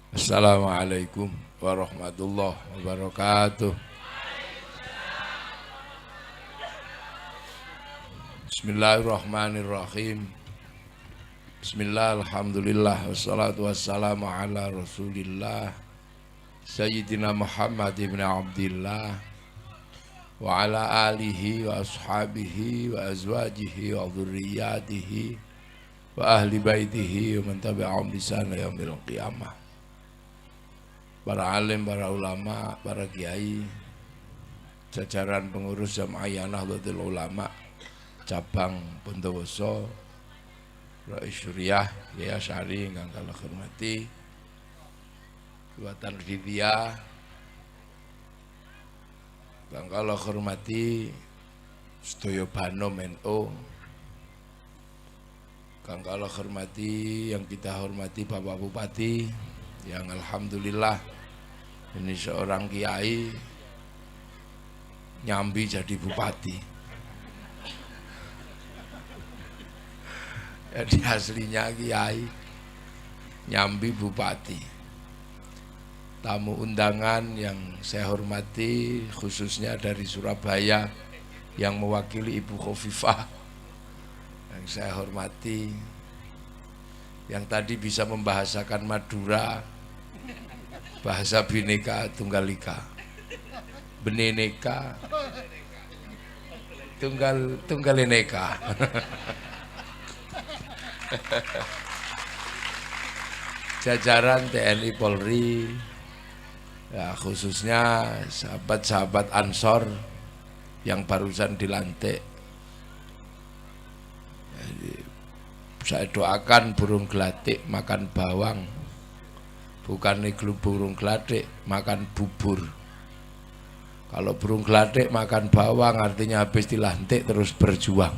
Assalamualaikum warahmatullahi wabarakatuh. Bismillahirrahmanirrahim. Bismillah, alhamdulillah, wassalatu wassalamu ala rasulillah Sayyidina Muhammad ibn Abdillah wa ala alihi wa ashabihi wa azwajihi wa dhurriyyatihi wa ahli baitihi wa man tabi'ahum bi ihsan ila yaumil qiyamah. Para alim, para ulama, para kiai, jajaran pengurus Jamaah Nahdlatul Ulama cabang Bondowoso, Rais Syuriah, Yaya Syari ingkang kula hormati, Buatan Vidya, ingkang kula hormati, sedaya Banom NU, ingkang kula hormati, yang kita hormati Bapak Bupati, yang alhamdulillah ini seorang kiai nyambi jadi bupati. Jadi aslinya kiai nyambi bupati. Tamu undangan yang saya hormati khususnya dari Surabaya yang mewakili Ibu Khofifah yang saya hormati, yang tadi bisa membahasakan Madura, bahasa Bhinneka Tunggal Ika, Beneneka Tunggalineka. Jajaran TNI Polri, ya khususnya sahabat-sahabat Ansor yang barusan dilantik. Jadi, saya doakan burung gelatik makan bawang, bukan iglu burung gelatik makan bubur. Kalau burung gelatik makan bawang artinya habis dilantik terus berjuang.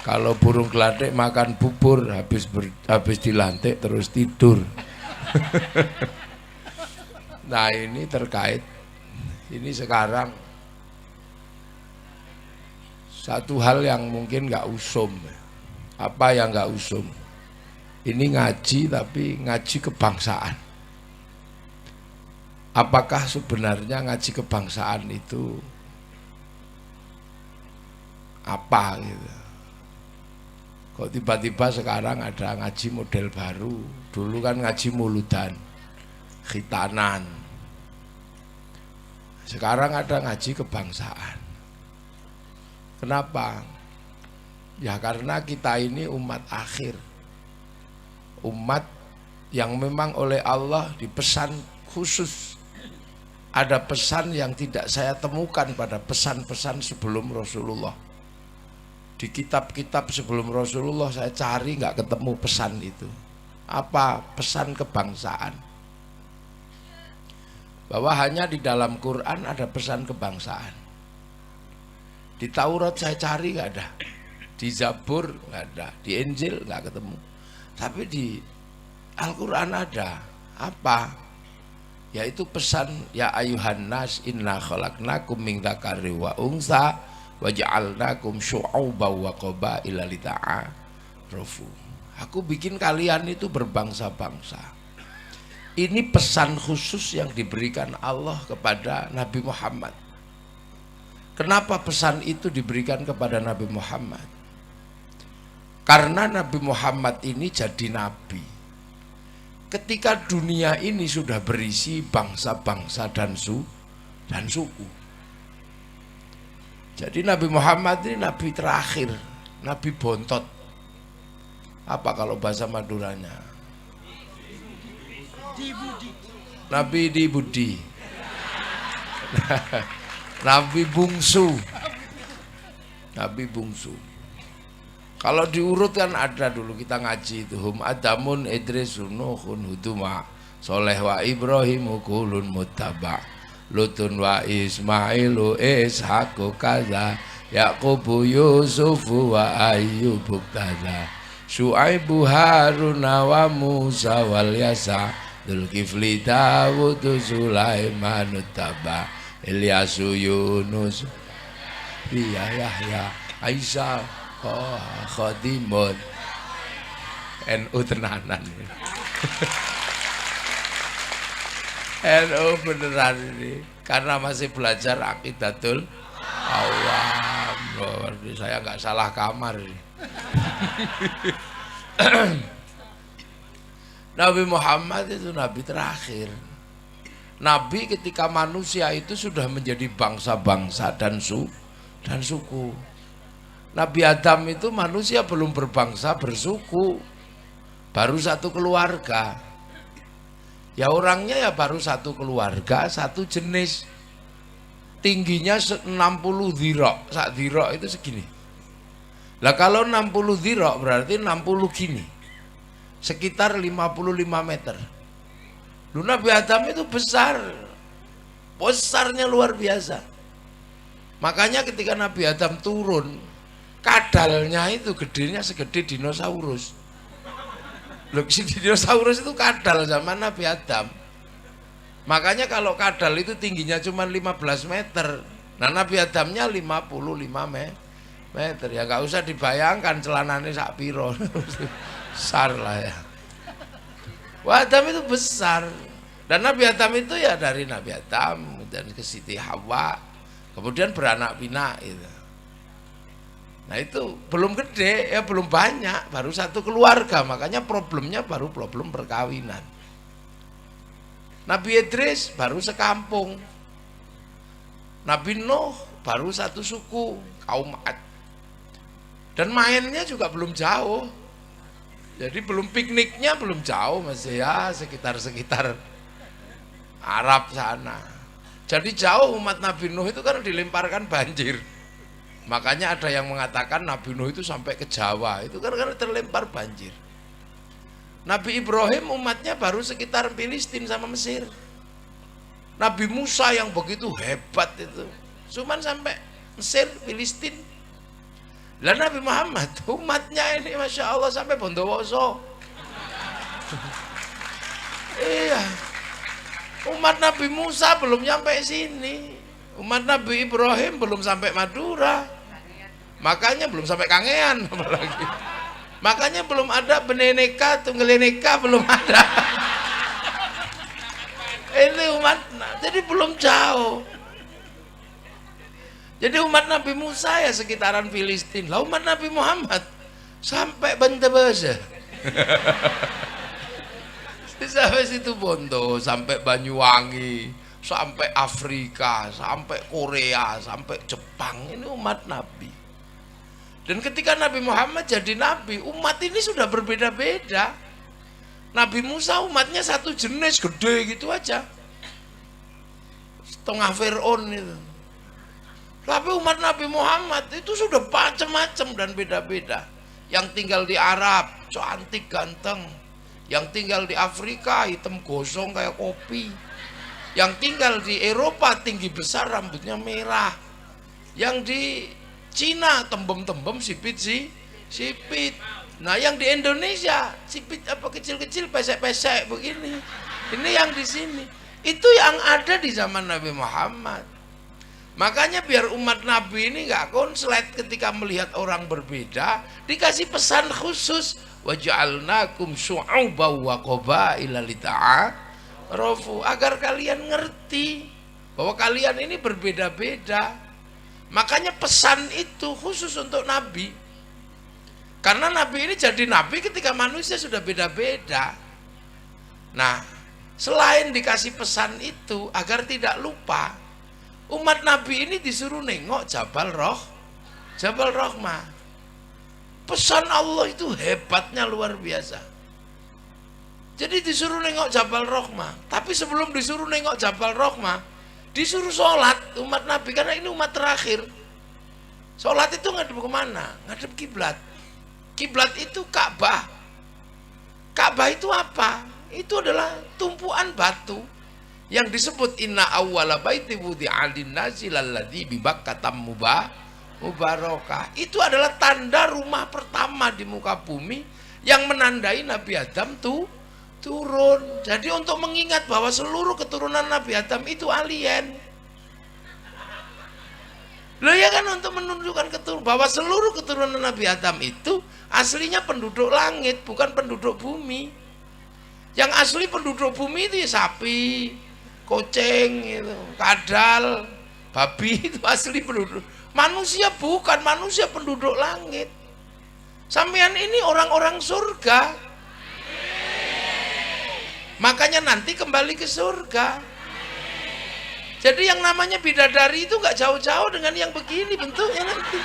Kalau burung gelatik makan bubur habis dilantik terus tidur. Nah ini terkait, ini sekarang satu hal yang mungkin nggak usum. Apa yang nggak usum? Ini ngaji tapi ngaji kebangsaan. Apakah sebenarnya ngaji kebangsaan itu apa gitu? Kok tiba-tiba sekarang ada ngaji model baru? Dulu kan ngaji muludan, khitanan. Sekarang ada ngaji kebangsaan. Kenapa? Ya karena kita ini umat akhir. Umat yang memang oleh Allah dipesan khusus. Ada pesan yang tidak saya temukan pada pesan-pesan sebelum Rasulullah. Di kitab-kitab sebelum Rasulullah saya cari nggak ketemu pesan itu. Apa pesan kebangsaan? Bahwa hanya di dalam Quran ada pesan kebangsaan. Di Taurat saya cari nggak ada, di Zabur nggak ada, di Injil nggak ketemu. Tapi di Al-Quran ada. Apa? Yaitu pesan ya ayuhan nas inna khalaqnakum min dzakari wa unsa wa ja'alnakum syu'uban wa qabaila lita'arafu. Aku bikin kalian itu berbangsa-bangsa. Ini pesan khusus yang diberikan Allah kepada Nabi Muhammad. Kenapa pesan itu diberikan kepada Nabi Muhammad? Karena Nabi Muhammad ini jadi nabi. Ketika dunia ini sudah berisi bangsa-bangsa dan suku. Jadi Nabi Muhammad ini nabi terakhir, nabi bontot. Apa kalau bahasa Maduranya? Nabi di budi. Nabi bungsu. Nabi bungsu. Kalau diurut kan ada dulu kita ngaji itu hum adamun idrisun nuhun huduma soleh wa ibrahimu kulun muttaba lutun wa ismailu ishaku kaza yaqubu yusufu wa ayyubu kaza syuaibu haruna wa musa wal yasa dzulkifli dawudu sulaiman taba ilyasu yunus biya yahya aisyah khadimun NU tenanan. NU beneran ini karena masih belajar aqidatul awam. Loh, saya nggak salah kamar ini. Nabi Muhammad itu nabi terakhir. Nabi ketika manusia itu sudah menjadi bangsa-bangsa dan suku. Nabi Adam itu manusia belum berbangsa bersuku, baru satu keluarga. Ya orangnya ya baru satu keluarga, satu jenis. Tingginya 60 dhira'. Sak dhira' itu segini. Lah kalau 60 dhira' berarti 60 gini. Sekitar 55 meter. Lu Nabi Adam itu besar. Besarnya luar biasa. Makanya ketika Nabi Adam turun, kadalnya itu gedenya segede dinosaurus. Loh, si dinosaurus itu kadal zaman Nabi Adam. Makanya kalau kadal itu tingginya cuma 15 meter. Nah Nabi Adamnya 55 meter. Ya nggak usah dibayangkan celananya sak piro. Besar lah ya. Wah, Adam itu besar. Dan Nabi Adam itu ya dari Nabi Adam dan ke Siti Hawa. Kemudian beranak pinak itu. Nah itu belum gede, ya belum banyak, baru satu keluarga. Makanya problemnya baru problem perkawinan. Nabi Idris baru sekampung. Nabi Nuh baru satu suku, kaum Ad. Dan mainnya juga belum jauh. Jadi belum pikniknya belum jauh, masih ya sekitar Arab sana. Jadi jauh umat Nabi Nuh itu kan dilemparkan banjir. Makanya ada yang mengatakan Nabi Nuh itu sampai ke Jawa, itu kan karena terlempar banjir. Nabi Ibrahim umatnya baru sekitar Filistin sama Mesir. Nabi Musa yang begitu hebat itu cuman sampai Mesir, Filistin. Lah Nabi Muhammad umatnya ini Masya Allah sampai Bondowoso. Iya. Umat Nabi Musa belum nyampe sini. Umat Nabi Ibrahim belum sampai Madura. Makanya belum sampai Kangean apalagi. Makanya belum ada beneneka, tunggeleneka belum ada. Ini umat, jadi belum jauh. Jadi umat Nabi Musa ya sekitaran Filistin. Lah umat Nabi Muhammad sampai Bantebasa. Sampai situ Bondo, sampai Banyuwangi, sampai Afrika, sampai Korea, sampai Jepang. Ini umat Nabi. Dan ketika Nabi Muhammad jadi Nabi, umat ini sudah berbeda-beda. Nabi Musa umatnya satu jenis, gede gitu aja. Setengah Fir'aun itu. Tapi umat Nabi Muhammad itu sudah macam-macam dan beda-beda. Yang tinggal di Arab, cantik, ganteng. Yang tinggal di Afrika, hitam gosong kayak kopi. Yang tinggal di Eropa, tinggi besar, rambutnya merah. Yang di Cina tembem-tembem sipit. Nah yang di Indonesia sipit apa kecil-kecil pesek-pesek begini. Ini yang di sini. Itu yang ada di zaman Nabi Muhammad. Makanya biar umat Nabi ini nggak konslet ketika melihat orang berbeda, dikasih pesan khusus. Waja'alnakum syu'uban wa qabaila lita'arafu, agar kalian ngerti bahwa kalian ini berbeda-beda. Makanya pesan itu khusus untuk Nabi. Karena Nabi ini jadi Nabi ketika manusia sudah beda-beda. Nah, selain dikasih pesan itu agar tidak lupa, umat Nabi ini disuruh nengok Jabal Rahmah. Pesan Allah itu hebatnya luar biasa. Jadi disuruh nengok Jabal Rahmah. Tapi sebelum disuruh nengok Jabal Rahmah, disuruh sholat umat Nabi, karena ini umat terakhir. Sholat itu ngadep kemana? Ngadep kiblat. Kiblat itu Ka'bah. Ka'bah itu apa? Itu adalah tumpuan batu yang disebut inna awwala baiti wudi'a lin-nasi lalladzi bi Bakkah mubarakah. Itu adalah tanda rumah pertama di muka bumi yang menandai Nabi Adam turun. Jadi untuk mengingat bahwa seluruh keturunan Nabi Adam itu alien. Loh ya kan, untuk menunjukkan bahwa seluruh keturunan Nabi Adam itu aslinya penduduk langit, bukan penduduk bumi. Yang asli penduduk bumi itu ya sapi, kucing, itu, kadal, babi, itu asli penduduk. Manusia bukan, manusia penduduk langit. Sampean ini orang-orang surga. Makanya nanti kembali ke surga. Jadi yang namanya bidadari itu nggak jauh-jauh dengan yang begini bentuknya nanti.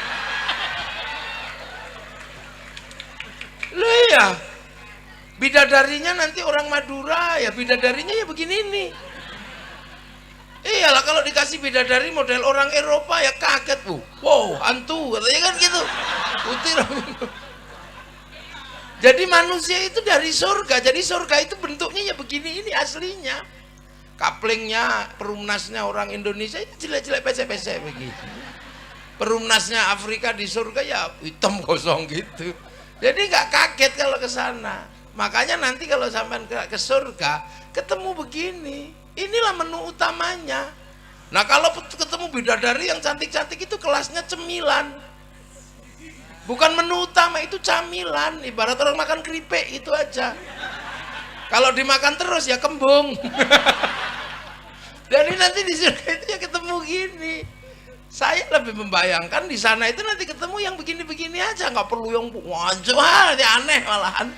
Loh ya, bidadarinya nanti orang Madura, ya bidadarinya ya begini nih. Iyalah, kalau dikasih bidadari model orang Eropa ya kaget, wow, hantu katanya kan gitu. Putih. Jadi manusia itu dari surga, jadi surga itu bentuknya ya begini ini aslinya. Kaplingnya, perumnasnya orang Indonesia itu jelek-jelek pesek-pesek begitu. Perumnasnya Afrika di surga ya hitam kosong gitu. Jadi nggak kaget kalau ke sana. Makanya nanti kalau sampai ke surga ketemu begini, inilah menu utamanya. Nah kalau ketemu bidadari yang cantik-cantik itu kelasnya cemilan, bukan menu utama, itu camilan. Ibarat orang makan keripik itu aja. Kalau dimakan terus ya kembung. Jadi nanti di surga itu ya ketemu gini. Saya lebih membayangkan di sana itu nanti ketemu yang begini-begini aja, nggak perlu yang wajah aneh malahan.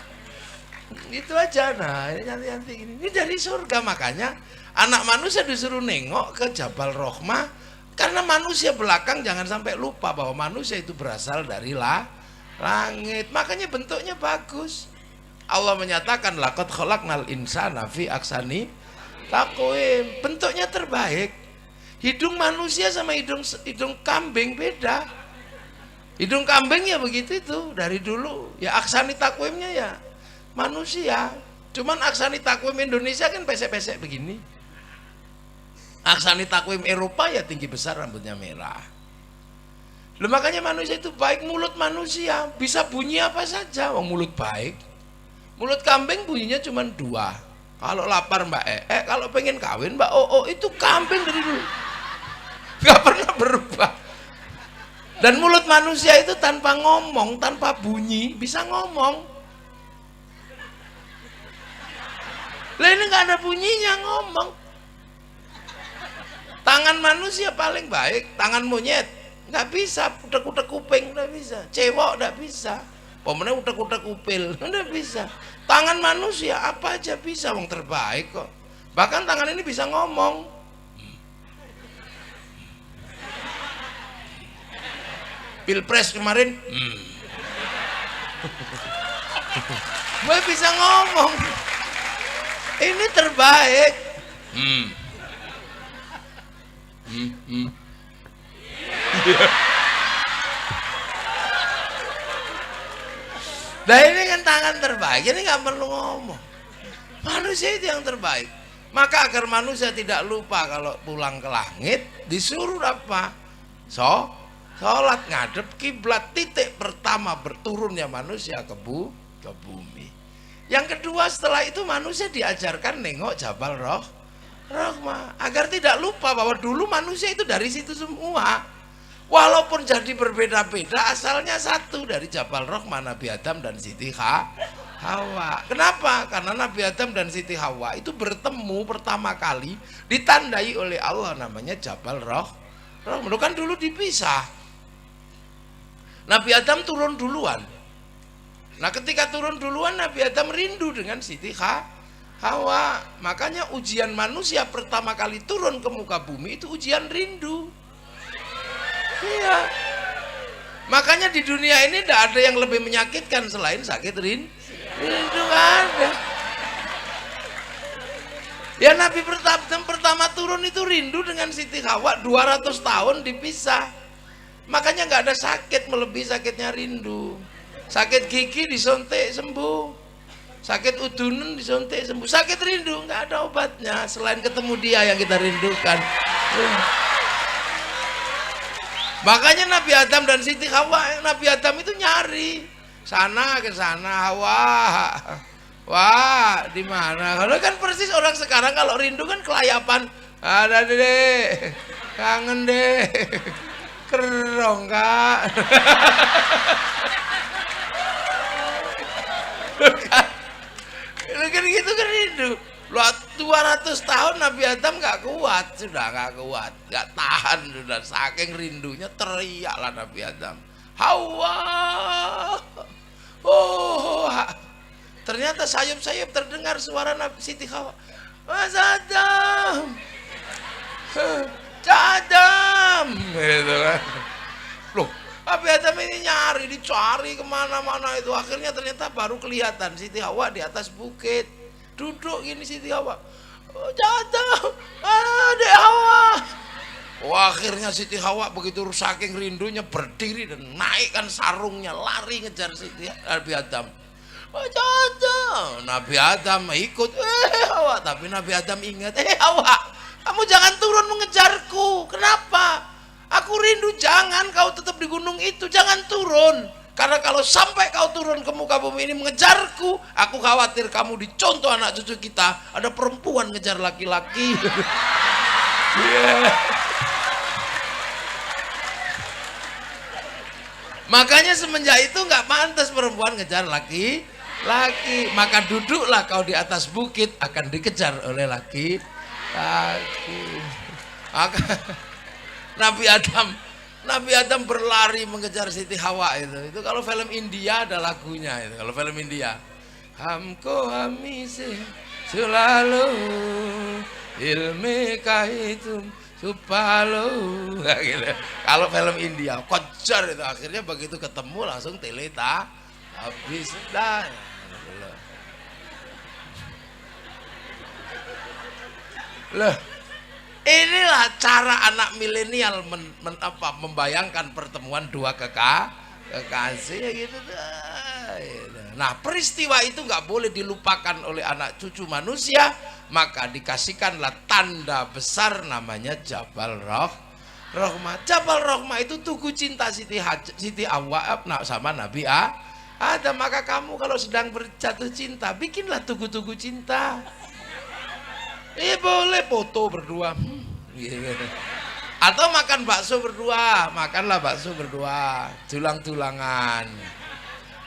Itu aja. Nah ini nanti gini. Ini dari surga, makanya anak manusia disuruh nengok ke Jabal Rahmah, karena manusia belakang jangan sampai lupa bahwa manusia itu berasal dari langit. Makanya bentuknya bagus. Allah menyatakan laqad khalaqnal insana fi ahsani taqwim. Bentuknya terbaik. Hidung manusia sama hidung kambing beda. Hidung kambing ya begitu itu dari dulu. Ya ahsani taqwimnya ya manusia. Cuman ahsani taqwim Indonesia kan pesek-pesek begini. Ahsani taqwim Eropa ya tinggi besar, rambutnya merah. Loh, makanya manusia itu baik. Mulut manusia bisa bunyi apa saja, wong mulut baik. Mulut kambing bunyinya cuma 2. Kalau lapar Mbak kalau pengen kawin Mbak itu kambing dari dulu nggak pernah berubah. Dan mulut manusia itu tanpa ngomong, tanpa bunyi bisa ngomong. Lah ini nggak ada bunyinya ngomong. Tangan manusia paling baik, tangan monyet nggak bisa, utek-utek kuping nggak bisa, cewek nggak bisa. Pemenang utek-utek upil, nggak bisa. Tangan manusia apa aja bisa, wong terbaik kok. Bahkan tangan ini bisa ngomong. Pilpres kemarin, gue bisa ngomong. Ini terbaik. Nah ini kan tangan terbaik, ini nggak perlu ngomong. Manusia itu yang terbaik. Maka agar manusia tidak lupa kalau pulang ke langit, disuruh apa? Sholat ngadep kiblat. Titik pertama berturunnya manusia ke bumi. Yang kedua setelah itu manusia diajarkan nengok Jabal Rahmah, agar tidak lupa bahwa dulu manusia itu dari situ semua. Walaupun jadi berbeda-beda, asalnya satu, dari Jabal Rahmah, Nabi Adam dan Siti Hawa. Kenapa? Karena Nabi Adam dan Siti Hawa itu bertemu pertama kali ditandai oleh Allah, namanya Jabal Rahmah. Kan dulu dipisah. Nabi Adam turun duluan. Nah ketika turun duluan, Nabi Adam rindu dengan Siti Hawa. Makanya ujian manusia pertama kali turun ke muka bumi itu ujian rindu. Iya. Makanya di dunia ini tidak ada yang lebih menyakitkan selain sakit rindu. Nggak ada. Ya Nabi pertama turun itu rindu dengan Siti Hawa, 200 tahun dipisah. Makanya nggak ada sakit melebihi sakitnya rindu. Sakit gigi disontek sembuh, sakit udunan disontek sembuh. Sakit rindu nggak ada obatnya selain ketemu dia yang kita rindukan. Makanya Nabi Adam dan Siti Hawa, Nabi Adam itu nyari sana ke sana, wah di mana? Kalau kan persis orang sekarang kalau rindu kan kelayapan, ada deh, kangen deh. Kerong Kak. Kan gitu kan rindu. 200 tahun Nabi Adam nggak kuat, sudah nggak kuat, nggak tahan sudah, saking rindunya teriaklah Nabi Adam, Hawa, oh, ternyata sayup-sayup terdengar suara Nabi Siti Hawa, Mas Adam, Adam, gitu kan, loh. Nabi Adam ini nyari, dicari kemana-mana itu, akhirnya ternyata baru kelihatan Siti Hawa di atas bukit, duduk gini Siti Hawa, oh, Adam, Adek Hawa. Oh, akhirnya Siti Hawa begitu saking rindunya berdiri dan naikkan sarungnya, lari ngejar Siti Nabi Adam. Oh, Adam, Nabi Adam ikut, Hawa, tapi Nabi Adam ingat, Hawa, kamu jangan turun mengejarku, kenapa? Aku rindu, jangan kau tetap di gunung itu, jangan turun. Karena kalau sampai kau turun ke muka bumi ini mengejarku, aku khawatir kamu dicontoh anak cucu kita. Ada perempuan ngejar laki-laki. Yeah. Makanya semenjak itu nggak pantas perempuan ngejar laki-laki. Maka duduklah kau di atas bukit, akan dikejar oleh laki-laki. Maka Nabi Adam berlari mengejar Siti Hawa itu kalau film India ada lagunya itu, kalau film India, Hamko hamise selalu ilmi kahitum supalo, gitu. Kalau film India kejar itu, akhirnya begitu ketemu langsung teleta habis dah. Loh, inilah cara anak milenial membayangkan pertemuan dua kekasih gitu. Nah, peristiwa itu nggak boleh dilupakan oleh anak cucu manusia, maka dikasihkanlah tanda besar namanya Jabal Rahmah. Jabal Rahmah itu tugu cinta Siti Hawa sama Nabi Adam. Maka kamu kalau sedang berjatuh cinta, bikinlah tugu-tugu cinta. Boleh foto berdua, atau makan bakso berdua, makanlah bakso berdua, tulang-tulangan.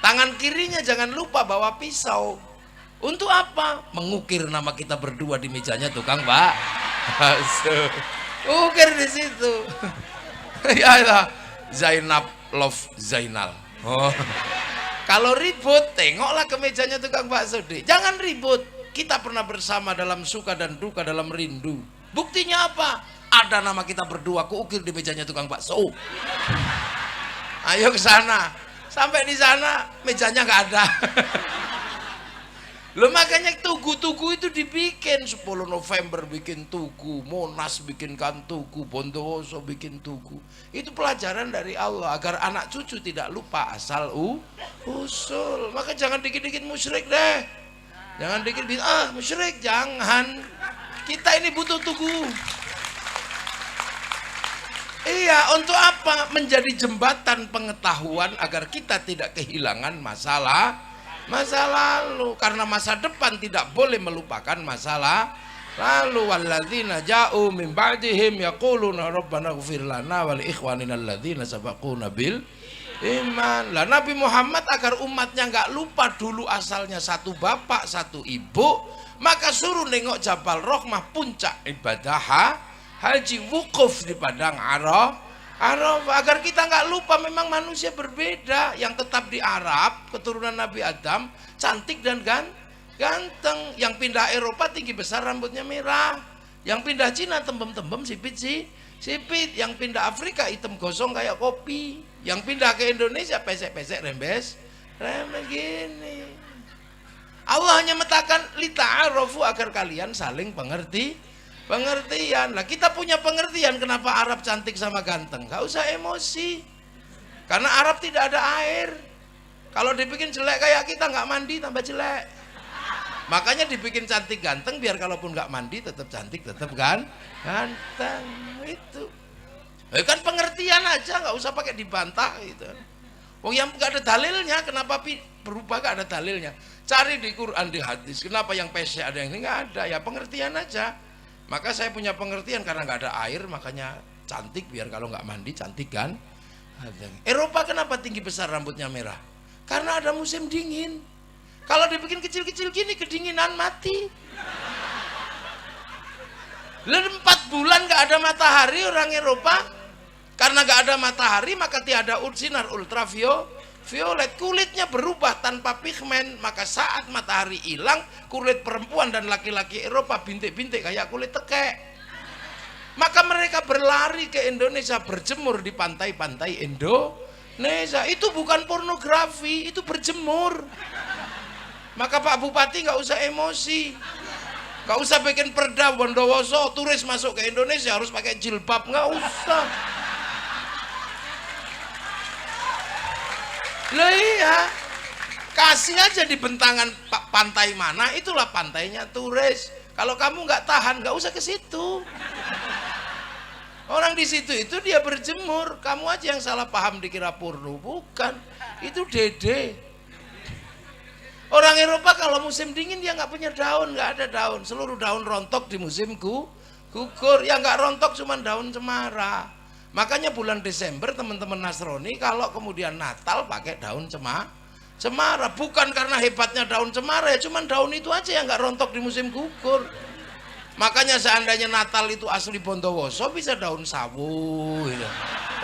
Tangan kirinya jangan lupa bawa pisau. Untuk apa? Mengukir nama kita berdua di mejanya tukang bakso. Ukir di situ. Ya, Zainab love Zainal. Oh. Kalau ribut, tengoklah ke mejanya tukang bakso deh. Jangan ribut. Kita pernah bersama dalam suka dan duka, dalam rindu. Buktinya apa? Ada nama kita berdua, kuukir di mejanya tukang bakso. Ayo ke sana. Sampai di sana mejanya nggak ada. Loh, makanya tugu-tugu itu dibikin. 10 November bikin tugu, Monas bikinkan tugu, Bondowoso bikin tugu. Itu pelajaran dari Allah agar anak cucu tidak lupa asal usul. Maka jangan dikit-dikit musyrik deh. Jangan dikit-dikit musyrik, jangan. Kita ini butuh tugu. Iya, untuk apa? Menjadi jembatan pengetahuan agar kita tidak kehilangan masa lalu. Karena masa depan tidak boleh melupakan masalah lalu. Walladzina ja'u min ba'dihim yaquluna rabbana ighfir lana wa li ikhwanina alladzina sabaquna bil iman. Lah Nabi Muhammad agar umatnya nggak lupa dulu asalnya satu bapak satu ibu, maka suruh nengok Jabal Rahmah, puncak ibadah haji, wukuf di padang Arafah, agar kita nggak lupa memang manusia berbeda. Yang tetap di Arab keturunan Nabi Adam cantik dan ganteng, yang pindah Eropa tinggi besar rambutnya merah, yang pindah Cina tembem-tembem sipit, yang pindah Afrika hitam gosong kayak kopi, yang pindah ke Indonesia pesek-pesek rembes gini. Allah hanya metakan lita'arofu agar kalian saling pengertian. Lah kita punya pengertian kenapa Arab cantik sama ganteng. Gak usah emosi. Karena Arab tidak ada air. Kalau dibikin jelek kayak kita nggak mandi tambah jelek. Makanya dibikin cantik ganteng biar kalaupun nggak mandi tetap cantik, tetap ganteng itu. Kan pengertian aja, nggak usah pakai dibantah gitu. Wong yang nggak ada dalilnya, kenapa berubah nggak ada dalilnya? Cari di Quran, di hadis. Kenapa yang pesek ada yang ini nggak ada? Ya pengertian aja. Maka saya punya pengertian karena nggak ada air, makanya cantik, biar kalau nggak mandi cantik kan. Eropa kenapa tinggi besar rambutnya merah? Karena ada musim dingin. Kalau dibikin kecil-kecil gini kedinginan mati. 4 bulan nggak ada matahari orang Eropa. Karena nggak ada matahari maka tiada sinar ultraviolet, kulitnya berubah tanpa pigmen. Maka saat matahari hilang, kulit perempuan dan laki-laki Eropa bintik-bintik kayak kulit tekek. Maka mereka berlari ke Indonesia, berjemur di pantai-pantai Indonesia. Itu bukan pornografi, itu berjemur. Maka Pak Bupati nggak usah emosi, nggak usah bikin perda Bondowoso turis masuk ke Indonesia harus pakai jilbab, nggak usah. Lah iya, kasih aja di bentangan pantai mana, itulah pantainya turis. Kalau kamu nggak tahan, nggak usah ke situ. Orang di situ itu dia berjemur, kamu aja yang salah paham dikira porno, bukan. Itu dede. Orang Eropa kalau musim dingin dia nggak punya daun, nggak ada daun. Seluruh daun rontok di musim gugur. Yang nggak rontok cuma daun cemara. Makanya bulan Desember teman-teman Nasrani kalau kemudian Natal pakai daun cemara. Bukan karena hebatnya daun cemara ya, cuma daun itu aja yang nggak rontok di musim gugur. Makanya seandainya Natal itu asli Bondowoso bisa daun sawu, gitu.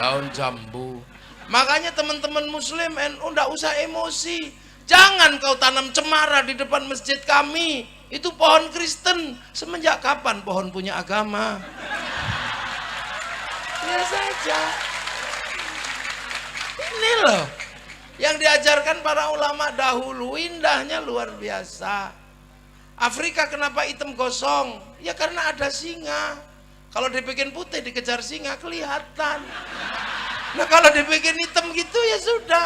Daun jambu. Makanya teman-teman Muslim NU nggak usah emosi. Jangan kau tanam cemara di depan masjid kami. Itu pohon Kristen. Semenjak kapan pohon punya agama? Ya saja. Ini loh yang diajarkan para ulama dahulu, indahnya luar biasa. Afrika kenapa hitam gosong? Ya karena ada singa. Kalau dibikin putih dikejar singa kelihatan. Nah kalau dibikin hitam gitu ya sudah,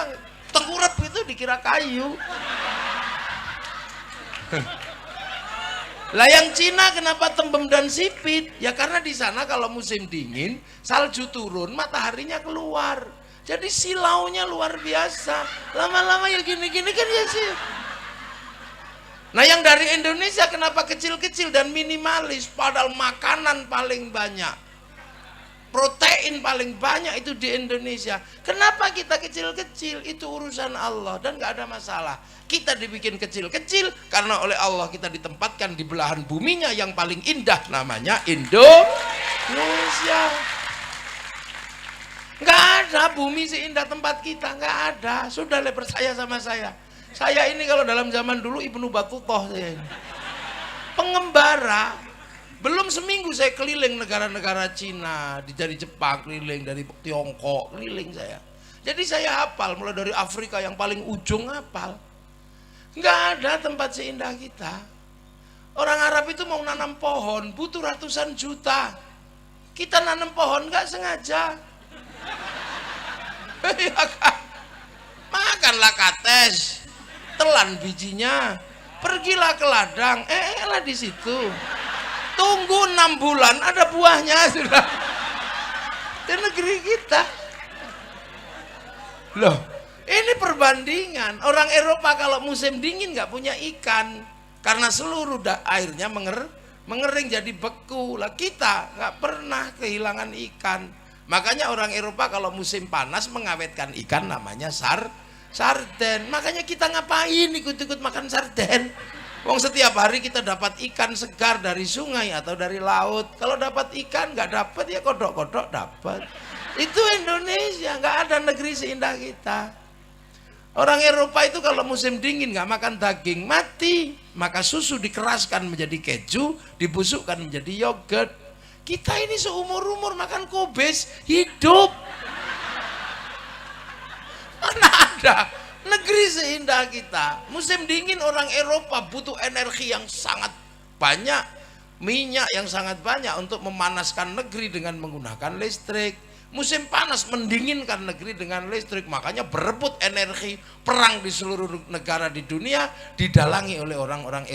tengkurap itu dikira kayu. Lah yang Cina kenapa tembem dan sipit? Ya karena di sana kalau musim dingin salju turun, mataharinya keluar. Jadi silaunya luar biasa. Lama-lama ya gini-gini kan ya sih. Nah yang dari Indonesia kenapa kecil-kecil dan minimalis? Padahal makanan paling banyak, protein paling banyak itu di Indonesia. Kenapa kita kecil-kecil? Itu urusan Allah dan nggak ada masalah. Kita dibikin kecil-kecil karena oleh Allah kita ditempatkan di belahan buminya yang paling indah, namanya Indonesia. Nggak ada bumi seindah tempat kita, nggak ada. Sudah percaya sama saya. Saya ini kalau dalam zaman dulu Ibnu Battutoh saya ini. Pengembara. Belum seminggu saya keliling negara-negara Cina, dari Jepang keliling, dari Tiongkok keliling saya. Jadi saya hafal mulai dari Afrika yang paling ujung hafal. Nggak ada tempat seindah kita. Orang Arab itu mau nanam pohon butuh ratusan juta. Kita nanam pohon nggak sengaja. Ya kan? Makanlah kates, telan bijinya, pergilah ke ladang, lah di situ. Tunggu 6 bulan ada buahnya sudah. Di negeri kita. Loh, ini perbandingan. Orang Eropa kalau musim dingin nggak punya ikan karena seluruh airnya mengering jadi beku. Lah kita nggak pernah kehilangan ikan. Makanya orang Eropa kalau musim panas mengawetkan ikan namanya sarden. Makanya kita ngapain ikut-ikut makan sarden? Wong setiap hari kita dapat ikan segar dari sungai atau dari laut. Kalau dapat ikan nggak dapat ya kodok-kodok dapat. Itu Indonesia, nggak ada negeri seindah kita. Orang Eropa itu kalau musim dingin nggak makan daging mati, maka susu dikeraskan menjadi keju, dibusukkan menjadi yogurt. Kita ini seumur-umur makan kobes hidup. Mana ada negeri seindah kita. Musim dingin orang Eropa butuh energi yang sangat banyak, minyak yang sangat banyak untuk memanaskan negeri dengan menggunakan listrik. Musim panas mendinginkan negeri dengan listrik. Makanya berebut energi, perang di seluruh negara di dunia didalangi oleh orang-orang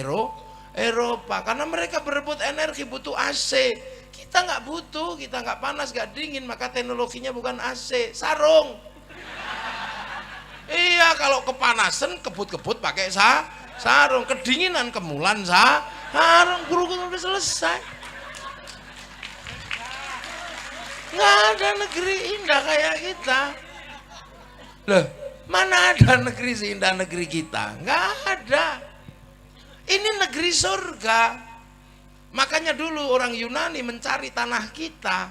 Eropa karena mereka berebut energi, butuh AC. Kita nggak butuh, kita nggak panas, nggak dingin, maka teknologinya bukan AC, sarung. Iya, kalau kepanasan kebut-kebut pakai sarung, kedinginan kemulan sarung, guru udah selesai. Nggak ada negeri indah kayak kita. Loh, mana ada negeri seindah negeri kita? Nggak ada. Ini negeri surga. Makanya dulu orang Yunani mencari tanah kita,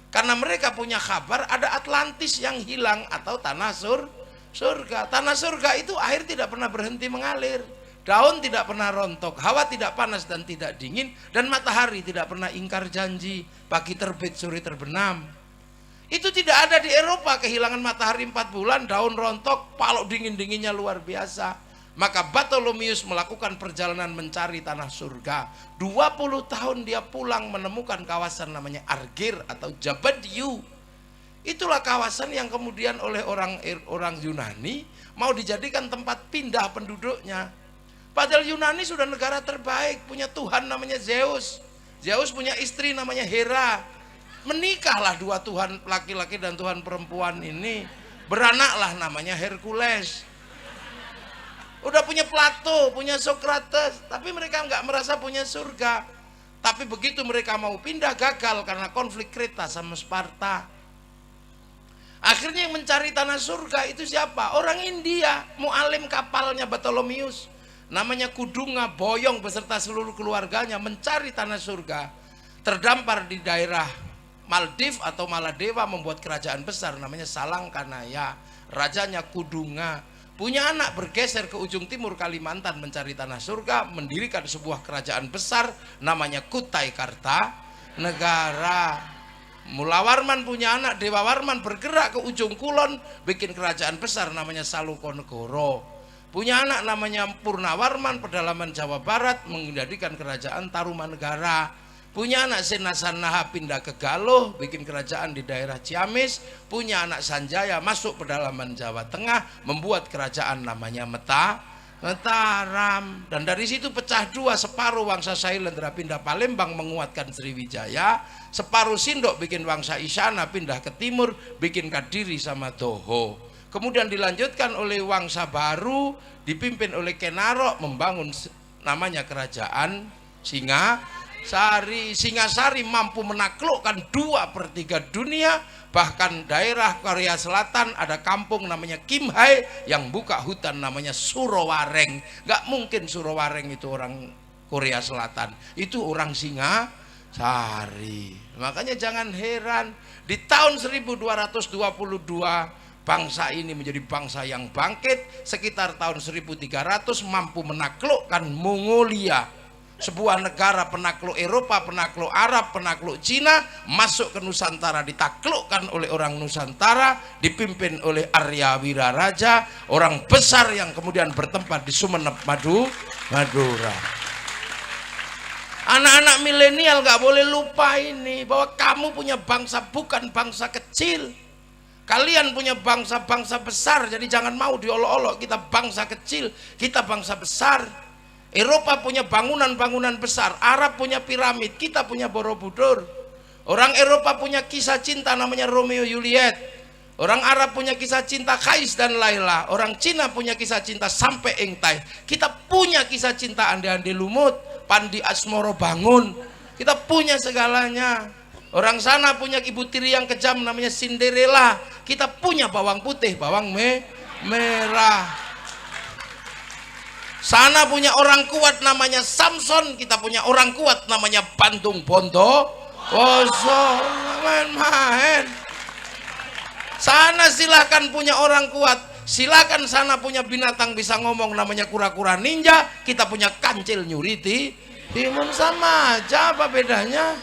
karena mereka punya kabar ada Atlantis yang hilang atau tanah surga. Tanah surga itu air tidak pernah berhenti mengalir, daun tidak pernah rontok, hawa tidak panas dan tidak dingin, dan matahari tidak pernah ingkar janji, pagi terbit sore terbenam. Itu tidak ada di Eropa, kehilangan matahari 4 bulan, daun rontok, palok dingin-dinginnya luar biasa. Maka Bartholomeus melakukan perjalanan mencari tanah surga. 20 tahun dia pulang menemukan kawasan namanya Argir atau Jabadiu. Itulah kawasan yang kemudian oleh orang Yunani mau dijadikan tempat pindah penduduknya. Padahal Yunani sudah negara terbaik, punya Tuhan namanya Zeus. Zeus punya istri namanya Hera. Menikahlah dua Tuhan laki-laki dan Tuhan perempuan ini. Beranaklah namanya Hercules. Udah punya Plato, punya Socrates, tapi mereka nggak merasa punya surga. Tapi begitu mereka mau pindah, gagal karena konflik Kreta sama Sparta. Akhirnya yang mencari tanah surga itu siapa? Orang India, mualim kapalnya Bartholomeus. Namanya Kudunga Boyong beserta seluruh keluarganya mencari tanah surga. Terdampar di daerah Maldives atau Maladewa, membuat kerajaan besar namanya Salangkanaya. Rajanya Kudunga. Punya anak, bergeser ke ujung timur Kalimantan mencari tanah surga, mendirikan sebuah kerajaan besar namanya Kutai Kartanegara. Mulawarman punya anak, Dewa Warman, bergerak ke ujung kulon, bikin kerajaan besar namanya Salukonegoro. Punya anak namanya Purnawarman, pedalaman Jawa Barat, menjadikan kerajaan Tarumanegara. Punya anak Senasanaha pindah ke Galuh, bikin kerajaan di daerah Ciamis. Punya anak Sanjaya masuk pedalaman Jawa Tengah, membuat kerajaan namanya Mataram. Dan dari situ pecah dua, separuh Wangsa Sailendra pindah Palembang menguatkan Sriwijaya, separuh Sindok bikin Wangsa Isyana pindah ke timur, bikin Kadiri sama Toho. Kemudian dilanjutkan oleh Wangsa Baru, dipimpin oleh Kenarok, membangun namanya kerajaan Singasari mampu menaklukkan 2/3 dunia. Bahkan daerah Korea Selatan ada kampung namanya Kimhae yang buka hutan namanya Surowareng. Gak mungkin Surowareng itu orang Korea Selatan, itu orang Singasari. Makanya jangan heran di tahun 1222 bangsa ini menjadi bangsa yang bangkit. Sekitar tahun 1300 mampu menaklukkan Mongolia, sebuah negara penakluk Eropa, penakluk Arab, penakluk Cina, masuk ke Nusantara, ditaklukkan oleh orang Nusantara, dipimpin oleh Arya Wiraraja, orang besar yang kemudian bertempat di Sumeneb, Madura. Anak-anak milenial gak boleh lupa ini, bahwa kamu punya bangsa bukan bangsa kecil. Kalian punya bangsa-bangsa besar, jadi jangan mau diolok-olok. Kita bangsa kecil, kita bangsa besar. Eropa punya bangunan-bangunan besar, Arab punya piramid, kita punya Borobudur. Orang Eropa punya kisah cinta namanya Romeo Juliet. Orang Arab punya kisah cinta Kais dan Laila. Orang Cina punya kisah cinta Sampai Engtai. Kita punya kisah cinta Ande-Ande Lumut, Pandi Asmoro Bangun. Kita punya segalanya. Orang sana punya ibu tiri yang kejam namanya Cinderella. Kita punya bawang putih, bawang merah. Sana punya orang kuat namanya Samson, kita punya orang kuat namanya Bandung Bondo. Main-main. Sana silakan punya orang kuat, silakan sana punya binatang bisa ngomong namanya kura-kura ninja, kita punya kancil nyuriti. Timun sama aja, apa bedanya?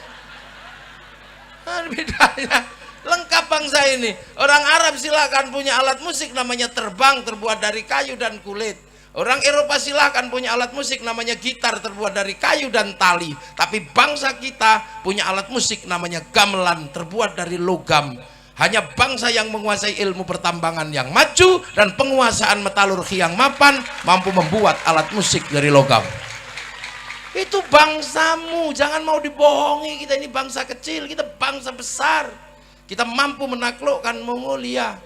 Bedanya lengkap bangsa ini. Orang Arab silakan punya alat musik namanya terbang, terbuat dari kayu dan kulit. Orang Eropa silahkan punya alat musik namanya gitar, terbuat dari kayu dan tali. Tapi bangsa kita punya alat musik namanya gamelan, terbuat dari logam. Hanya bangsa yang menguasai ilmu pertambangan yang maju dan penguasaan metalurgi yang mapan mampu membuat alat musik dari logam. Itu bangsamu, jangan mau dibohongi. Kita ini bangsa kecil, kita bangsa besar. Kita mampu menaklukkan Mongolia.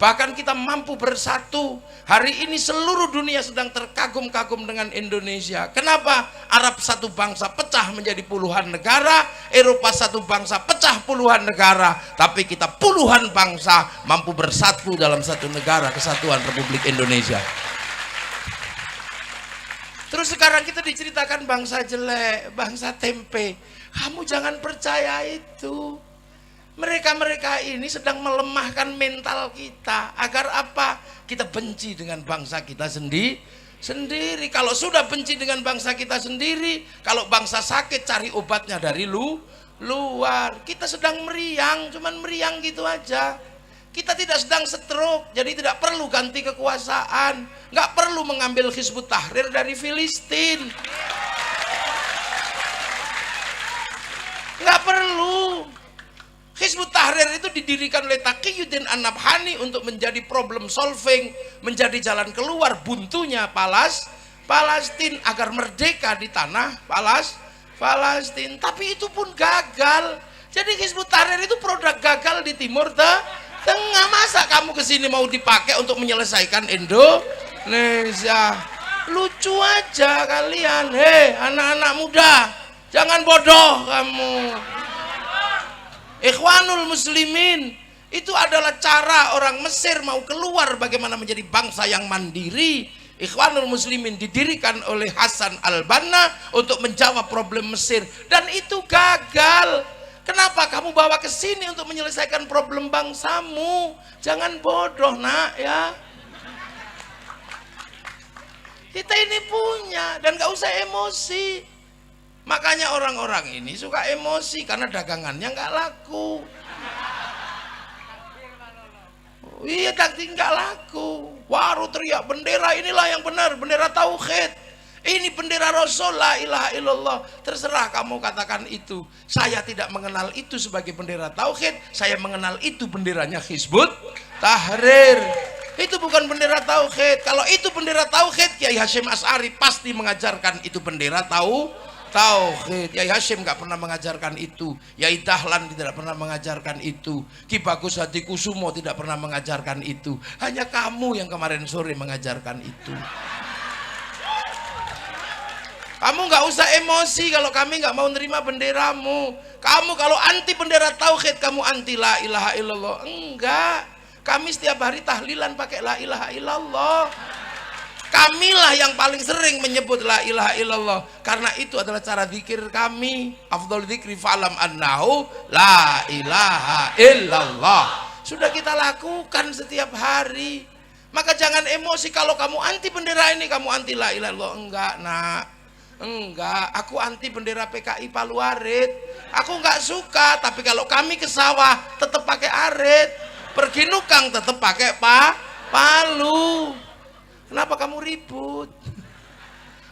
Bahkan kita mampu bersatu. Hari ini seluruh dunia sedang terkagum-kagum dengan Indonesia. Kenapa? Arab satu bangsa pecah menjadi puluhan negara, Eropa satu bangsa pecah puluhan negara, tapi kita puluhan bangsa mampu bersatu dalam satu negara, kesatuan Republik Indonesia. Terus sekarang kita diceritakan bangsa jelek, bangsa tempe. Kamu jangan percaya itu. Mereka-mereka ini sedang melemahkan mental kita. Agar apa? Kita benci dengan bangsa kita sendiri. Kalau sudah benci dengan bangsa kita sendiri, kalau bangsa sakit cari obatnya dari luar. Kita sedang meriang, cuman meriang gitu aja. Kita tidak sedang stroke, jadi tidak perlu ganti kekuasaan. Nggak perlu mengambil Hizbut Tahrir dari Filistin. Nggak perlu. Hizbut Tahrir itu didirikan oleh Taqiyuddin An-Nabhani untuk menjadi problem solving, menjadi jalan keluar buntunya Palestina agar merdeka di tanah Palestina. Tapi itu pun gagal. Jadi Hizbut Tahrir itu produk gagal di Timur Tengah. Masa kamu kesini mau dipakai untuk menyelesaikan Indonesia? Lucu aja kalian. Hei anak-anak muda, jangan bodoh kamu. Ikhwanul Muslimin itu adalah cara orang Mesir mau keluar bagaimana menjadi bangsa yang mandiri. Ikhwanul Muslimin didirikan oleh Hasan al-Banna untuk menjawab problem Mesir, dan itu gagal. Kenapa kamu bawa ke sini untuk menyelesaikan problem bangsamu? Jangan bodoh nak ya. Kita ini punya, dan gak usah emosi. Makanya orang-orang ini suka emosi karena dagangannya nggak laku. Iya, daging nggak laku. Baru teriak bendera inilah yang benar, bendera tauhid. Ini bendera Rasul, la ilaha illallah. Terserah kamu katakan itu. Saya tidak mengenal itu sebagai bendera tauhid. Saya mengenal itu benderanya Hizbut Tahrir. Itu bukan bendera tauhid. Kalau itu bendera tauhid, Kiai Hasyim Asy'ari pasti mengajarkan itu bendera tauhid. Yai Hasyim nggak pernah mengajarkan itu. Yai Dahlan tidak pernah mengajarkan itu. Ki Bagus Hadikusumo tidak pernah mengajarkan itu. Hanya kamu yang kemarin sore mengajarkan itu. Kamu nggak usah emosi kalau kami nggak mau nerima benderamu. Kamu kalau anti bendera tauhid, kamu anti la ilaha illallah. Enggak. Kami setiap hari tahlilan pakai la ilaha illallah. Kamilah yang paling sering menyebut la ilaha illallah, karena itu adalah cara zikir kami. Afdhal dzikri fa'lam annahu la ilaha illallah. Sudah kita lakukan setiap hari. Maka jangan emosi kalau kamu anti bendera ini, kamu anti la ilaha illallah. Enggak nak, enggak. Aku anti bendera PKI Palu Arit. Aku enggak suka, tapi kalau kami ke sawah tetap pakai arit, pergi nukang tetap pakai palu. Kenapa kamu ribut?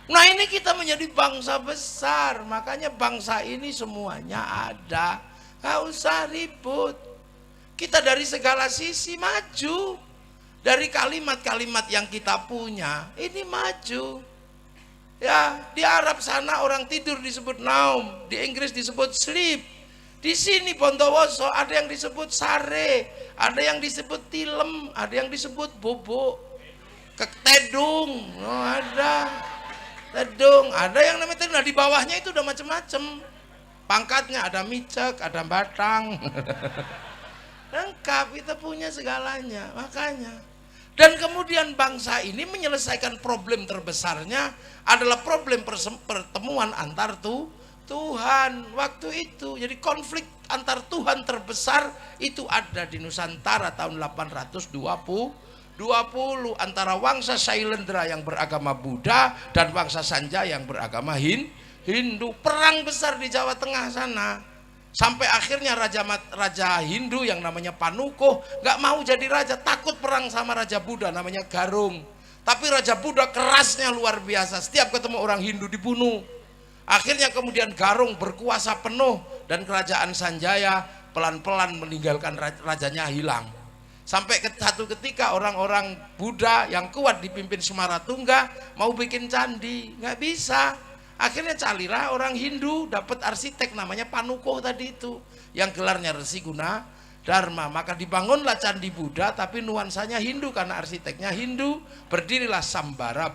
Nah ini kita menjadi bangsa besar, makanya bangsa ini semuanya ada. Gak usah ribut. Kita dari segala sisi maju. Dari kalimat-kalimat yang kita punya, ini maju. Ya, di Arab sana orang tidur disebut naum, di Inggris disebut sleep. Di sini Bondowoso ada yang disebut sare, ada yang disebut tilem, ada yang disebut bobo. Tedung, oh ada tedung, ada yang namanya tedung. Nah di bawahnya itu udah macam-macam pangkatnya, ada micek, ada batang. Lengkap, kita punya segalanya. Makanya, dan kemudian bangsa ini menyelesaikan problem terbesarnya adalah problem pertemuan antar Tuhan waktu itu. Jadi konflik antar Tuhan terbesar itu ada di Nusantara tahun 820 antara Wangsa Shailendra yang beragama Buddha dan Wangsa Sanjaya yang beragama Hindu. Perang besar di Jawa Tengah sana, sampai akhirnya raja Hindu yang namanya Panukuh nggak mau jadi raja, takut perang sama raja Buddha namanya Garung. Tapi raja Buddha kerasnya luar biasa, setiap ketemu orang Hindu dibunuh. Akhirnya kemudian Garung berkuasa penuh dan kerajaan Sanjaya pelan-pelan meninggalkan rajanya hilang. Sampai satu ketika orang-orang Buddha yang kuat dipimpin Sumaratungga mau bikin candi, nggak bisa. Akhirnya carilah orang Hindu, dapat arsitek namanya Panukuh tadi itu, yang gelarnya Resi Guna Dharma. Maka dibangunlah Candi Buddha tapi nuansanya Hindu karena arsiteknya Hindu. Berdirilah Sambara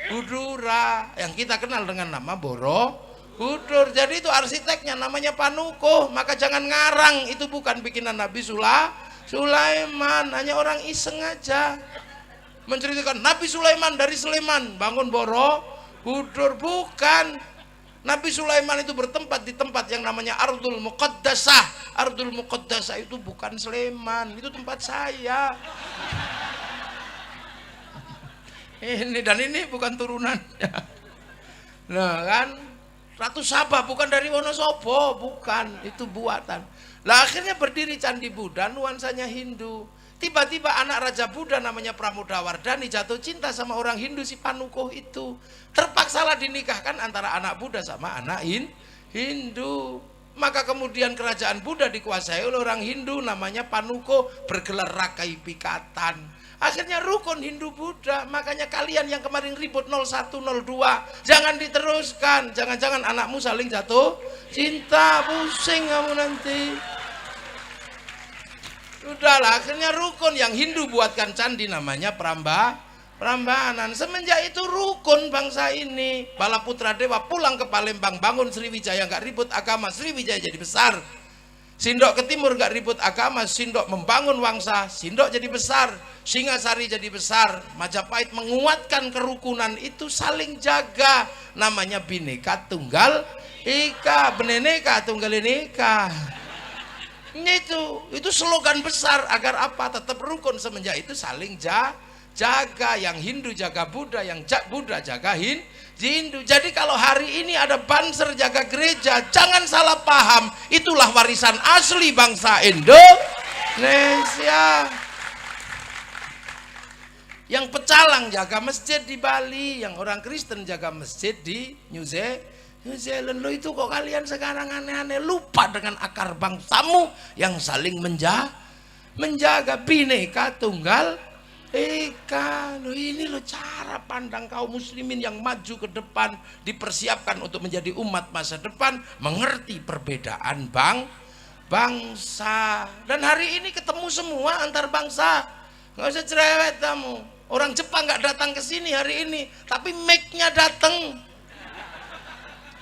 Budura yang kita kenal dengan nama Borobudur. Jadi itu arsiteknya namanya Panukuh. Maka jangan ngarang, itu bukan bikinan Nabi Sulaiman, hanya orang iseng aja menceritakan Nabi Sulaiman dari Sleman bangun Borobudur. Bukan. Nabi Sulaiman itu bertempat di tempat yang namanya Ardul Muqaddasah. Ardul Muqaddasah itu bukan Sleman, itu tempat saya. Ini dan ini bukan turunannya. Nah kan, Ratu Sabah bukan dari Wonosobo, bukan, itu buatan. Lah akhirnya berdiri Candi Buddha, nuansanya Hindu. Tiba-tiba anak Raja Buddha namanya Pramodawardhani jatuh cinta sama orang Hindu si Panukuh itu. Terpaksalah dinikahkan antara anak Buddha sama anak Hindu. Maka kemudian kerajaan Buddha dikuasai oleh orang Hindu namanya Panukuh, bergelar Rakai Pikatan. Akhirnya rukun Hindu Buddha. Makanya kalian yang kemarin ribut 01, 02 jangan diteruskan. Jangan-jangan anakmu saling jatuh cinta, pusing kamu nanti. Udahlah, akhirnya rukun yang Hindu buatkan candi namanya Prambanan. Semenjak itu rukun bangsa ini. Balaputra Dewa pulang ke Palembang bangun Sriwijaya, nggak ribut agama, Sriwijaya jadi besar. Sindok ke timur nggak ribut agama, Sindok membangun Wangsa, Sindok jadi besar. Singasari jadi besar. Majapahit menguatkan kerukunan itu, saling jaga. Namanya Bhinneka Tunggal Ika, Bhinneka Tunggal Ika. Itu slogan besar agar apa? Tetap rukun. Semenjak itu saling jaga, yang Hindu jaga Buddha, yang Buddha jaga Hindu. Jadi kalau hari ini ada banser jaga gereja, jangan salah paham, itulah warisan asli bangsa Indonesia. Yang pecalang jaga masjid di Bali, yang orang Kristen jaga masjid di New Zealand. Lo itu kok kalian sekarang aneh-aneh, lupa dengan akar bangsamu yang saling menjaga Bhinneka Tunggal Ika. Lo ini lo cara pandang kaum muslimin yang maju ke depan, dipersiapkan untuk menjadi umat masa depan, mengerti perbedaan bangsa. Dan hari ini ketemu semua antar bangsa, nggak usah cerewet kamu. Orang Jepang nggak datang ke sini hari ini, tapi Mac-nya datang.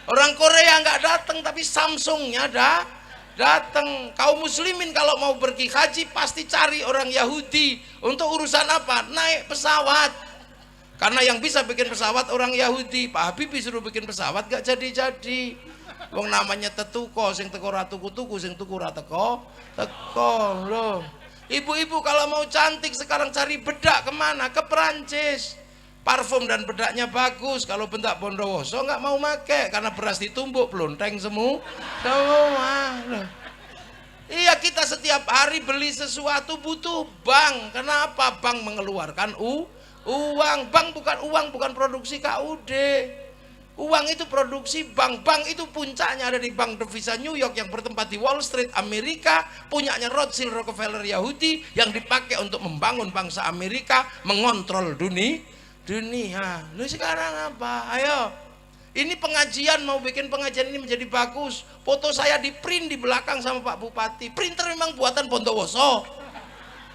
Orang Korea nggak datang, tapi Samsungnya datang. Kaum muslimin kalau mau pergi haji pasti cari orang Yahudi. Untuk urusan apa? Naik pesawat. Karena yang bisa bikin pesawat orang Yahudi. Pak Habibie suruh bikin pesawat gak jadi-jadi. Wong namanya tetuko, sing teko ra tuku-tuku, sing tuku ra teko loh. Ibu-ibu kalau mau cantik sekarang cari bedak kemana? Ke Perancis. Parfum dan bedaknya bagus. Kalau bentak Bondowoso nggak mau make karena beras ditumbuk pelonteng semua. Iya, kita setiap hari beli sesuatu butuh bank. Kenapa? Bank mengeluarkan uang. Bank bukan produksi KUD. Uang itu produksi bank. Bank itu puncaknya ada di Bank Devisa New York yang bertempat di Wall Street Amerika, punyanya Rothschild Rockefeller Yahudi yang dipakai untuk membangun bangsa Amerika, mengontrol dunia. Lu sekarang apa? Ayo, ini pengajian, mau bikin pengajian ini menjadi bagus, foto saya di print di belakang sama Pak Bupati. Printer memang buatan Bondowoso,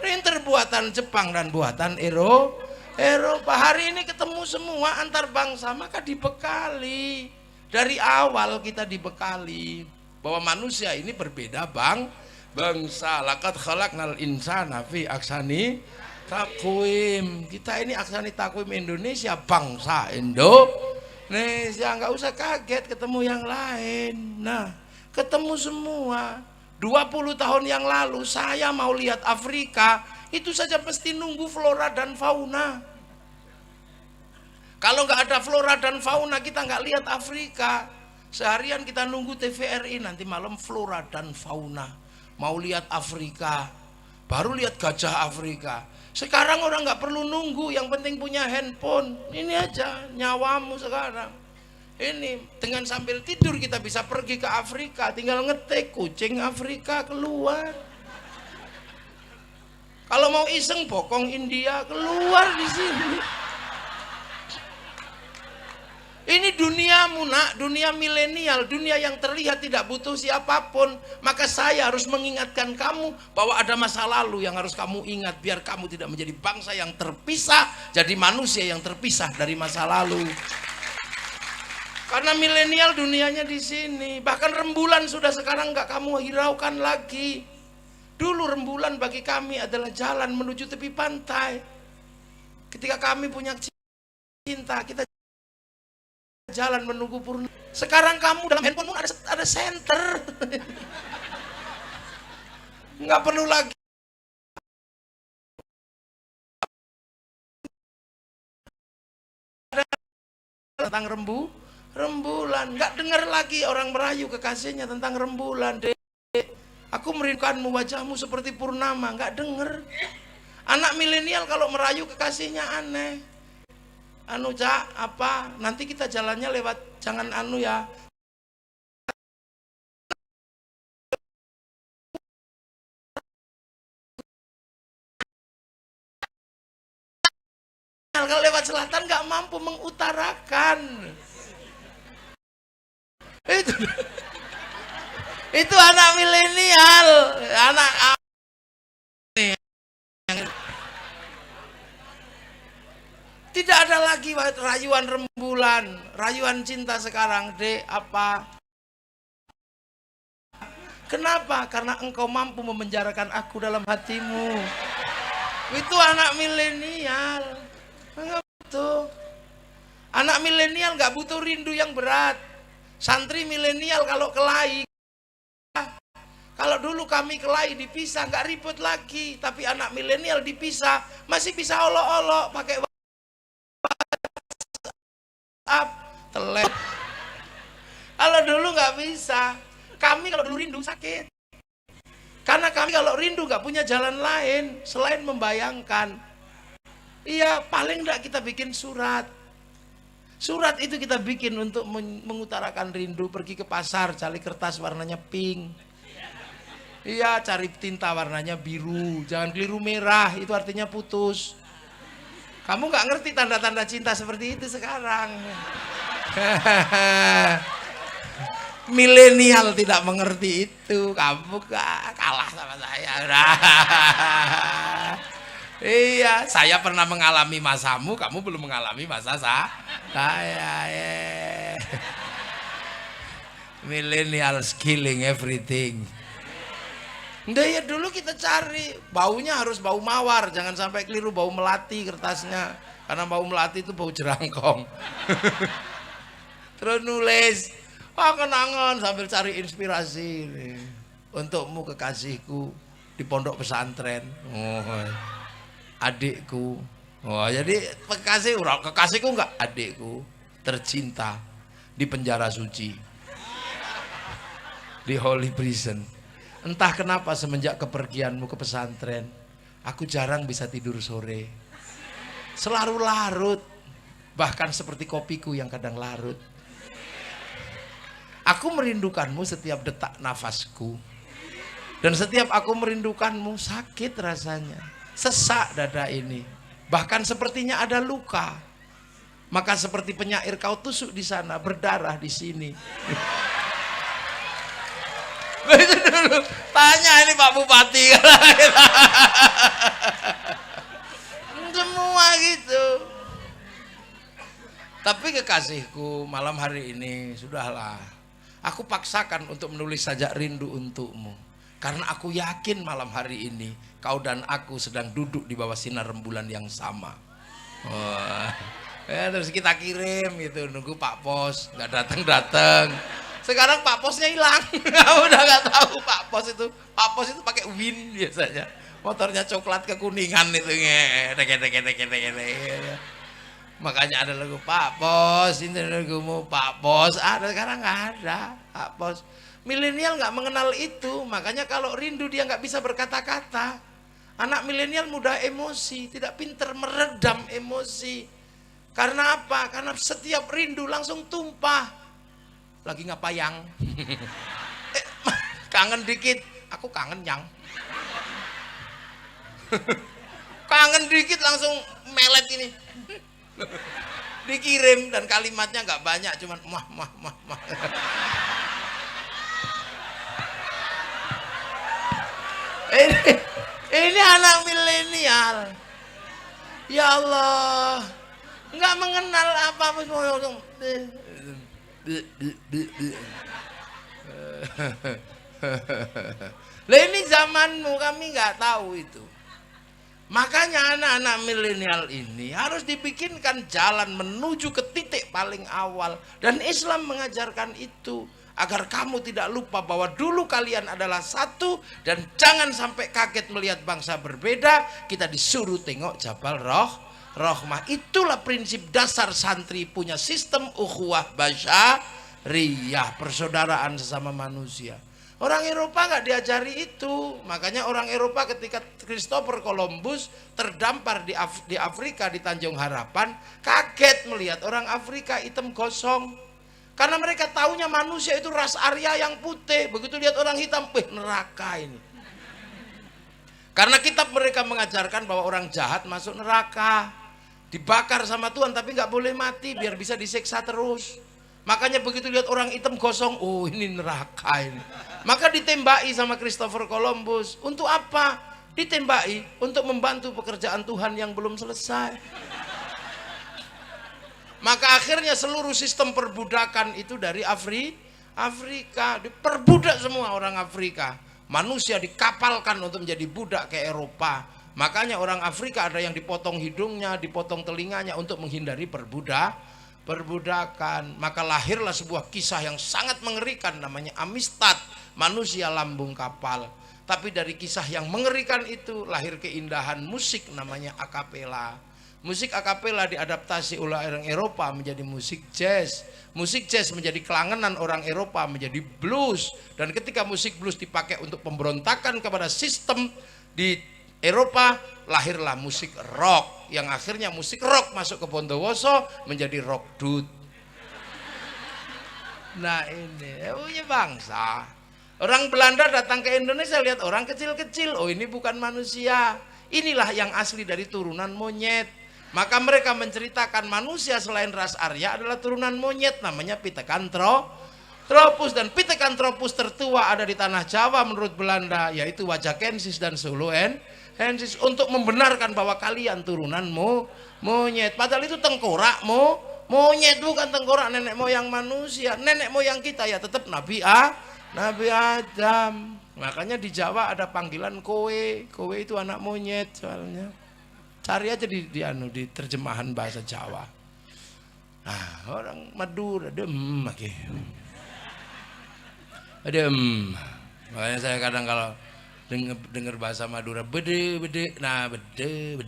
printer buatan Jepang dan buatan Eropa. Hari ini ketemu semua antar bangsa, maka dibekali. Dari awal kita dibekali bahwa manusia ini berbeda bangsa. Laqad khalaqnal insana fi ahsani takwim. Kita ini aksani takwim Indonesia, bangsa Indonesia. Nggak usah kaget ketemu yang lain. Nah, ketemu semua. 20 tahun yang lalu saya mau lihat Afrika, itu saja mesti nunggu flora dan fauna. Kalau nggak ada flora dan fauna, kita nggak lihat Afrika. Seharian kita nunggu TVRI, nanti malam flora dan fauna. Mau lihat Afrika, baru lihat gajah Afrika. Sekarang orang nggak perlu nunggu, yang penting punya handphone. Ini aja nyawamu sekarang. Ini dengan sambil tidur kita bisa pergi ke Afrika, tinggal ngetik kucing Afrika keluar. Kalau mau iseng bokong India keluar di sini. Ini dunia duniamu nak, dunia milenial, dunia yang terlihat tidak butuh siapapun. Maka saya harus mengingatkan kamu bahwa ada masa lalu yang harus kamu ingat, biar kamu tidak menjadi bangsa yang terpisah, jadi manusia yang terpisah dari masa lalu. Karena milenial dunianya di sini. Bahkan rembulan sudah sekarang nggak kamu hiraukan lagi. Dulu rembulan bagi kami adalah jalan menuju tepi pantai. Ketika kami punya cinta, kita jalan menunggu purna. Sekarang kamu dalam handphonemu ada senter. Nggak perlu lagi tentang rembulan. Nggak dengar lagi orang merayu kekasihnya tentang rembulan. Dek, aku merindukanmu, wajahmu seperti purnama. Nggak denger. Anak milenial kalau merayu kekasihnya aneh. Anu Cak, apa? Nanti kita jalannya lewat, jangan anu ya. Kalau lewat selatan nggak mampu mengutarakan. Itu anak milenial, anak tidak ada lagi rayuan rembulan, rayuan cinta sekarang. Dek, apa? Kenapa? Karena engkau mampu memenjarakan aku dalam hatimu. Itu anak milenial. Enggak butuh. Anak milenial nggak butuh rindu yang berat. Santri milenial kalau kelahi, kalau dulu kami kelahi dipisah nggak ribut lagi, tapi anak milenial dipisah masih bisa olok-olok pakai WhatsApp, telepon. Kalau dulu nggak bisa. Kami kalau dulu rindu sakit. Karena kami kalau rindu nggak punya jalan lain selain membayangkan. Iya, paling nggak kita bikin surat. Surat itu kita bikin untuk mengutarakan rindu. Pergi ke pasar, cari kertas warnanya pink. Iya, cari tinta warnanya biru. Jangan keliru merah, itu artinya putus. Kamu nggak ngerti tanda-tanda cinta seperti itu sekarang. Milenial tidak mengerti itu. Kamu kalah sama saya. Iya, saya pernah mengalami masamu, kamu belum mengalami masa saya. Millennials killing everything. Udah ya, dulu kita cari baunya harus bau mawar, jangan sampai keliru bau melati kertasnya, karena bau melati itu bau jerangkong. Terus nulis, kenangan sambil cari inspirasi nih. Untukmu kekasihku di pondok pesantren. Adikku. Jadi kekasihku enggak, adikku tercinta di penjara suci, di holy prison. Entah kenapa semenjak kepergianmu ke pesantren, aku jarang bisa tidur sore. Selalu larut, bahkan seperti kopiku yang kadang larut. Aku merindukanmu setiap detak nafasku, dan setiap aku merindukanmu sakit rasanya. Sesak dada ini, bahkan sepertinya ada luka. Maka seperti penyair kau tusuk di sana, berdarah di sini. Itu dulu. Tanya ini Pak Bupati. Semua gitu. Tapi kekasihku, malam hari ini sudahlah. Aku paksakan untuk menulis sajak rindu untukmu. Karena aku yakin malam hari ini kau dan aku sedang duduk di bawah sinar rembulan yang sama. Ya, terus kita kirim gitu, nunggu Pak Pos, nggak datang. Sekarang Pak Posnya hilang. Udah nggak tahu Pak Pos itu. Pak Pos itu pakai Win biasanya. Motornya coklat kekuningan itu. Makanya ada lagu Pak Pos, ini lagumu Pak Pos. Ada, sekarang nggak ada Pak Pos. Milenial nggak mengenal itu, makanya kalau rindu dia nggak bisa berkata-kata. Anak milenial mudah emosi, tidak pinter meredam emosi. Karena apa? Karena setiap rindu langsung tumpah. Lagi ngapayang? Kangen dikit, aku kangen yang. Kangen dikit langsung melet ini. Dikirim dan kalimatnya nggak banyak, cuman mah. Ini anak milenial. Ya Allah, nggak mengenal apa-apa. Lah ini zamanmu, kami nggak tahu itu. Makanya anak-anak milenial ini harus dibikinkan jalan menuju ke titik paling awal. Dan Islam mengajarkan itu. Agar kamu tidak lupa bahwa dulu kalian adalah satu. Dan jangan sampai kaget melihat bangsa berbeda. Kita disuruh tengok Jabal Rahmah. Itulah prinsip dasar santri punya sistem ukhuwah basyariyah, persaudaraan sesama manusia. Orang Eropa nggak diajari itu. Makanya orang Eropa ketika Christopher Columbus terdampar di Afrika, di Tanjung Harapan, kaget melihat orang Afrika hitam gosong. Karena mereka taunya manusia itu ras Arya yang putih. Begitu lihat orang hitam, neraka ini. Karena kitab mereka mengajarkan bahwa orang jahat masuk neraka, dibakar sama Tuhan, tapi nggak boleh mati biar bisa disiksa terus. Makanya begitu lihat orang hitam gosong, oh ini neraka ini. Maka ditembaki sama Christopher Columbus. Untuk apa? Ditembaki untuk membantu pekerjaan Tuhan yang belum selesai. Maka akhirnya seluruh sistem perbudakan itu dari Afrika. Diperbudak semua orang Afrika. Manusia dikapalkan untuk menjadi budak ke Eropa. Makanya orang Afrika ada yang dipotong hidungnya, dipotong telinganya untuk menghindari perbudakan. Maka lahirlah sebuah kisah yang sangat mengerikan, namanya Amistad, manusia lambung kapal. Tapi dari kisah yang mengerikan itu lahir keindahan musik, namanya akapela. Musik akapela diadaptasi oleh orang Eropa menjadi musik jazz. Musik jazz menjadi kelangenan orang Eropa, menjadi blues. Dan ketika musik blues dipakai untuk pemberontakan kepada sistem di Eropa, lahirlah musik rock. Yang akhirnya musik rock masuk ke Bondowoso menjadi rock dut. Nah ini punya bangsa. Orang Belanda datang ke Indonesia, lihat orang kecil-kecil, oh ini bukan manusia. Inilah yang asli dari turunan monyet. Maka mereka menceritakan manusia selain ras Arya adalah turunan monyet, namanya Pithecanthropus. Dan Pithecanthropus tertua ada di tanah Jawa menurut Belanda, yaitu Wajakensis dan Soloensis, untuk membenarkan bahwa kalian turunan monyet. Padahal itu tengkorak monyet, bukan tengkorak nenek moyang manusia. Nenek moyang kita ya tetap Nabi Adam. Makanya di Jawa ada panggilan kowe. Kowe itu anak monyet soalnya. Cari aja di terjemahan bahasa Jawa. Nah, orang Madura lagi. Makanya saya kadang kalau dengar bahasa Madura bede. Nah, bede.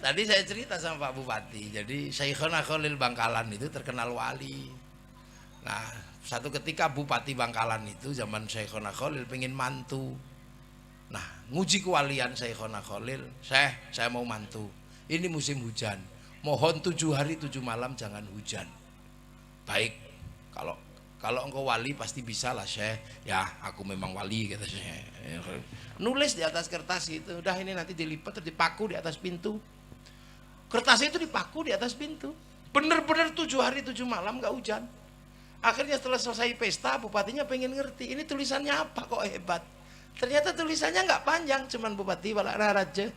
Tadi saya cerita sama Pak Bupati. Jadi Syekhona Khalil Bangkalan itu terkenal wali. Nah, satu ketika Bupati Bangkalan itu zaman Syekhona Khalil pengen mantu. Nah, nguji kewalian Syekhona Khalil, saya mau mantu. Ini musim hujan. Mohon 7 hari 7 malam jangan hujan. Baik, kalau engkau wali pasti bisa lah Syekh. Ya, aku memang wali kata Syekh. Nulis di atas kertas itu, udah ini nanti dilipat terus dipaku di atas pintu. Kertas itu dipaku di atas pintu. Bener-bener 7 hari 7 malam gak hujan. Akhirnya setelah selesai pesta, bupatinya pengen ngerti, ini tulisannya apa kok hebat. Ternyata tulisannya nggak panjang, cuman Bupati Balak Raja.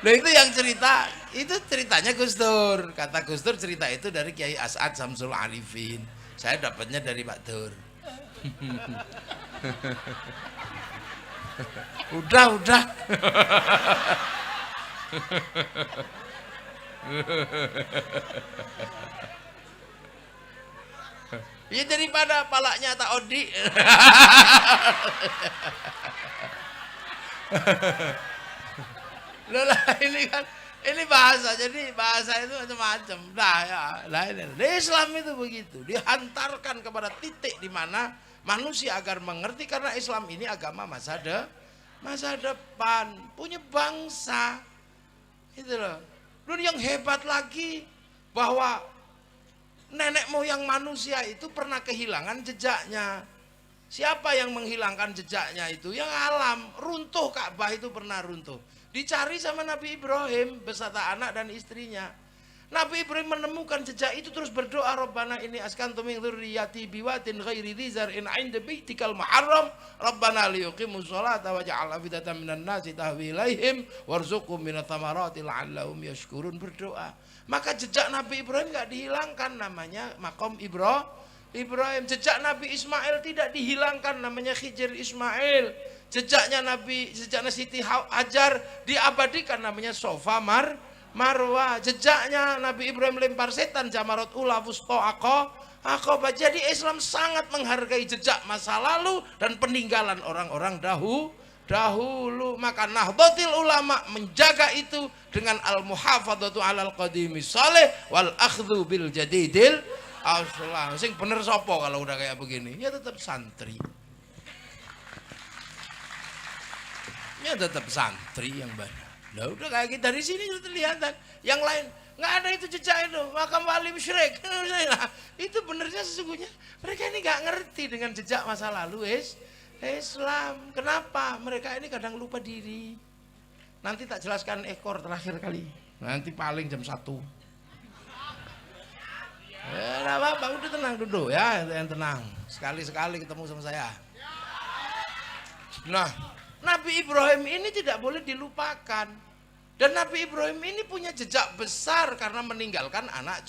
Nah itu yang cerita, itu ceritanya Gus Dur. Kata Gus Dur cerita itu dari Kiai As'ad Samsul Arifin. Saya dapatnya dari Pak Dur. Udah. Ya daripada palaknya tak odi. Loh lah ini kan ini bahasa, jadi bahasa itu macam-macam. Islam itu begitu, dihantarkan kepada titik di mana manusia agar mengerti, karena Islam ini agama masa masa depan, punya bangsa. Itu loh. Dan yang hebat lagi bahwa nenek moyang manusia itu pernah kehilangan jejaknya. Siapa yang menghilangkan jejaknya itu? Yang alam, runtuh Ka'bah itu pernah runtuh. Dicari sama Nabi Ibrahim beserta anak dan istrinya. Nabi Ibrahim menemukan jejak itu terus berdoa, Rabbana ini askantu min dzurriyyati biwatin ghairi dzi zar'in 'inda baitikal muharram Rabbana liyuqimus sholata waj'al afidatan minan nasi tahwi ilaihim warzuqhum minats thamarati la'allahum yashkurun. Berdoa. Maka jejak Nabi Ibrahim enggak dihilangkan, namanya maqam Ibrahim. Jejak Nabi Ismail tidak dihilangkan, namanya Khidr Ismail. Jejaknya Siti Hajar diabadikan, namanya Sofa Marwah. Jejaknya Nabi Ibrahim lempar setan, Jamarat Ula Wusta Aqabah. Jadi Islam sangat menghargai jejak masa lalu dan peninggalan orang-orang dahulu. Maka Nahdlatul Ulama menjaga itu dengan al-muhafadzatu 'alal qadimi salih wal akhdhu bil jadidil aslah. Sing bener sapa kalau udah kayak begini? Ya tetap santri. Ya tetap santri yang benar. Nah udah kayak kita dari sini sudah kelihatan. Yang lain nggak ada itu jejak itu. Makam wali musyrik. Nah, itu benernya sesungguhnya mereka ini nggak ngerti dengan jejak masa lalu Islam. Kenapa? Mereka ini kadang lupa diri. Nanti tak jelaskan ekor terakhir kali. Nanti paling jam 1. Ya apa-apa, udah tenang duduk ya, yang tenang. Sekali-sekali ketemu sama saya. Nah, Nabi Ibrahim ini tidak boleh dilupakan. Dan Nabi Ibrahim ini punya jejak besar karena meninggalkan anak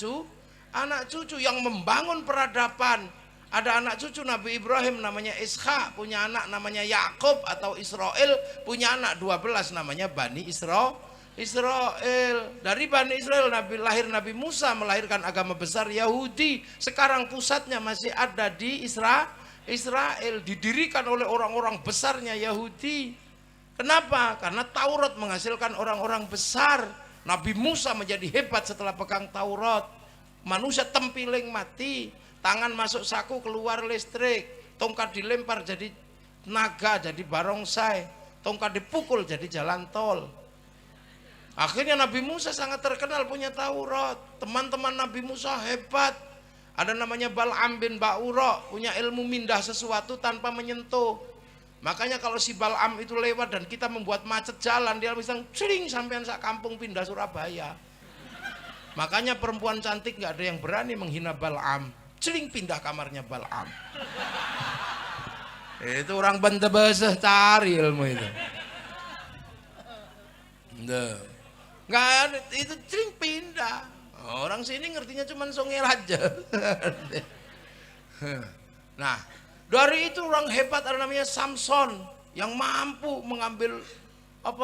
cucu yang membangun peradaban. Ada anak cucu Nabi Ibrahim namanya Ishak, punya anak namanya Yakub atau Israel, punya anak 12 namanya Bani Israel. Dari Bani Israel lahir Nabi Musa, melahirkan agama besar Yahudi. Sekarang pusatnya masih ada di Israel, didirikan oleh orang-orang besarnya Yahudi. Kenapa? Karena Taurat menghasilkan orang-orang besar. Nabi Musa menjadi hebat setelah pegang Taurat. Manusia tempiling mati, tangan masuk saku keluar listrik, tongkat dilempar jadi naga, jadi barongsai, tongkat dipukul jadi jalan tol. Akhirnya Nabi Musa sangat terkenal punya Taurat. Teman-teman Nabi Musa hebat. Ada namanya Bal'am bin Ba'ura, punya ilmu mindah sesuatu tanpa menyentuh. Makanya kalau si Bal'am itu lewat dan kita membuat macet jalan, dia bisa celing sampean sak kampung pindah Surabaya. Makanya perempuan cantik nggak ada yang berani menghina Bal'am. Celing pindah kamarnya Bal'am. Itu orang bentebeseh cari ilmu itu. Nggak ada, itu celing pindah. Orang sini ngertinya cuma songel aja. Nah, dari itu orang hebat ada namanya Samson yang mampu mengambil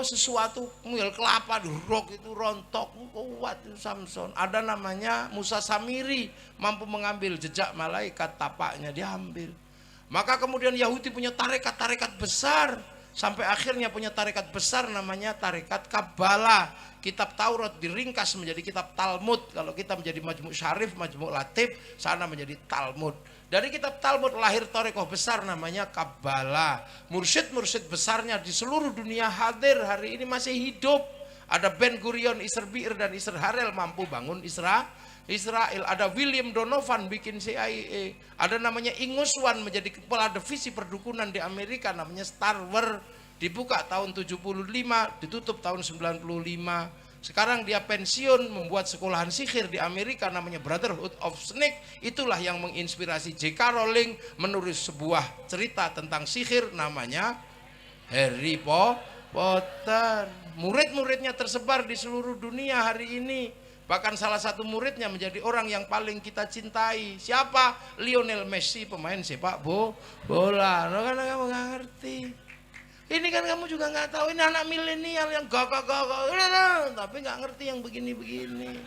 sesuatu, mengambil kelapa dirok itu rontok, kuat itu Samson. Ada namanya Musa Samiri, mampu mengambil jejak malaikat, tapaknya diambil. Maka kemudian Yahudi punya tarekat-tarekat besar, sampai akhirnya punya tarekat besar namanya tarekat Kabbalah. Kitab Taurat diringkas menjadi kitab Talmud. Kalau kita menjadi Majmu' Syarif, Majmu' Latif, sana menjadi Talmud. Dari kitab Talmud lahir tarekat besar namanya Kabbalah. Mursyid-mursyid besarnya di seluruh dunia hadir, hari ini masih hidup. Ada Ben Gurion, Isser Bir dan Isser Harel mampu bangun Israel. Ada William Donovan bikin CIA. Ada namanya Inguswan menjadi kepala divisi perdukunan di Amerika namanya Star Wars. Dibuka tahun 75, ditutup tahun 95. Sekarang dia pensiun, membuat sekolahan sihir di Amerika namanya Brotherhood of Snake. Itulah yang menginspirasi J.K. Rowling menulis sebuah cerita tentang sihir namanya Harry Potter. Murid-muridnya tersebar di seluruh dunia hari ini. Bahkan salah satu muridnya menjadi orang yang paling kita cintai. Siapa? Lionel Messi, pemain sepak bola. Karena kamu nggak ngerti. Ini kan kamu juga nggak tahu, ini anak milenial yang gagah-gagah, tapi nggak ngerti yang begini-begini.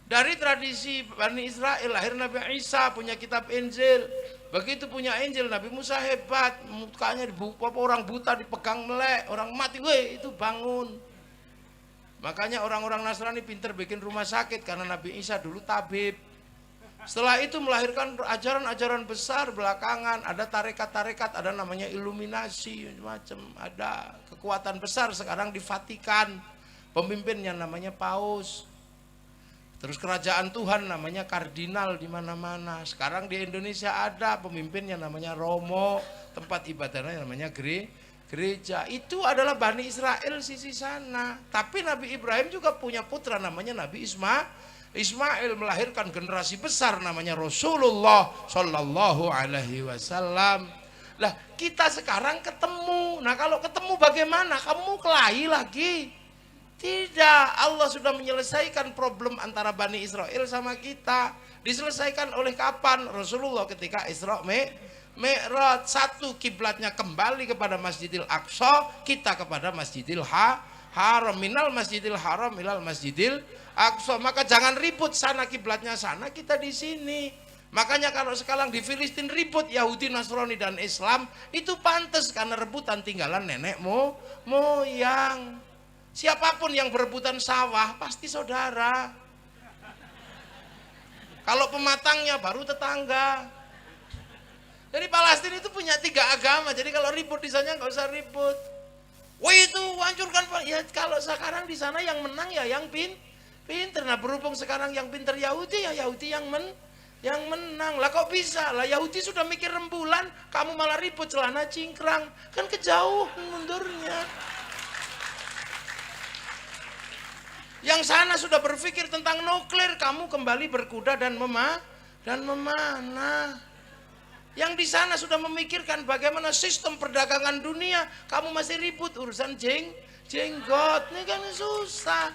Dari tradisi Bani Israel lahir Nabi Isa, punya kitab Injil. Begitu punya Injil, Nabi Musa hebat, mukanya orang buta dipegang melek, orang mati, itu bangun. Makanya orang-orang Nasrani pinter bikin rumah sakit karena Nabi Isa dulu tabib. Setelah itu melahirkan ajaran-ajaran besar belakangan. Ada tarekat-tarekat, ada namanya iluminasi, macam. Ada kekuatan besar sekarang di Vatikan. Pemimpinnya namanya Paus. Terus kerajaan Tuhan namanya kardinal di mana-mana. Sekarang di Indonesia ada pemimpinnya namanya Romo. Tempat ibadahnya namanya gereja. Itu adalah Bani Israel sisi sana. Tapi Nabi Ibrahim juga punya putra namanya Nabi Ismail, melahirkan generasi besar namanya Rasulullah Shallallahu Alaihi Wasallam. Lah kita sekarang ketemu. Nah kalau ketemu bagaimana? Kamu kelahi lagi? Tidak. Allah sudah menyelesaikan problem antara Bani Israel sama kita. Diselesaikan oleh kapan? Rasulullah ketika Isra Mi'raj. Satu, kiblatnya kembali kepada Masjidil Aqsa, kita kepada Masjidil Haram. Minal Masjidil Haram ilal Masjidil Aqsa. Maka jangan ribut, sana kiblatnya sana, kita di sini. Makanya kalau sekarang di Filistin ribut Yahudi, Nasrani dan Islam, itu pantas karena rebutan tinggalan nenek moyang. Siapapun yang berebutan sawah pasti saudara. Kalau pematangnya baru tetangga. Jadi Palestina itu punya 3 agama. Jadi kalau ribut di sana nggak usah ribut. Wah itu hancurkan Pak. Ya kalau sekarang di sana yang menang ya yang pinter. Nah berhubung sekarang yang pinter Yahudi, ya Yahudi yang menang. Lah kok bisa? Lah Yahudi sudah mikir rembulan, kamu malah ribut celana cingkrang. Kan kejauhan mundurnya. Yang sana sudah berpikir tentang nuklir, kamu kembali berkuda dan memanah. Yang di sana sudah memikirkan bagaimana sistem perdagangan dunia, kamu masih ribut urusan jenggot. Ini kan susah.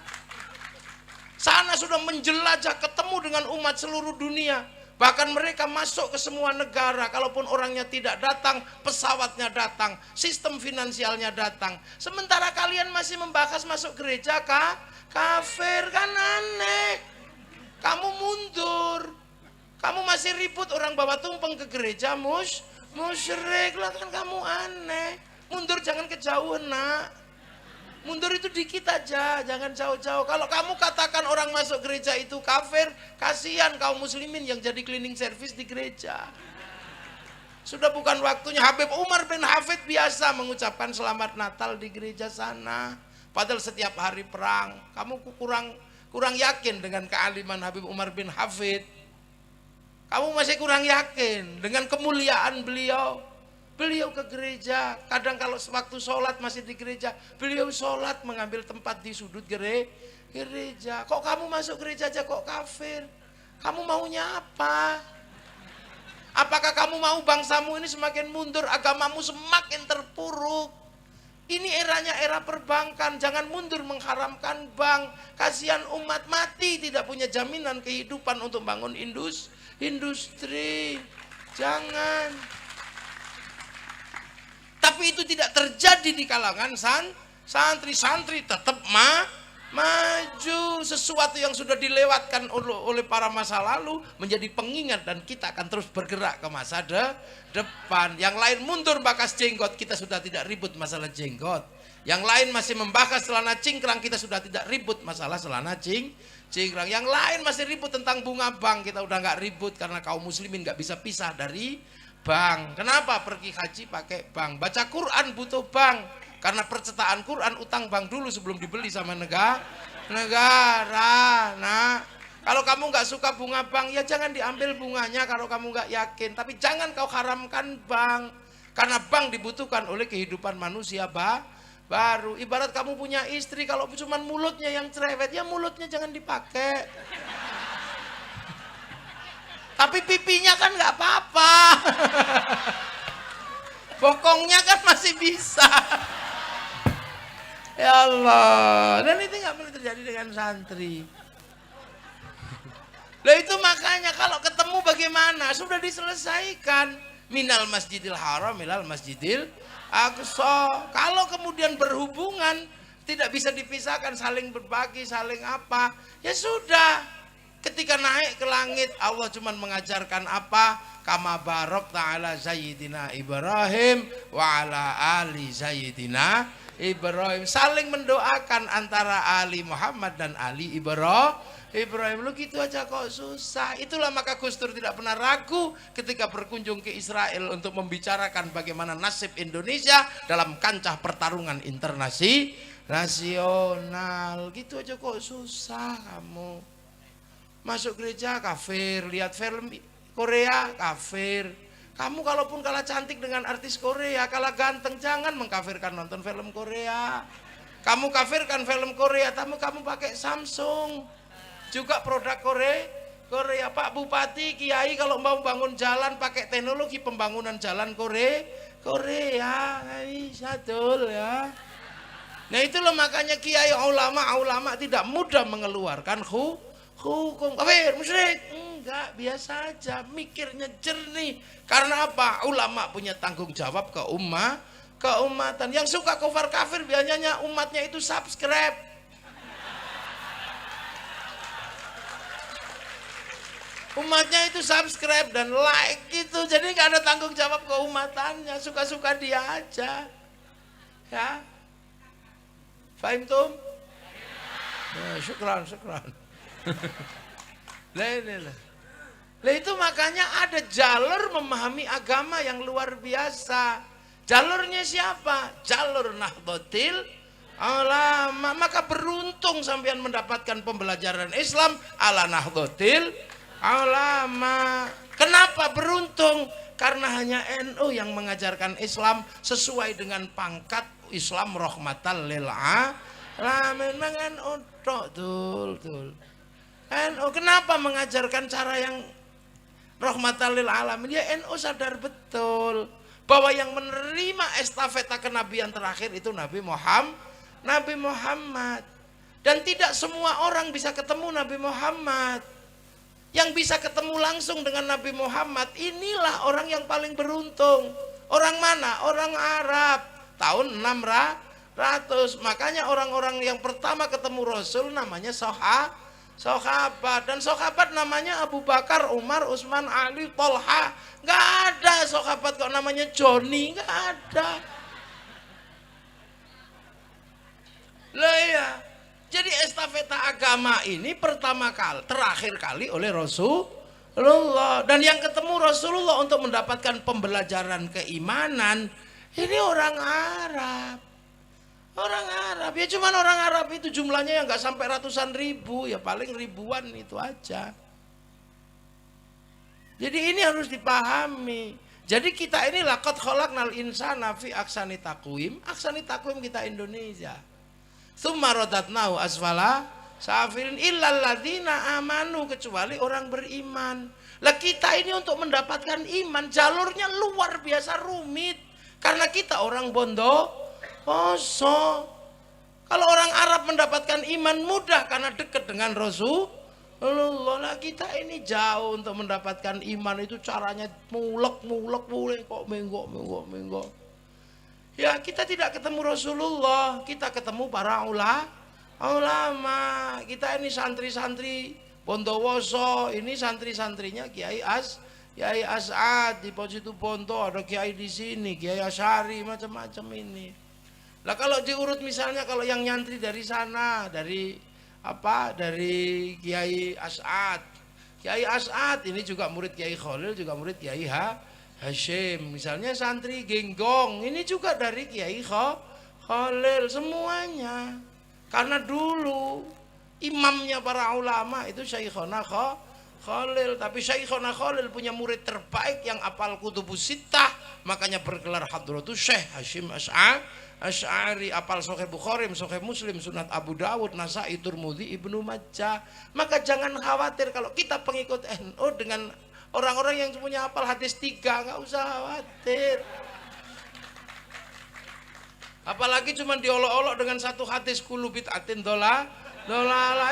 Sana sudah menjelajah, ketemu dengan umat seluruh dunia. Bahkan mereka masuk ke semua negara. Kalaupun orangnya tidak datang, pesawatnya datang, sistem finansialnya datang. Sementara kalian masih membahas masuk gereja kafir, kan aneh. Kamu mundur. Kamu masih ribut orang bawa tumpeng ke gereja musyrik. Lah kan kamu aneh. Mundur, jangan kejauhan nak. Mundur itu dikit aja, jangan jauh-jauh. Kalau kamu katakan orang masuk gereja itu kafir, kasihan kaum muslimin yang jadi cleaning service di gereja. Sudah bukan waktunya. Habib Umar bin Hafid biasa mengucapkan selamat Natal di gereja sana. Padahal setiap hari perang. Kamu kurang yakin dengan kealiman Habib Umar bin Hafid. Kamu masih kurang yakin dengan kemuliaan beliau. Beliau ke gereja, kadang kalau waktu sholat masih di gereja, beliau sholat mengambil tempat di sudut gereja. Kok kamu masuk gereja aja kok kafir? Kamu maunya apa? Apakah kamu mau bangsamu ini semakin mundur, agamamu semakin terpuruk? Ini eranya era perbankan, jangan mundur mengharamkan bank. Kasihan umat mati tidak punya jaminan kehidupan untuk bangun industri. Jangan. Tapi itu tidak terjadi di kalangan santri tetap maju. Sesuatu yang sudah dilewatkan oleh para masa lalu menjadi pengingat dan kita akan terus bergerak ke masa depan. Yang lain mundur bakas jenggot, kita sudah tidak ribut masalah jenggot. Yang lain masih membahas celana cingkrang, kita sudah tidak ribut masalah celana cingkrang. Yang lain masih ribut tentang bunga bank, kita udah nggak ribut karena kaum muslimin nggak bisa pisah dari bank. Kenapa pergi haji pakai bank? Baca Quran butuh bank. Karena percetakan Quran utang bank dulu sebelum dibeli sama negara. Nah, kalau kamu nggak suka bunga bank, ya jangan diambil bunganya kalau kamu nggak yakin. Tapi jangan kau haramkan bank. Karena bank dibutuhkan oleh kehidupan manusia baru. Ibarat kamu punya istri, kalau cuma mulutnya yang cerewet, ya mulutnya jangan dipakai. Tapi pipinya kan nggak apa-apa. Bokongnya kan masih bisa. Ya Allah. Dan itu nggak boleh terjadi dengan santri. Lah itu makanya kalau ketemu bagaimana? Sudah diselesaikan. Minal Masjidil Haram ilal Masjidil Aqsa. Kalau kemudian berhubungan tidak bisa dipisahkan, saling berbagi, saling apa? Ya sudah. Ketika naik ke langit, Allah cuma mengajarkan apa? Kama barok ta'ala Sayyidina Ibrahim wa ala ali Sayyidina Ibrahim. Saling mendoakan antara Ali Muhammad dan Ali Ibrahim. Lu gitu aja kok susah. Itulah maka Gus Dur tidak pernah ragu ketika berkunjung ke Israel untuk membicarakan bagaimana nasib Indonesia dalam kancah pertarungan nasional. Gitu aja kok susah kamu. Masuk gereja kafir, lihat film Korea kafir. Kamu kalaupun kalah cantik dengan artis Korea, kalah ganteng, jangan mengkafirkan nonton film Korea. Kamu kafirkan film Korea, kamu pakai Samsung. Juga produk Korea. Pak Bupati, Kiai kalau mau bangun jalan pakai teknologi pembangunan jalan Korea. Nggak bisa dul ya. Nah itulah makanya Kiai ulama tidak mudah mengeluarkan hukum. Kafir, musyrik. Enggak, biasa aja, mikirnya jernih. Karena apa? Ulama punya tanggung jawab keumatan. Yang suka kufar kafir biasanya umatnya itu subscribe. Umatnya itu subscribe dan like gitu. Jadi nggak ada tanggung jawab keumatannya, suka-suka dia aja. Ya. Fahim tum? Ya, syukran. Lah itu makanya ada jalur memahami agama yang luar biasa. Jalurnya siapa? Jalur Nahdlatul Ulama. Maka beruntung sampean mendapatkan pembelajaran Islam ala Nahdlatul Ulama. Kenapa beruntung? Karena hanya NU yang mengajarkan Islam sesuai dengan pangkat Islam rahmatan lil alamin. NU tul. NU kenapa mengajarkan cara yang rahmatan lil alamin? Ya NU sadar betul bahwa yang menerima estafeta kenabian terakhir itu Nabi Muhammad. Dan tidak semua orang bisa ketemu Nabi Muhammad. Yang bisa ketemu langsung dengan Nabi Muhammad, inilah orang yang paling beruntung. Orang mana? Orang Arab. Tahun 600. Makanya orang-orang yang pertama ketemu Rasul namanya sahabat. Dan sahabat namanya Abu Bakar, Umar, Utsman, Ali, Tolha. Nggak ada sahabat kok namanya Joni, nggak ada. Lah ya, jadi estafeta agama ini terakhir kali oleh Rasulullah. Dan yang ketemu Rasulullah untuk mendapatkan pembelajaran keimanan ini orang Arab. Orang Arab, ya cuman orang Arab itu jumlahnya yang nggak sampai ratusan ribu, ya paling ribuan itu aja. Jadi ini harus dipahami. Jadi kita ini laqad khalaqnal insana fi ahsani taqwim. Ahsani taqwim kita Indonesia. Tsumma radatnahu asfala safilin illal ladzina amanu, kecuali orang beriman. Lah kita ini untuk mendapatkan iman jalurnya luar biasa rumit. Karena kita orang Bondowoso. Kalau orang Arab mendapatkan iman mudah karena dekat dengan Rasulullah. Lah kita ini jauh untuk mendapatkan iman itu caranya mulek kok menggok. Ya kita tidak ketemu Rasulullah, kita ketemu para ulama. Kita ini santri-santri Bondowoso, ini santri-santrinya Kiai As'ad di Positu Bonto, ada Kiai di sini, Kiai Asyari, macam-macam ini. Lah kalau diurut misalnya kalau yang nyantri dari sana, dari Kiai As'ad. Kiai As'ad ini juga murid Kiai Khalil, juga murid Kiai Hashim. Misalnya santri Genggong, ini juga dari Kiai Khalil semuanya. Karena dulu imamnya para ulama itu Syekhona Khalil, tapi Syekhona Khalil punya murid terbaik yang apal Kutubus Sittah, makanya bergelar Hadratus Syekh Hashim Asy'ari, apal Sahih Bukhari, Sahih Muslim, Sunat Abu Dawud, Nasa'i, Tirmidzi, Ibnu Majah. Maka jangan khawatir kalau kita pengikut NU dengan orang-orang yang punya hafal hadis 3, nggak usah khawatir. Apalagi cuma diolok-olok dengan satu hadis kullu bid'atin dolalah.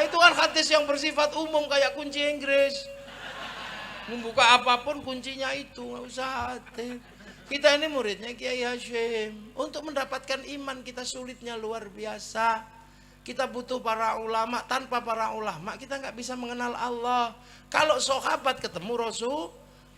Itu kan hadis yang bersifat umum kayak kunci Inggris. Membuka apapun kuncinya itu, nggak usah khawatir. Kita ini muridnya Kiai Hashim. Untuk mendapatkan iman kita sulitnya luar biasa. Kita butuh para ulama. Tanpa para ulama kita nggak bisa mengenal Allah. Kalau sahabat ketemu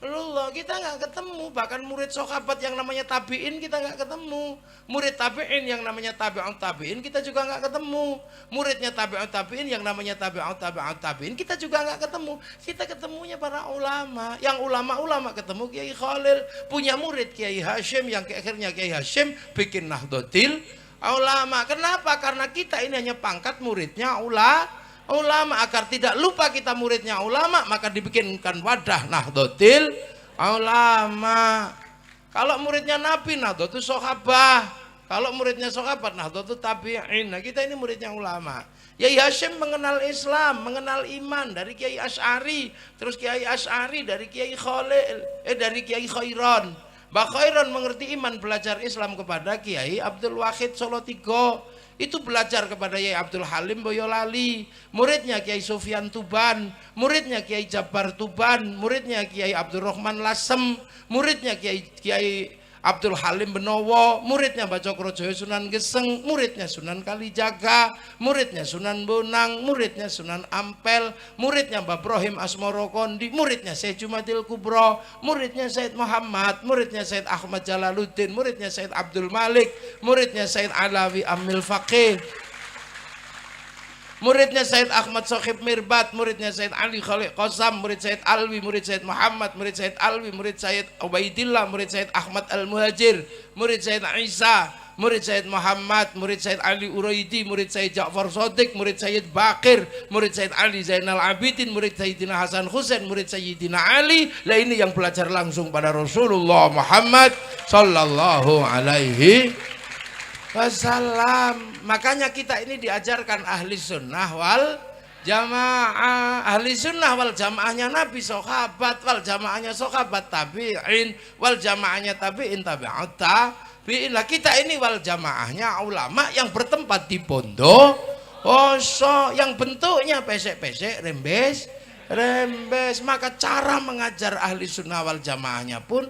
Allah, kita nggak ketemu. Bahkan murid sahabat yang namanya tabiin kita nggak ketemu. Murid tabiin yang namanya tabi'ut tabiin kita juga nggak ketemu. Muridnya tabi'ut tabiin yang namanya tabi'ut tabiin kita juga nggak ketemu. Kita ketemunya para ulama. Yang ulama-ulama ketemu Kiai Khalil, punya murid Kiai Hashim, yang akhirnya Kiai Hashim bikin Nahdlatul Ulama. Kenapa? Karena kita ini hanya pangkat muridnya ulama. Agar tidak lupa kita muridnya ulama, maka dibikinkan wadah Nahdlatul Ulama. Kalau muridnya Nabi, Nahdlatul Sahabah. Kalau muridnya sahabat, Nahdlatul Tabi'in. Nah, kita ini muridnya ulama. Kiai Hashim mengenal Islam, mengenal iman dari Kiai Asy'ari, terus Kiai Asy'ari dari Kiai Khalil, dari Kiai Khairon. Mbah Khairon mengerti iman, belajar Islam kepada Kiai Abdul Wahid Solotigo. Itu belajar kepada Kiai Abdul Halim Boyolali, muridnya Kiai Sufyan Tuban, muridnya Kiai Jabar Tuban, muridnya Kiai Abdurrahman Lasem, muridnya Kiai Abdul Halim Benowo, muridnya Mbah Cokrojoyo Sunan Geseng, muridnya Sunan Kalijaga, muridnya Sunan Bonang, muridnya Sunan Ampel, muridnya Mbah Ibrahim Asmoro Kondi, muridnya Syekh Jumadil Kubro, muridnya Said Muhammad, muridnya Said Ahmad Jalaluddin, muridnya Said Abdul Malik, muridnya Said Alawi Amil Faqih, muridnya Said Ahmad Sohib Mirbat, muridnya Said Ali Khalid Qasam, murid Said Alwi, murid Said Muhammad, murid Said Alwi, murid Said Ubaidillah, murid Said Ahmad Al-Muhajir, murid Said Isa, murid Said Muhammad, murid Said Ali Uraidi, murid Said Ja'far Shadiq, murid Said Bakir, murid Said Ali Zainal Abidin, murid Sayyidina Hasan Husain, murid Sayyidina Ali. Lah ini yang belajar langsung pada Rasulullah Muhammad sallallahu alaihi wasallam. Makanya kita ini diajarkan ahli sunnah wal jamaah. Ahli sunnah wal jamaahnya Nabi sahabat, wal jamaahnya sahabat tabi'in, wal jamaahnya tabi'in tabi'ut tabi'in. Lah kita ini wal jamaahnya ulama yang bertempat di pondok yang bentuknya pesek-pesek, rembes. Maka cara mengajar ahli sunnah wal jamaahnya pun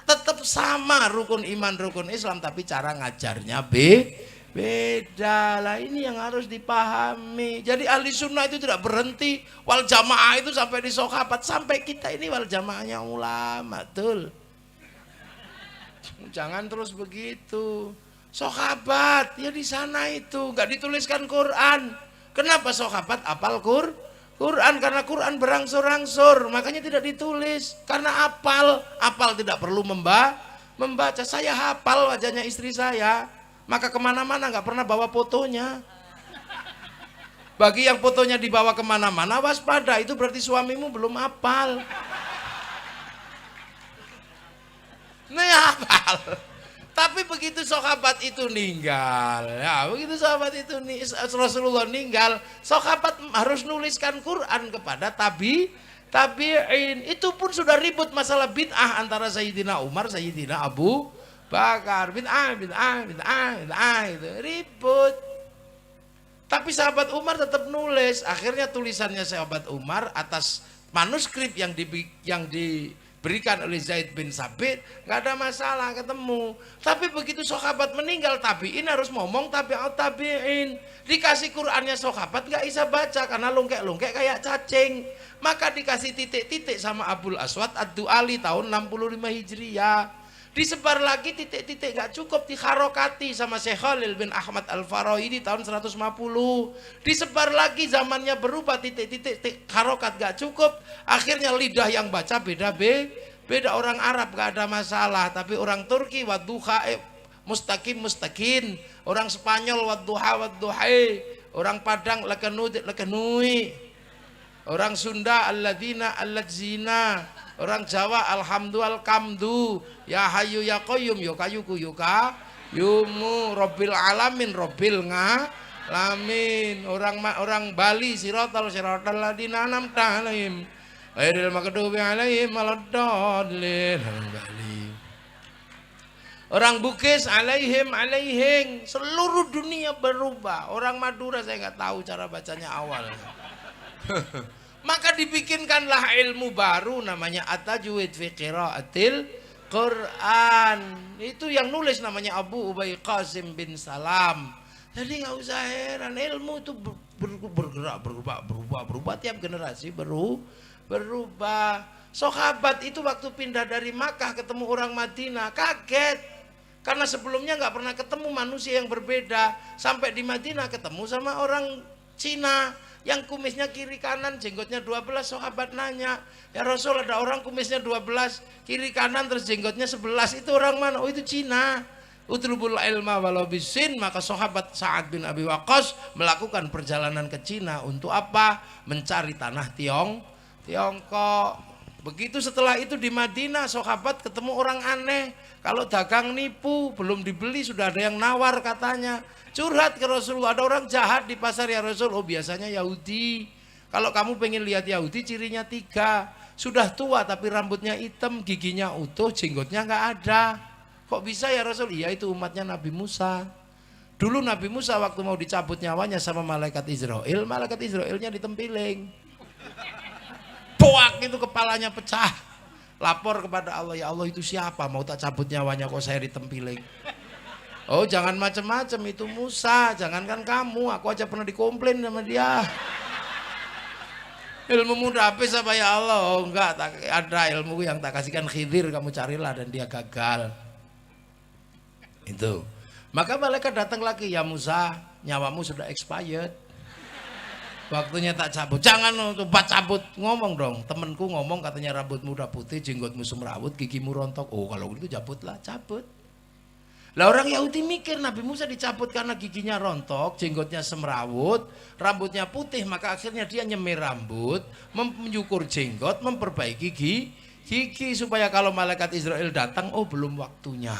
tetap sama, rukun iman rukun Islam, tapi cara ngajarnya beda. Lah ini yang harus dipahami. Jadi ahli sunnah itu tidak berhenti wal jamaah itu sampai di sahabat, sampai kita ini wal jamaahnya ulama. Betul, jangan terus begitu. Sahabat ya di sana itu nggak dituliskan Quran. Kenapa sahabat apal Quran? Karena Quran berangsur-angsur, makanya tidak ditulis. Karena apal tidak perlu membaca. Saya hafal wajahnya istri saya, maka kemana-mana nggak pernah bawa fotonya. Bagi yang fotonya dibawa kemana-mana, waspada, itu berarti suamimu belum hafal. Nah, hafal. Tapi begitu sahabat itu meninggal, ya begitu sahabat itu Rasulullah meninggal, sahabat harus nuliskan Quran kepada tabi'in. Itu pun sudah ribut masalah bid'ah antara Sayyidina Umar, Sayyidina Abu Bakar. Bid'ah itu ribut. Tapi sahabat Umar tetap nulis. Akhirnya tulisannya sahabat Umar atas manuskrip yang diberikan oleh Zaid bin Sabit, nggak ada masalah, ketemu. Tapi begitu sahabat meninggal, tabi'in harus ngomong tabi'ut tabi'in. Dikasih Qur'annya sahabat nggak bisa baca karena lungkek-lungkek kayak cacing. Maka dikasih titik-titik sama Abul Aswad Ad-Du'ali tahun 65 Hijriah. Disebar lagi titik-titik, nggak cukup, dikharokati sama Syekh Khalil bin Ahmad Al-Faraidi tahun 150. Disebar lagi, zamannya berubah, titik-titik harokat nggak cukup. Akhirnya lidah yang baca beda. Orang Arab nggak ada masalah, tapi orang Turki wadduha mustaqim, orang Spanyol wadduha, orang Padang lekenui, orang Sunda alladzina, orang Jawa alhamdulillah kamdu, ya hayyu ya qayyum, ya kayuku yuka yumu, robbil alamin, robbil ngalamin. Orang Bali siratal ladina an'amta alaihim ghairil maghdubi alaihim waladdallin. Bali. Orang Bugis alaihim, seluruh dunia berubah. Orang Madura saya nggak tahu cara bacanya awal. Maka dibikinkanlah ilmu baru namanya at-tajwid fi qiraatil Quran. Itu yang nulis namanya Abu Ubay Qasim bin Salam. Jadi nggak usah heran, ilmu itu bergerak, berubah tiap generasi berubah. berubah. Sahabat itu waktu pindah dari Makkah ketemu orang Madinah kaget, karena sebelumnya nggak pernah ketemu manusia yang berbeda. Sampai di Madinah ketemu sama orang Cina yang kumisnya kiri kanan, jenggotnya 12. Sahabat nanya, ya Rasul, ada orang kumisnya 12 kiri kanan terus jenggotnya 11, itu orang mana? Oh, itu Cina. Utlubul ilma walau bisin. Maka sahabat Sa'ad bin Abi Waqqas melakukan perjalanan ke Cina untuk apa? Mencari tanah Tiongkok. Begitu setelah itu di Madinah sahabat ketemu orang aneh, kalau dagang nipu, belum dibeli sudah ada yang nawar katanya. Curhat ke Rasulullah, ada orang jahat di pasar ya Rasul. Oh, biasanya Yahudi. Kalau kamu pengen lihat Yahudi cirinya 3, sudah tua tapi rambutnya hitam, giginya utuh, jenggotnya nggak ada. Kok bisa ya Rasul? Iya, itu umatnya Nabi Musa. Dulu Nabi Musa waktu mau dicabut nyawanya sama malaikat Israelnya ditempiling. Poak, itu kepalanya pecah. Lapor kepada Allah, ya Allah, itu siapa mau tak cabut nyawanya kok saya ditempiling. Oh, jangan macam-macam, itu Musa, jangankan kamu, aku aja pernah dikomplain sama dia. Ilmu muda habis apa ya Allah? Oh enggak, tak ada ilmu yang tak kasihkan Khidir, kamu carilah, dan dia gagal. Itu. Maka malaikat datang lagi, ya Musa, nyawamu sudah expired. Waktunya tak cabut. Jangan coba cabut, ngomong dong. Temenku ngomong katanya rambutmu udah putih, jenggotmu semrawut, gigimu rontok. Oh, kalau gitu cabutlah, cabut. Lah orang Yahudi mikir Nabi Musa dicabut karena giginya rontok, jenggotnya semrawut, rambutnya putih, maka akhirnya dia nyemir rambut, menyukur jenggot, memperbaiki gigi supaya kalau malaikat Israel datang, oh belum waktunya.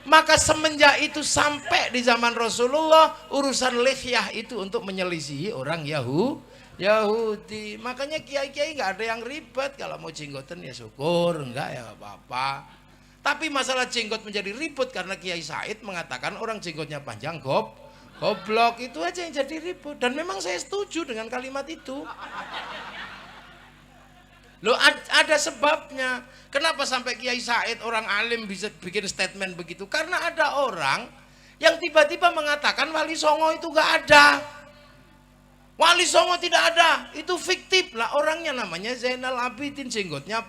Maka semenjak itu sampai di zaman Rasulullah, urusan lihyah itu untuk menyelisihi orang Yahudi. Makanya kiai-kiai nggak ada yang ribet, kalau mau jenggotan ya syukur, enggak ya apa-apa. Tapi masalah jenggot menjadi ribut karena Kiai Said mengatakan orang jenggotnya panjang goblok, itu aja yang jadi ribut. Dan memang saya setuju dengan kalimat itu. Loh, ada sebabnya. Kenapa sampai Kiai Said orang alim bisa bikin statement begitu? Karena ada orang yang tiba-tiba mengatakan Wali Songo itu gak ada. Wali Songo tidak ada, itu fiktif lah. Orangnya namanya Zainal Abidin, jenggotnya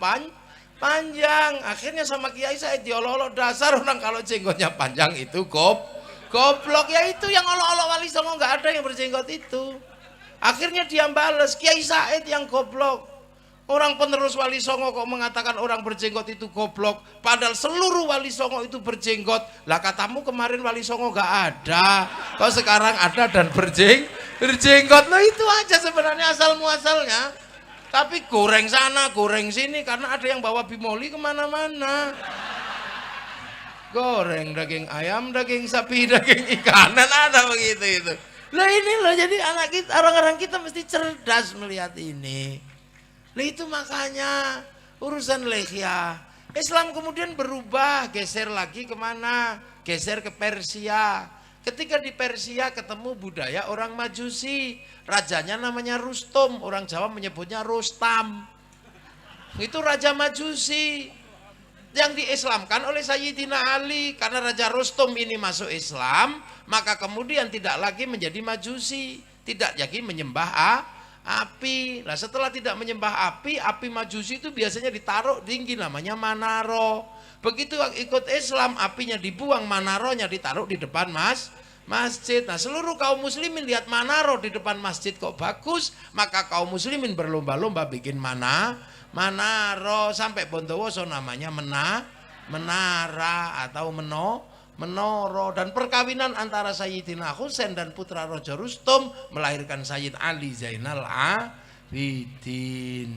panjang. Akhirnya sama Kiai Said diolok-olok, dasar orang kalau jenggotnya panjang itu goblok. Ya itu yang olok-olok Wali Songo gak ada yang berjenggot itu. Akhirnya dia balas, Kiai Said yang goblok. Orang penerus Wali Songo kok mengatakan orang berjenggot itu goblok, padahal seluruh Wali Songo itu berjenggot. Lah katamu kemarin Wali Songo gak ada, kok sekarang ada dan berjenggot. Nah itu aja sebenarnya asal muasalnya. Tapi goreng sana goreng sini karena ada yang bawa bimoli kemana-mana. Goreng daging ayam, daging sapi, daging ikanan, ada begitu itu. Lah ini loh, jadi anak kita, orang-orang kita mesti cerdas melihat ini. Nah itu makanya urusan lihyah. Islam kemudian berubah, geser lagi kemana? Geser ke Persia. Ketika di Persia ketemu budaya orang Majusi. Rajanya namanya Rustum, orang Jawa menyebutnya Rustam. Itu raja Majusi yang diislamkan oleh Sayyidina Ali. Karena Raja Rustum ini masuk Islam, maka kemudian tidak lagi menjadi Majusi, tidak lagi menyembah api. Nah setelah tidak menyembah api Majusi itu biasanya ditaruh tinggi, namanya manaro. Begitu ikut Islam, apinya dibuang, manaronya ditaruh di depan masjid. Nah seluruh kaum muslimin lihat manaro di depan masjid kok bagus, maka kaum muslimin berlomba-lomba bikin manaro. Sampai Bondowoso namanya menara atau menoro. Dan perkawinan antara Sayyidina Husain dan putra Raja Rustum melahirkan Sayyid Ali Zainal Abidin.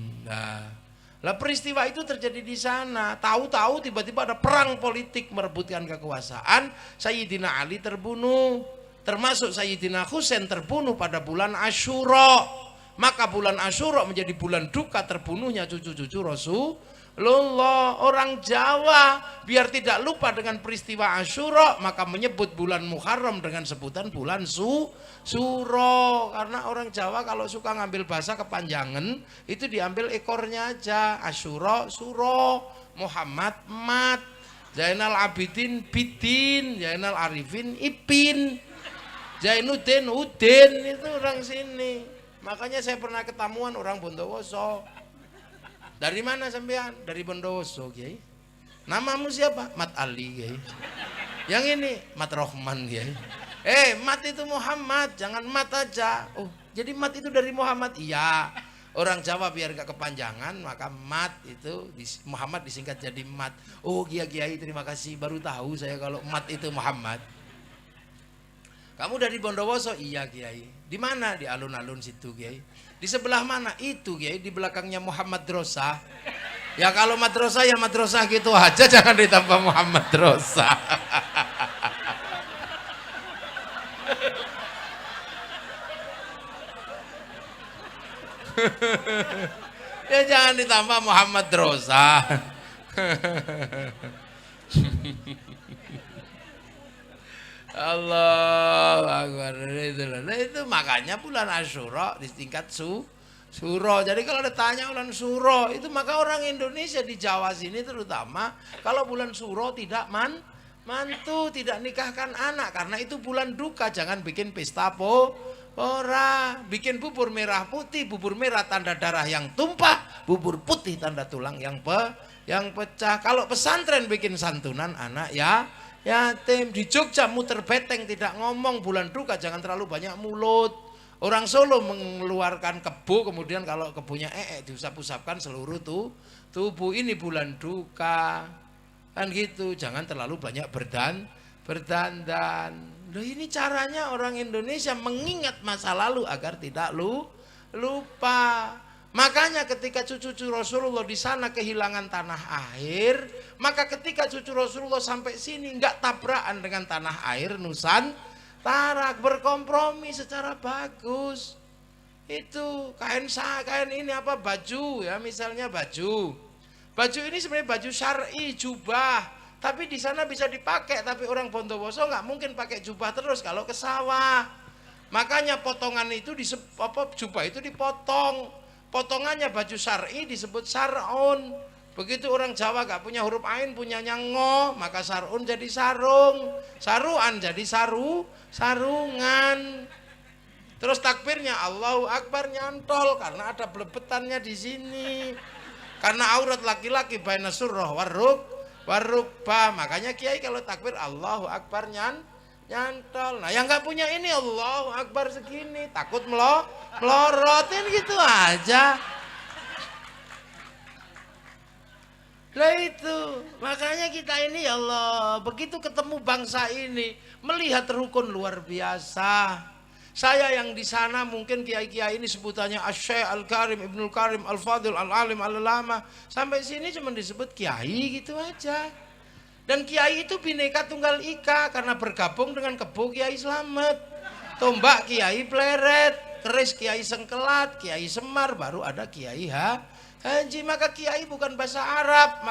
Lah peristiwa itu terjadi di sana. Tahu-tahu tiba-tiba ada perang politik merebutkan kekuasaan. Sayyidina Ali terbunuh, termasuk Sayyidina Husain terbunuh pada bulan Asyura. Maka bulan Asyura menjadi bulan duka terbunuhnya cucu-cucu Rasulullah. Orang Jawa biar tidak lupa dengan peristiwa Asyura, maka menyebut bulan Muharram dengan sebutan bulan Suro. Karena orang Jawa kalau suka ngambil bahasa kepanjangan, itu diambil ekornya aja. Asyura, Suro, Muhammad, Mat, Zainal Abidin, Bidin, Zainal Arifin, Ipin, Zainuddin, Udin, itu orang sini. Makanya saya pernah ketemuan orang Bondowoso. Dari mana sampean? Dari Bondowoso, Kiai. Namamu siapa? Mat Ali, Kiai. Yang ini Mat Rohman, Kiai. Mat itu Muhammad, jangan Mat aja. Oh, jadi Mat itu dari Muhammad? Iya. Orang Jawa biar gak kepanjangan, maka Mat itu Muhammad disingkat jadi Mat. Oh, Kiai, terima kasih. Baru tahu saya kalau Mat itu Muhammad. Kamu dari Bondowoso? Iya, Kiai. Di mana? Di alun-alun situ, Kiai. Di sebelah mana? Itu, Kiai, di belakangnya Muhammad Drosa. Ya kalau madrasah ya madrasah gitu aja, jangan ditambah Muhammad Drosa. Ya jangan ditambah Muhammad Drosa. Allah Akbar. Itu makanya bulan Asyura di tingkat Suro. Jadi kalau ditanya bulan Suro itu, maka orang Indonesia di Jawa sini terutama kalau bulan Suro tidak mantu, tidak nikahkan anak karena itu bulan duka. Jangan bikin pesta ora, bikin bubur merah putih, bubur merah tanda darah yang tumpah, bubur putih tanda tulang yang pecah. Kalau pesantren bikin santunan anak yatim. Di Jogja muter beteng tidak ngomong bulan duka, jangan terlalu banyak mulut. Orang Solo mengeluarkan kebo, kemudian kalau kebonya diusap-usapkan seluruh tubuh. Ini bulan duka, kan gitu. Jangan terlalu banyak berdandan. Loh, ini caranya orang Indonesia mengingat masa lalu agar tidak lupa. Makanya ketika cucu-cucu Rasulullah di sana kehilangan tanah air, maka ketika cucu Rasulullah sampai sini nggak tabrakan dengan tanah air Nusantara, berkompromi secara bagus. Itu kain ini apa, baju ya, misalnya baju ini sebenarnya baju syar'i, jubah, tapi di sana bisa dipakai. Tapi orang Bondowoso nggak mungkin pakai jubah terus kalau ke sawah. Makanya potongan itu jubah itu dipotong. Potongannya baju syar'i disebut sar'un. Begitu orang Jawa gak punya huruf ain, punyanya ngo, maka sar'un jadi sarung, saruan jadi sarungan. Terus takbirnya Allahu Akbar nyantol karena ada belebetannya di sini. Karena aurat laki-laki baina surrah warukbah. Makanya Kiai kalau takbir Allahu Akbar nyantol. Nah yang nggak punya ini Allahu Akbar segini, takut melorotin gitu aja. Lah itu makanya kita ini ya Allah, begitu ketemu bangsa ini melihat rukun luar biasa. Saya yang di sana mungkin kiai-kiai ini sebutannya Asy-Syaikh Al-Karim, Ibnul Karim, Al-Fadil, Al-Alim, Al-Lama. Sampai sini cuma disebut kiai gitu aja. Dan kiai itu bineka tunggal ika karena bergabung dengan kebo Kiai Slamet, tombak Kiai Pleret, keris Kiai Sengkelat, Kiai Semar, baru ada Kiai Haji. Maka kiai bukan bahasa Arab,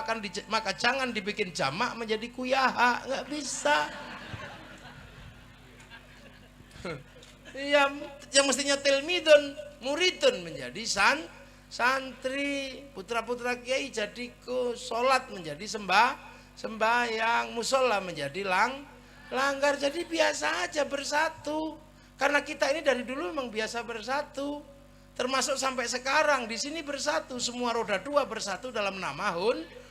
maka jangan dibikin jamak menjadi kuyaha, nggak bisa. Yang mestinya tilmidun, muridun menjadi santri, putra-putra kiai jadi sholat menjadi sembahyang, musola menjadi langgar. Jadi biasa aja bersatu. Karena kita ini dari dulu memang biasa bersatu. Termasuk sampai sekarang di sini bersatu. Semua roda dua bersatu dalam nama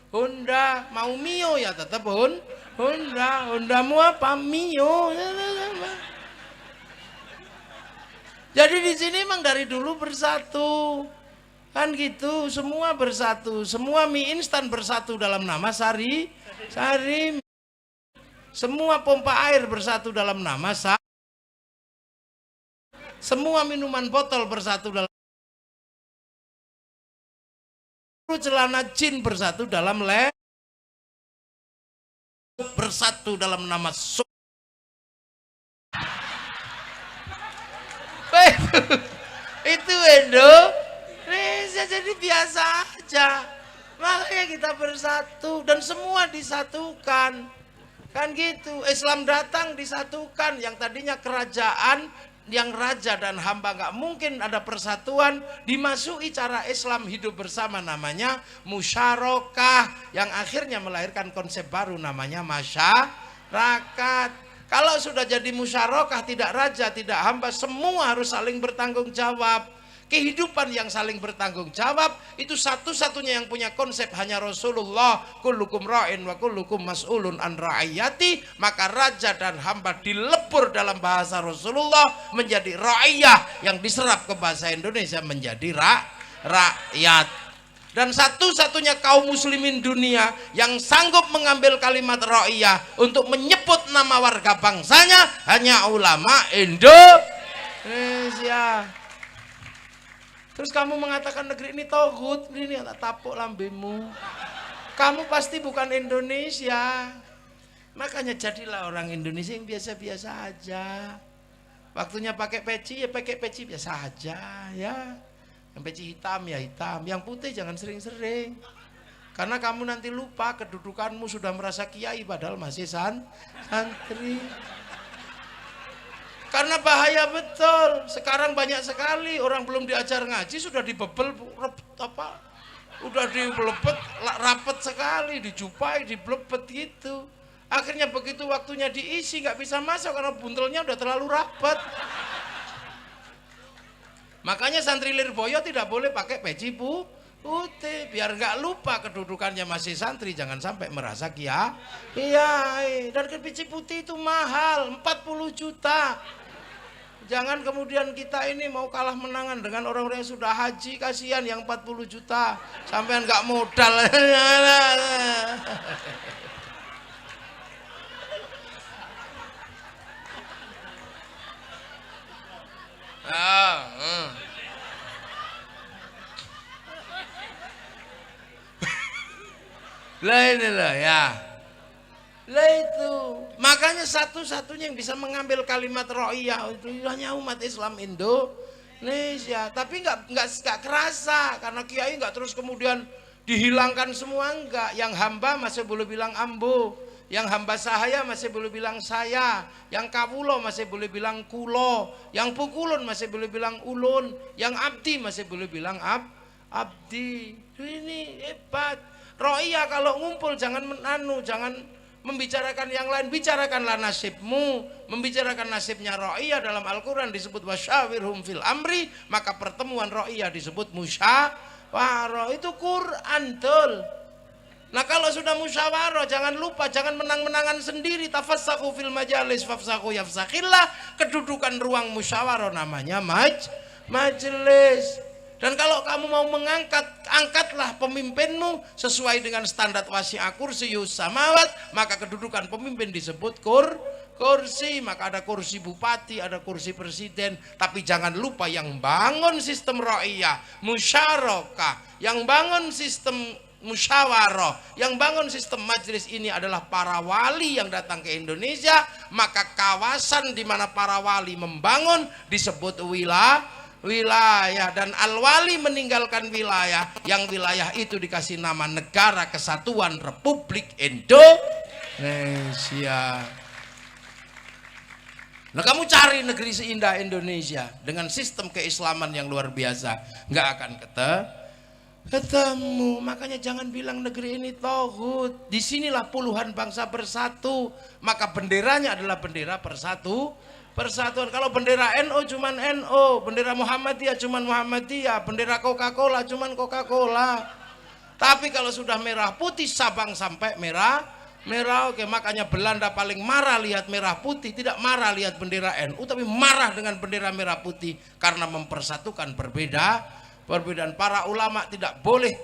Honda. Mau Mio ya tetap Honda. Hondamu apa? Mio. Jadi di sini memang dari dulu bersatu. Kan gitu, semua bersatu. Semua mie instan bersatu dalam nama Sari. Semua pompa air bersatu dalam nama semua minuman botol bersatu dalam celana jin bersatu dalam bersatu dalam nama itu Indonesia. Jadi biasa aja. Makanya kita bersatu dan semua disatukan. Kan gitu. Islam datang disatukan. Yang tadinya kerajaan, yang raja dan hamba nggak mungkin ada persatuan, dimasuki cara Islam hidup bersama, namanya musyarakah, yang akhirnya melahirkan konsep baru namanya masyarakat. Kalau sudah jadi musyarakah, tidak raja, tidak hamba, semua harus saling bertanggung jawab. kehidupan yang saling bertanggung jawab. Itu satu-satunya yang punya konsep hanya Rasulullah. Kullukum ra'in wa kullukum mas'ulun an ra'iyati. Maka raja dan hamba dilebur dalam bahasa Rasulullah menjadi ra'iyah, yang diserap ke bahasa Indonesia menjadi rakyat. Dan satu-satunya kaum muslimin dunia yang sanggup mengambil kalimat ra'iyah untuk menyebut nama warga bangsanya hanya ulama Indonesia. Terus kamu mengatakan negeri ini togut, ini tak tapuk lambemu. Kamu pasti bukan Indonesia. Makanya jadilah orang Indonesia yang biasa-biasa aja. Waktunya pakai peci ya pakai peci biasa aja ya. Yang peci hitam ya hitam, yang putih jangan sering-sering. Karena kamu nanti lupa kedudukanmu, sudah merasa kiai padahal masih santri. Karena bahaya betul. Sekarang banyak sekali orang belum diajar ngaji sudah dibebel apa? Udah dibelepet rapet sekali, dijupai, dibelepet gitu. Akhirnya begitu waktunya diisi nggak bisa masuk karena buntelnya udah terlalu rapet. Makanya santri Lirboyo tidak boleh pakai peci putih biar nggak lupa kedudukannya masih santri, jangan sampai merasa kiai. Dan peci putih itu mahal, 40 juta. Jangan kemudian kita ini mau kalah menangan dengan orang-orang yang sudah haji, kasihan yang 40 juta sampean nggak modal. Lah inilah ya. Lah itu. Makanya satu-satunya yang bisa mengambil kalimat ra'iyah itu hanya umat Islam Indonesia. Tapi nggak kerasa karena kiai nggak terus kemudian dihilangkan semua, enggak. Yang hamba masih boleh bilang ambo, yang hamba sahaya masih boleh bilang saya, yang kawulo masih boleh bilang kulo, yang pukulun masih boleh bilang ulun, yang abdi masih boleh bilang abdi. Ini hebat. Ra'iyah kalau ngumpul jangan jangan membicarakan yang lain, bicarakanlah nasibmu. Membicarakan nasibnya ra'iyah dalam Al-Quran disebut wasyawirhum fil amri, maka pertemuan ra'iyah disebut musyawarah. Itu Quran tul. Nah kalau sudah musyawarah jangan lupa, jangan menang-menangan sendiri. Tafassaku fil majalis fafsaku yafsakillah. Kedudukan ruang musyawarah namanya majelis. Dan kalau kamu mau angkatlah pemimpinmu sesuai dengan standar wasi'a kursiyus samawat, maka kedudukan pemimpin disebut kursi. Maka ada kursi bupati, ada kursi presiden. Tapi jangan lupa yang bangun sistem ra'iyah, musyarakah, yang bangun sistem musyawarah, yang bangun sistem majelis ini adalah para wali yang datang ke Indonesia. Maka kawasan di mana para wali membangun disebut wilayah, dan al-wali meninggalkan wilayah, yang wilayah itu dikasih nama Negara Kesatuan Republik Indonesia. Nah kamu cari negeri seindah Indonesia dengan sistem keislaman yang luar biasa, nggak akan ketemu. Makanya jangan bilang negeri ini tauhid. Disinilah puluhan bangsa bersatu, maka benderanya adalah bendera persatuan. Kalau bendera NU cuman NU, bendera Muhammadiyah cuman Muhammadiyah, bendera Coca-Cola cuman Coca-Cola. Tapi kalau sudah merah putih Sabang sampai merah, oke. Makanya Belanda paling marah lihat merah putih, tidak marah lihat bendera NU, tapi marah dengan bendera merah putih karena mempersatukan perbedaan. Para ulama tidak boleh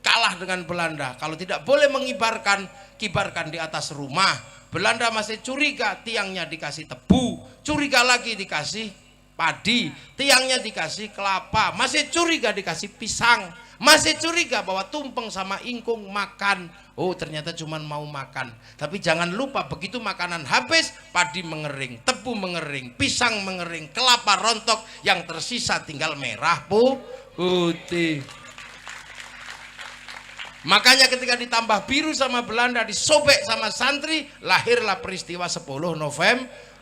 kalah dengan Belanda. Kalau tidak boleh mengibarkan, kibarkan di atas rumah. Belanda masih curiga, tiangnya dikasih tebu, curiga lagi dikasih padi, tiangnya dikasih kelapa, masih curiga dikasih pisang, masih curiga bahwa tumpeng sama ingkung makan. Oh ternyata cuma mau makan. Tapi jangan lupa begitu makanan habis, padi mengering, tebu mengering, pisang mengering, kelapa rontok, yang tersisa tinggal merah putih. Makanya ketika ditambah biru sama Belanda, disobek sama santri, lahirlah peristiwa 10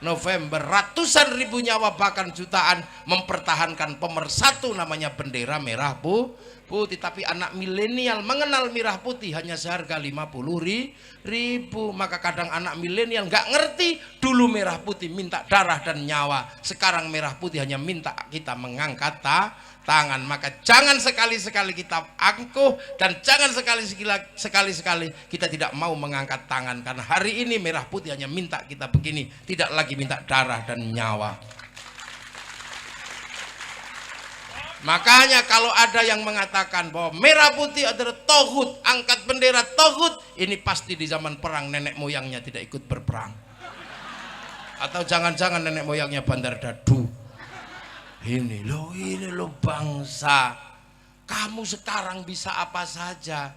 November, ratusan ribu nyawa bahkan jutaan mempertahankan pemersatu namanya bendera merah putih. Tapi anak milenial mengenal merah putih hanya seharga 50.000. Maka kadang anak milenial nggak ngerti, dulu merah putih minta darah dan nyawa, sekarang merah putih hanya minta kita mengangkat tangan. Maka jangan sekali-sekali kita angkuh, dan jangan sekali-sekali kita tidak mau mengangkat tangan, karena hari ini merah putih hanya minta kita begini, tidak lagi minta darah dan nyawa. Makanya kalau ada yang mengatakan bahwa merah putih adalah tohut, angkat bendera tohut, ini pasti di zaman perang nenek moyangnya tidak ikut berperang, atau jangan-jangan nenek moyangnya bandar dadu. Ini loh bangsa, kamu sekarang bisa apa saja.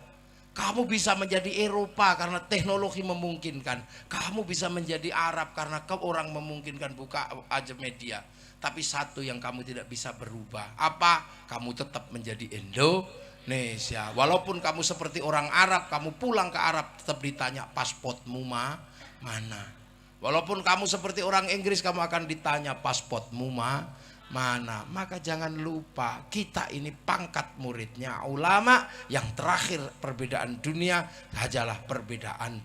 Kamu bisa menjadi Eropa karena teknologi memungkinkan. Kamu bisa menjadi Arab karena orang memungkinkan, buka aja media. Tapi satu yang kamu tidak bisa berubah, apa? Kamu tetap menjadi Indonesia. Walaupun kamu seperti orang Arab, kamu pulang ke Arab tetap ditanya pasportmu mana. Walaupun kamu seperti orang Inggris, kamu akan ditanya pasportmu mana. Maka jangan lupa, kita ini pangkat muridnya ulama. Yang terakhir perbedaan dunia hanyalah perbedaan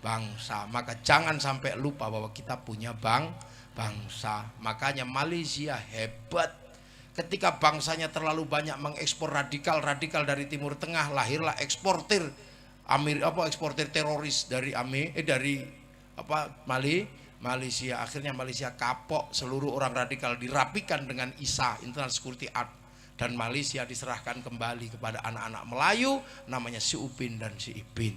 bangsa. Maka jangan sampai lupa bahwa kita punya bangsa. Makanya Malaysia hebat. Ketika bangsanya terlalu banyak mengekspor radikal dari Timur Tengah, lahirlah eksportir eksportir teroris dari Malaysia. Akhirnya Malaysia kapok, seluruh orang radikal dirapikan dengan ISA, International Security Act, dan Malaysia diserahkan kembali kepada anak-anak Melayu namanya si Upin dan si Ipin.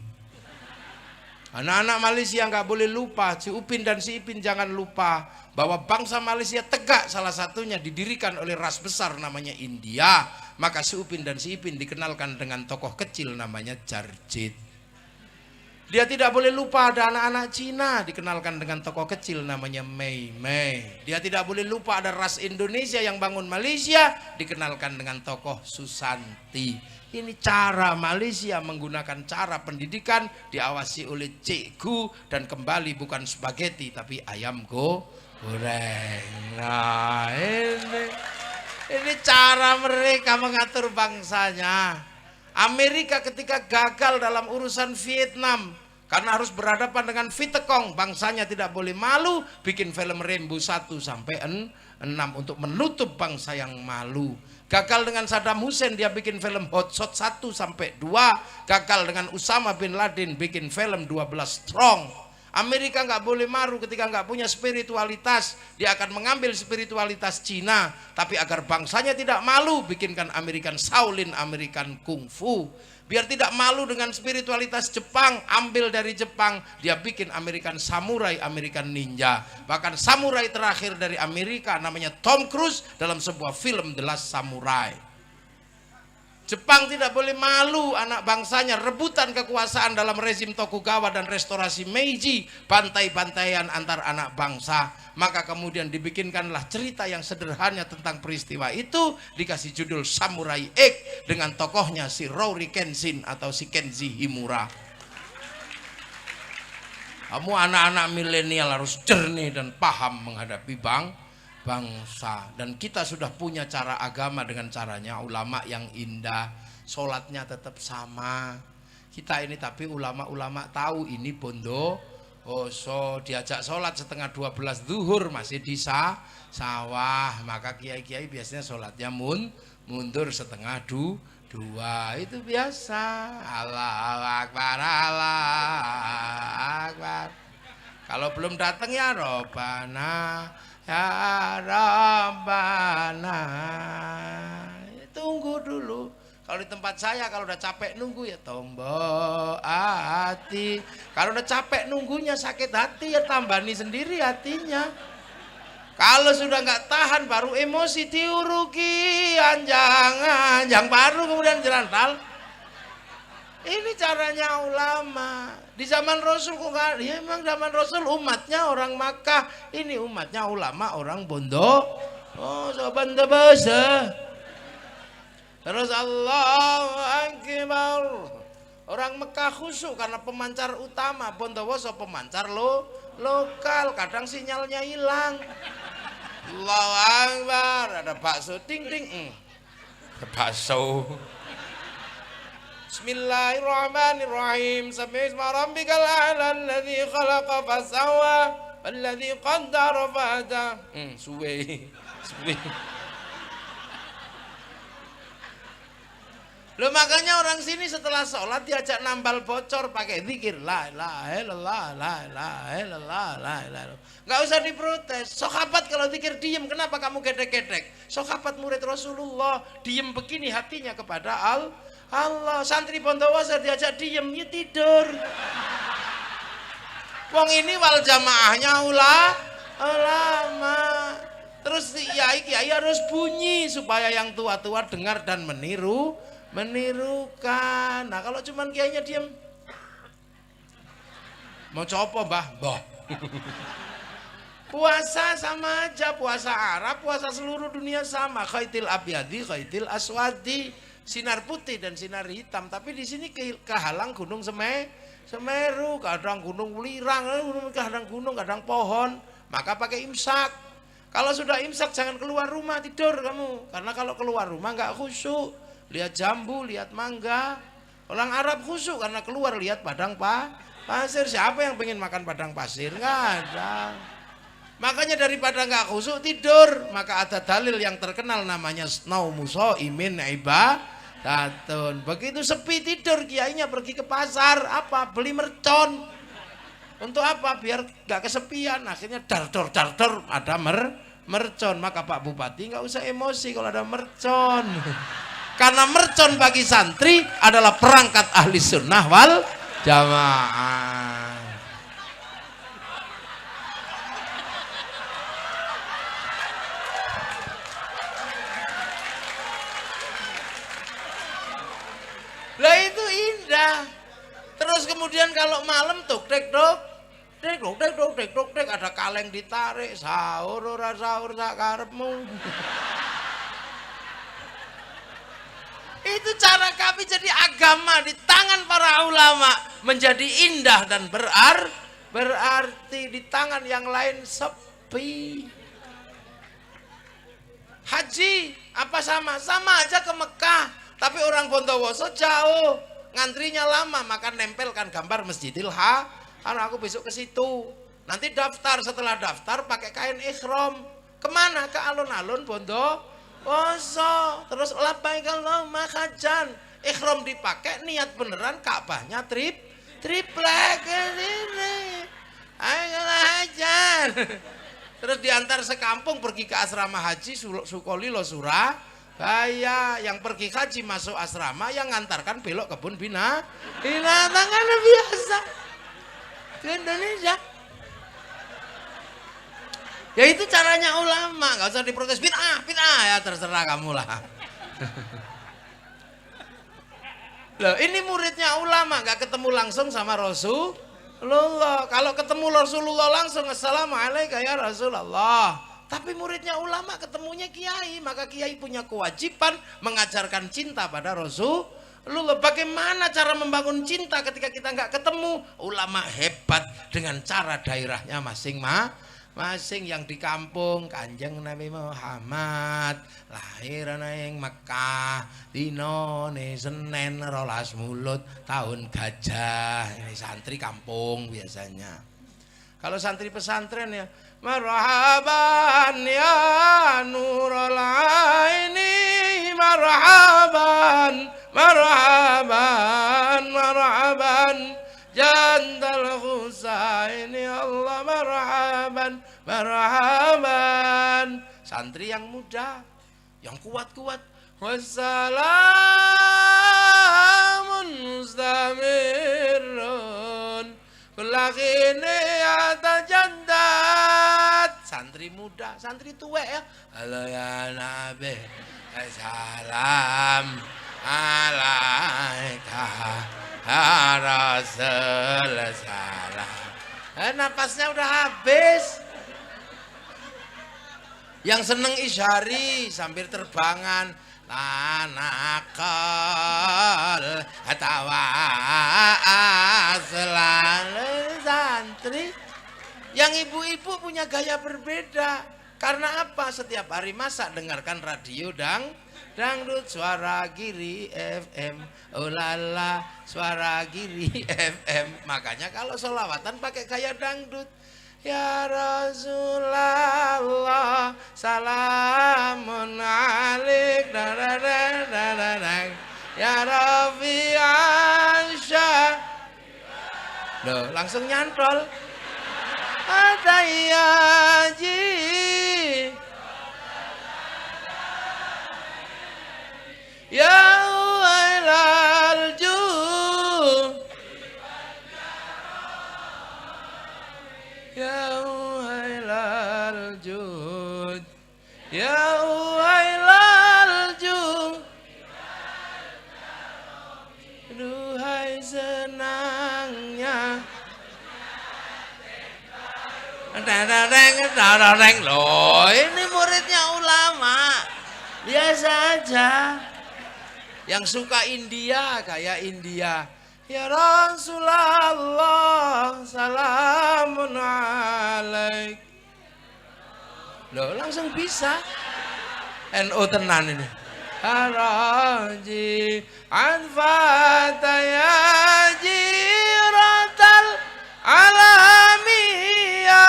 Anak-anak Malaysia nggak boleh lupa, si Upin dan si Ipin jangan lupa bahwa bangsa Malaysia tegak, salah satunya didirikan oleh ras besar namanya India. Maka si Upin dan si Ipin dikenalkan dengan tokoh kecil namanya Jarjit. Dia tidak boleh lupa ada anak-anak Cina, dikenalkan dengan tokoh kecil namanya Mei Mei. Dia tidak boleh lupa ada ras Indonesia yang bangun Malaysia, dikenalkan dengan tokoh Susanti. Ini cara Malaysia menggunakan cara pendidikan, diawasi oleh cikgu, dan kembali bukan spaghetti tapi ayam goreng. Nah, ini cara mereka mengatur bangsanya. Amerika ketika gagal dalam urusan Vietnam, karena harus berhadapan dengan Vietcong, bangsanya tidak boleh malu, bikin film Rainbow 1 sampai 6 untuk menutup bangsa yang malu. Gagal dengan Saddam Hussein, dia bikin film Hot Shot 1 sampai 2. Gagal dengan Usama bin Laden, bikin film 12 Strong. Amerika nggak boleh malu ketika nggak punya spiritualitas, dia akan mengambil spiritualitas Cina. Tapi agar bangsanya tidak malu, bikinkan American Shaolin, American Kung Fu. Biar tidak malu dengan spiritualitas Jepang, ambil dari Jepang, dia bikin American Samurai, American Ninja. Bahkan samurai terakhir dari Amerika namanya Tom Cruise dalam sebuah film The Last Samurai. Jepang tidak boleh malu anak bangsanya rebutan kekuasaan dalam rezim Tokugawa dan restorasi Meiji, bantai-bantaian antar anak bangsa. Maka kemudian dibikinkanlah cerita yang sederhana tentang peristiwa itu, dikasih judul Samurai X dengan tokohnya si Rory Kenshin atau si Kenji Himura. Kamu anak-anak milenial harus jernih dan paham menghadapi bangsa. Dan kita sudah punya cara agama dengan caranya ulama yang indah. Sholatnya tetap sama kita ini, tapi ulama-ulama tahu ini bondo diajak sholat setengah 12 zuhur masih di sawah. Maka kiai-kiai biasanya sholatnya mundur setengah 2. Itu biasa. Allahu Akbar, Allahu Akbar. Kalau belum datang ya Robbana, ya Rabbana, tunggu dulu. Kalau di tempat saya, kalau udah capek nunggu ya tombo hati. Kalau udah capek nunggunya sakit hati ya tambani sendiri hatinya. Kalau sudah nggak tahan baru emosi diuruki anjang baru kemudian jelantal. Ini caranya ulama. Di zaman Rasul kok nggak? Ya emang zaman Rasul umatnya orang Makkah, ini umatnya ulama orang Bondo. Oh, soban bahasa. Terus Allahu Akbar. Orang Mekah khusyuk karena pemancar utama, Bondowoso pemancar lokal, kadang sinyalnya hilang. Allahu Akbar, ada bakso ting ting. Bakso. Bismillahirrahmanirrahim. Sabbihisma rabbikal a'la alladzi khalaqa fasawwa walladzi qaddara fahada. Suwe. Loh, makanya orang sini setelah sholat diajak nambal bocor pakai zikir la ilaha illallah la ilaha illallah la ilaha. Enggak usah diprotes. Sahabat kalau zikir diem, kenapa kamu gedek-gedek? Sahabat murid Rasulullah diem begini hatinya kepada Allah. Santri Bondowoso diajak diem, ya tidur. Wong ini wal jamaahnya ulama. Terus kiai harus bunyi supaya yang tua-tua dengar dan menirukan. Nah, kalau cuman kiainya diam, mau copo mbah? Puasa sama aja, puasa Arab, puasa seluruh dunia sama. Khaitil abyadi, khaitil aswadi, sinar putih dan sinar hitam. Tapi di sini kehalang gunung Semeru, kadang gunung Welirang, kadang gunung, kadang pohon. Maka pakai imsak. Kalau sudah imsak jangan keluar rumah, tidur kamu. Karena kalau keluar rumah nggak khusyuk. Lihat jambu, lihat mangga. Orang Arab khusyuk karena keluar lihat padang pasir. Siapa yang pengen makan padang pasir? Nggak ada. Makanya daripada nggak khusyuk tidur. Maka ada dalil yang terkenal namanya naumu shaimin ibadatun. Begitu sepi tidur, kiainya pergi ke pasar. Apa? Beli mercon. Untuk apa? Biar nggak kesepian. Akhirnya dardor ada mercon. Maka Pak Bupati nggak usah emosi kalau ada mercon. Karena mercon bagi santri adalah perangkat ahli sunnah wal jamaah. Lah itu indah. Terus kemudian kalau malam tek ada kaleng ditarik, sahur ora sahur sak karepmu. Itu cara kami jadi agama di tangan para ulama menjadi indah dan berarti di tangan yang lain sepi. Haji apa sama aja ke Mekah, tapi orang Bondowoso jauh, ngantrinya lama, maka nempelkan gambar Masjidil Haram. Aku besok ke situ. Nanti daftar, setelah daftar pakai kain ihram. Kemana? Ke alun-alun Bondowoso. Terus labbaik Allahumma hajjan, ihram dipakai, niat beneran, Ka'bahnya triplek ini. Ayo hajjan. Terus diantar sekampung pergi ke asrama haji Sukolilo Surabaya. Yang pergi haji masuk asrama, yang ngantarkan belok kebun binatang kan biasa di Indonesia. Ya itu caranya ulama, nggak usah diprotes, bid'ah ya terserah kamu lah. Loh, ini muridnya ulama, nggak ketemu langsung sama Rasulullah. Kalau ketemu Rasulullah langsung, assalamualaikum ya Rasulullah. Tapi muridnya ulama ketemunya kiai, maka kiai punya kewajiban mengajarkan cinta pada Rasulullah. Bagaimana cara membangun cinta ketika kita nggak ketemu? Ulama hebat dengan cara daerahnya masing-masing. Yang di kampung Kanjeng Nabi Muhammad lahir ing Mekah dinone Senin 12 Mulut tahun gajah. Ini santri kampung biasanya. Kalau santri pesantren ya marhaban ya nurul aini, marhaban Jandal Husaini, Allah marhaban. Santri yang muda, yang kuat-kuat. Wassalamun mustamirun kulakini atajandat. Santri muda, santri tua ya. Halo ya Nabi, salam alaika ya Rasul salam. Napasnya udah habis. Yang seneng isyari sambil terbangan, tanakal atawa selalu santri Yang ibu-ibu punya gaya berbeda. Karena apa? Setiap hari masak dengarkan radio dangdut, Suara Giri FM, oh lala, Suara Giri FM. Makanya kalau sholawatan pakai gaya dangdut. Ya Rasulullah, salamun alaik, ya Rafi'an syah. Loh, langsung nyantol. Ada yaji, ya wailal jud, ya wailal jud, ya wailal jud. Duhai senangnya loh, ini muridnya ulama biasa aja. Yang suka India kayak India, ya Rasulullah, salamun alaik. Loh, langsung bisa. NU tenan ini. Haraji anfatayaji ratal alami ya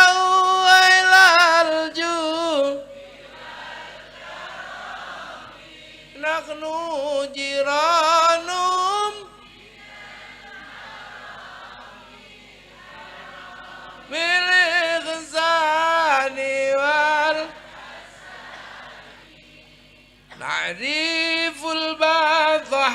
wailal ju naknu jiranum milik zani wal na'riful badha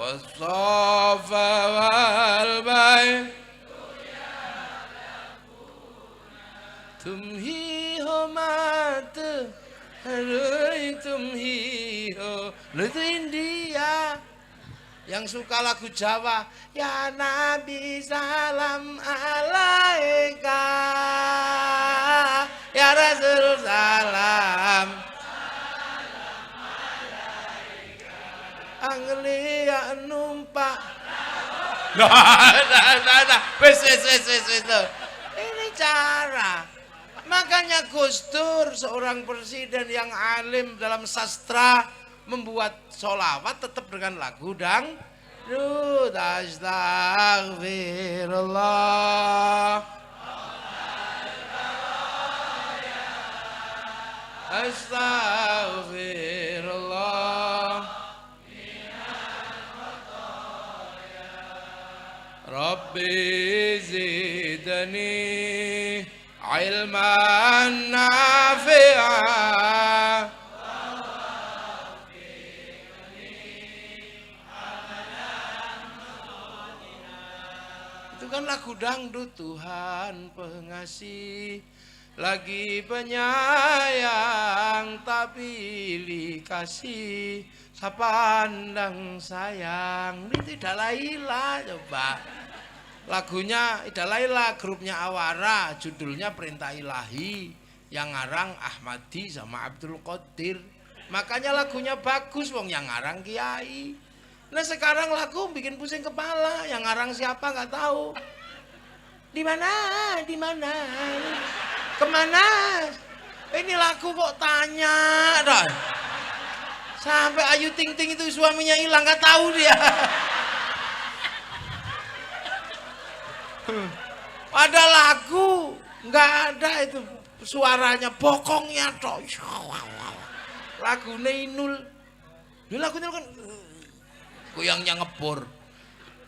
was-safa wal-bay tumhiho mata tumhiho. Lu itu India. Yang suka lagu Jawa, ya Nabi salam alaika, ya Rasul salam Anglia numpak. Wes. Ini cara. Makanya Gus Dur seorang presiden yang alim dalam sastra membuat sholawat tetap dengan lagu dangdut. Astaghfirullah, astaghfirullah, Rabbi zidni ilman nafi'an. Itu kan lagu dangdut. Tuhan pengasih lagi penyayang, tapi pilih kasih sapandang sayang. Itu Dalaila. Coba lagunya Dalaila, grupnya Awara, judulnya Perintah Ilahi, yang ngarang Ahmadi sama Abdul Qadir. Makanya lagunya bagus, wong yang ngarang Kiai. Nah sekarang lagu bikin pusing kepala, yang ngarang siapa nggak tahu. Di mana, kemana? Ini lagu kok tanya, dah. Sampai Ayu Ting Ting itu suaminya hilang, nggak tahu dia. Ada lagu nggak ada itu suaranya, bokongnya toh. Lagu Inul, ini lagunya kan goyangnya ngebor.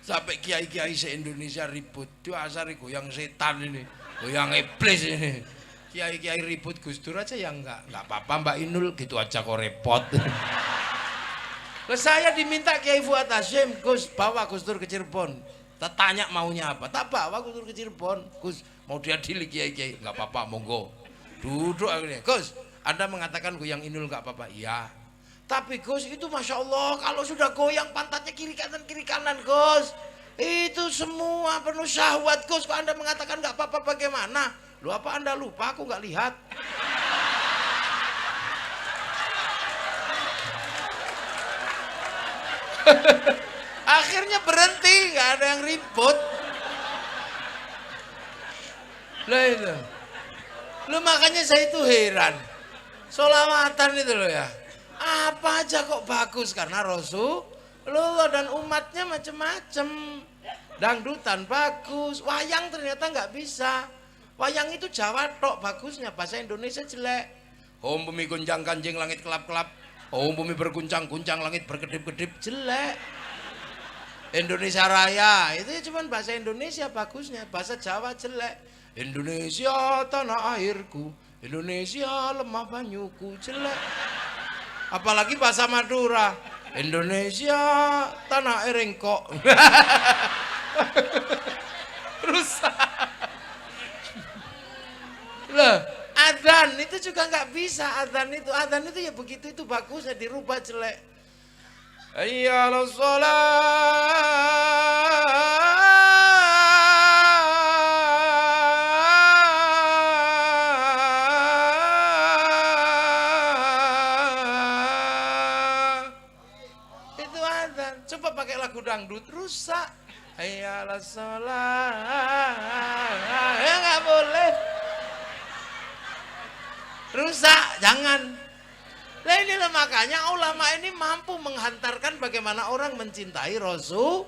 Sampai kiai-kiai se-Indonesia ribut. Itu asal goyang setan ini, goyang iblis ini. Kiai-kiai ribut, Gus Dur aja yang nggak apa-apa, Mbak Inul gitu aja kok repot. Terus saya diminta Kiai Fuad Hasyim, Gus bawa Gus Dur ke Cirebon. Tanya maunya apa, tak bawa Gus Dur ke Cirebon. Gus mau diadili kiai-kiai, nggak apa-apa, monggo. Duduk akhirnya, Gus Anda mengatakan goyang Inul nggak apa-apa, iya. Tapi Gus itu Masya Allah kalau sudah goyang pantatnya kiri kanan Gus. Itu semua penuh syahwat Gus. Kok Anda mengatakan nggak apa-apa bagaimana? Lu apa Anda lupa aku nggak lihat? Akhirnya berhenti, nggak ada yang ribut. Lah itu. Lu makanya saya itu heran. Sholawatan itu loh ya. Apa aja kok bagus karena Rasulullah dan umatnya macam-macam. Dangdutan bagus, wayang ternyata nggak bisa. Wayang itu Jawa tok bagusnya, bahasa Indonesia jelek. Om bumi gonjang ganjing langit kelap-kelap. Om bumi berguncang-guncang langit berkedip-kedip, jelek. Indonesia Raya itu ya cuman bahasa Indonesia bagusnya, bahasa Jawa jelek. Indonesia tanah airku, Indonesia lemah banyuku, jelek. Apalagi bahasa Madura, Indonesia tanah air engkok. Rusak. Loh, adzan itu juga nggak bisa. Adzan itu ya begitu, itu bagusnya dirubah jelek. Hayya 'alas shalah. Itu adzan. Coba pakai lagu dangdut, rusak. Hayya 'alas shalah. Ya nggak boleh. Rusak, jangan. Nah inilah makanya ulama ini mampu menghantarkan bagaimana orang mencintai Rasulullah.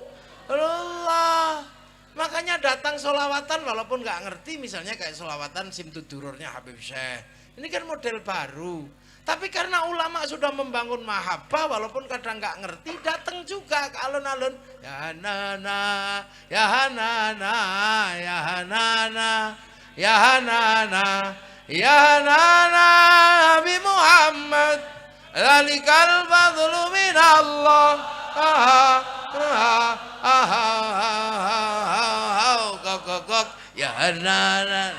Makanya datang sholawatan walaupun nggak ngerti, misalnya kayak sholawatan Simtudururnya Habib Syekh. Ini kan model baru. Tapi karena ulama sudah membangun mahabbah, walaupun kadang nggak ngerti, datang juga ke alun-alun. Ya Hanana, ya Hanana, ya Hanana, ya Hanana. Ya Nabi Muhammad, dzalikal fadlu minallah. Ya Nana.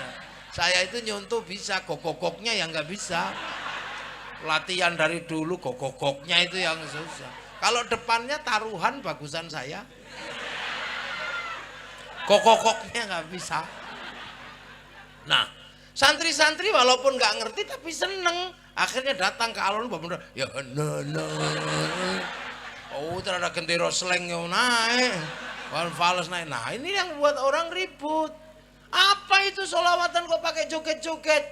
Saya itu nyuntuh bisa, kokoknya yang nggak bisa. Latihan dari dulu, kokoknya itu yang susah. Kalau depannya taruhan bagusan saya. Kokoknya nggak bisa. Nah. Santri-santri walaupun nggak ngerti tapi seneng, akhirnya datang ke alun bener, ya nana, oh terada gentiro sleng yang naik, fals naik, nah ini yang buat orang ribut. Apa itu sholawatan kok pakai joget-joget?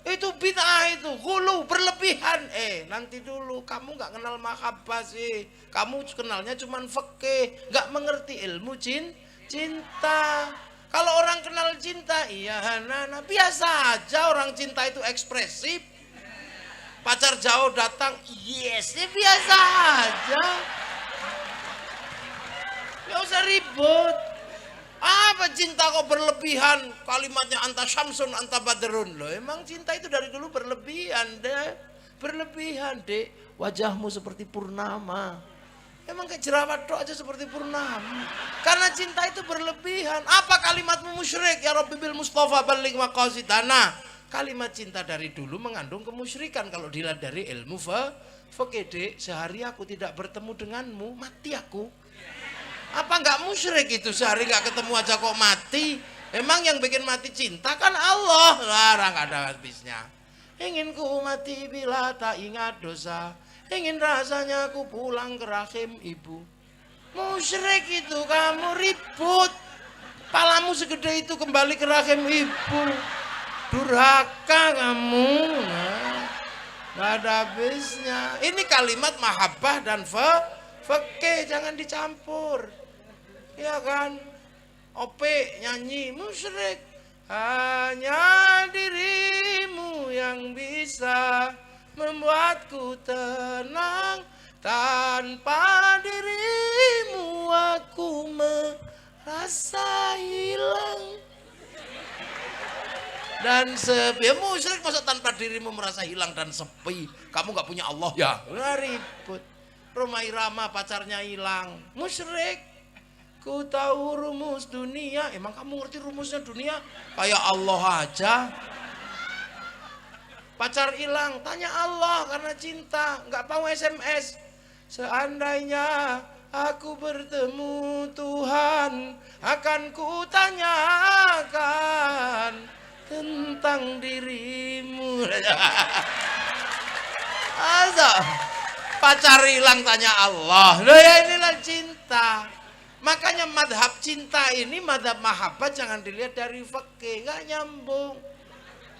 Itu bid'ah itu, hulu berlebihan. Nanti dulu, kamu nggak kenal mahabbah sih, kamu kenalnya cuman fikih, nggak mengerti ilmu cinta. Kalau orang kenal cinta, iya Nana, biasa aja orang cinta itu ekspresif. Pacar jauh datang, yes, ya biasa aja. Gak usah ribut. Apa cinta kok berlebihan? Kalimatnya anta syamsun, anta badrun. Loh, emang cinta itu dari dulu berlebihan, deh. Berlebihan, dek. Wajahmu seperti purnama. Emang kayak jerawat doa aja seperti purnama. Karena cinta itu berlebihan. Apa kalimatmu musyrik? Ya Rabbi bil Mustafa balik maqasidana. Kalimat cinta dari dulu mengandung kemusyrikan. Kalau dilihat dari ilmu fakih, sehari aku tidak bertemu denganmu, mati aku. Apa enggak musyrik itu? Sehari enggak ketemu aja kok mati. Emang yang bikin mati cinta kan Allah. Larang ada habisnya. Ingin ku mati bila tak ingat dosa. Ingin rasanya aku pulang ke rahim ibu. Musyrik itu, kamu ribut. Palamu segede itu kembali ke rahim ibu. Durhaka kamu. Gak ada habisnya. Ini kalimat mahabbah dan fakih, jangan dicampur. Ya kan? Ope nyanyi musyrik. Hanya dirimu yang bisa membuatku tenang, tanpa dirimu aku merasa hilang dan sepi. Ya musyrik masa tanpa dirimu merasa hilang dan sepi. Kamu gak punya Allah ya? Nggak ribut. Roma Irama pacarnya hilang, musyrik. Ku tahu rumus dunia. Emang kamu ngerti rumusnya dunia? Kayak Allah aja. Pacar hilang, tanya Allah karena cinta, nggak mau SMS. Seandainya aku bertemu Tuhan, akan ku tanyakan tentang dirimu. Asa, pacar hilang tanya Allah. Loh ya inilah cinta. Makanya madhab cinta ini, madhab mahabbah jangan dilihat dari fikih, nggak nyambung.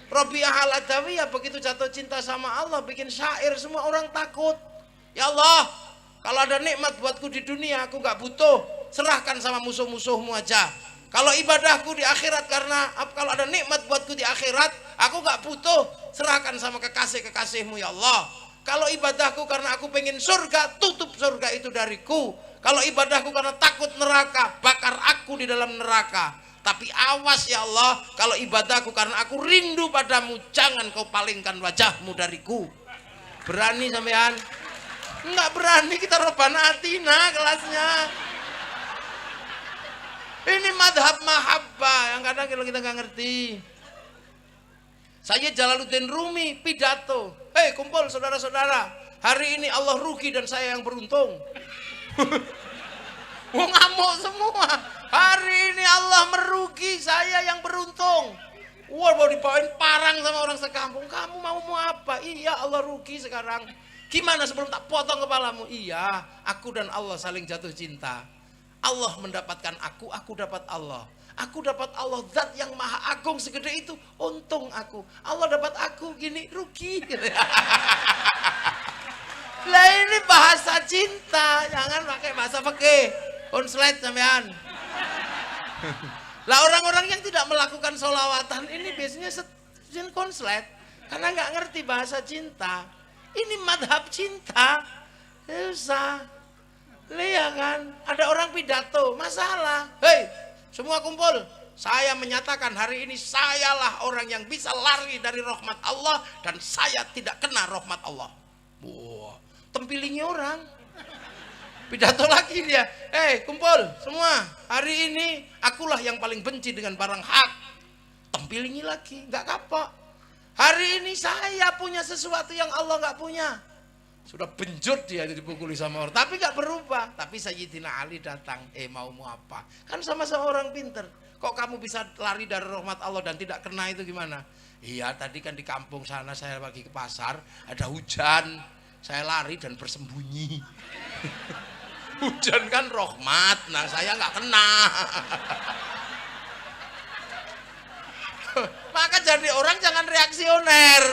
Rabi'ah al-Adawiyah begitu jatuh cinta sama Allah bikin syair, semua orang takut. Ya Allah, kalau ada nikmat buatku di dunia aku nggak butuh, serahkan sama musuh-musuhmu aja. Kalau ibadahku di akhirat, karena kalau ada nikmat buatku di akhirat aku nggak butuh, serahkan sama kekasih-kekasihmu ya Allah. Kalau ibadahku karena aku pengen surga, tutup surga itu dariku. Kalau ibadahku karena takut neraka, bakar aku di dalam neraka. Tapi awas ya Allah, kalau ibadahku karena aku rindu padamu, jangan kau palingkan wajahmu dariku. Berani sampean? Enggak berani, kita Rabbana Atina kelasnya. Ini madhab mahabbah yang kadang kalau kita nggak ngerti. Saya Jalaluddin Rumi pidato, kumpul saudara-saudara, hari ini Allah rugi dan saya yang beruntung. Wah, ngamuk semua. Hari ini Allah merugi, saya yang beruntung. Wah, mau dibawain parang sama orang sekampung. Kamu mau apa? Iya, Allah rugi sekarang. Gimana sebelum tak potong kepalamu? Iya, aku dan Allah saling jatuh cinta. Allah mendapatkan aku dapat Allah. Aku dapat Allah, zat yang maha agung segede itu, untung aku. Allah dapat aku, gini rugi. Lah ini bahasa cinta, jangan pakai bahasa fikih. Konslet sampean. Lah orang-orang yang tidak melakukan sholawatan ini biasanya konslet karena nggak ngerti bahasa cinta. Ini madhab cinta, susah. Lihat kan, ada orang pidato, masalah. Hei, semua kumpul. Saya menyatakan hari ini sayalah orang yang bisa lari dari rahmat Allah dan saya tidak kena rahmat Allah. Wah, tempilingi orang. Pidato lagi dia, kumpul semua, hari ini akulah yang paling benci dengan barang hak. Tempilingi lagi, nggak kapok. Hari ini saya punya sesuatu yang Allah nggak punya. Sudah benjut dia dipukuli sama orang, tapi nggak berubah. Tapi Sayyidina Ali datang, mau apa? Kan sama-sama orang pinter. Kok kamu bisa lari dari rahmat Allah dan tidak kena itu gimana? Iya, tadi kan di kampung sana saya lagi ke pasar, ada hujan, saya lari dan bersembunyi. Hujan kan rahmat, nah saya nggak kena. Maka jadi orang jangan reaksioner,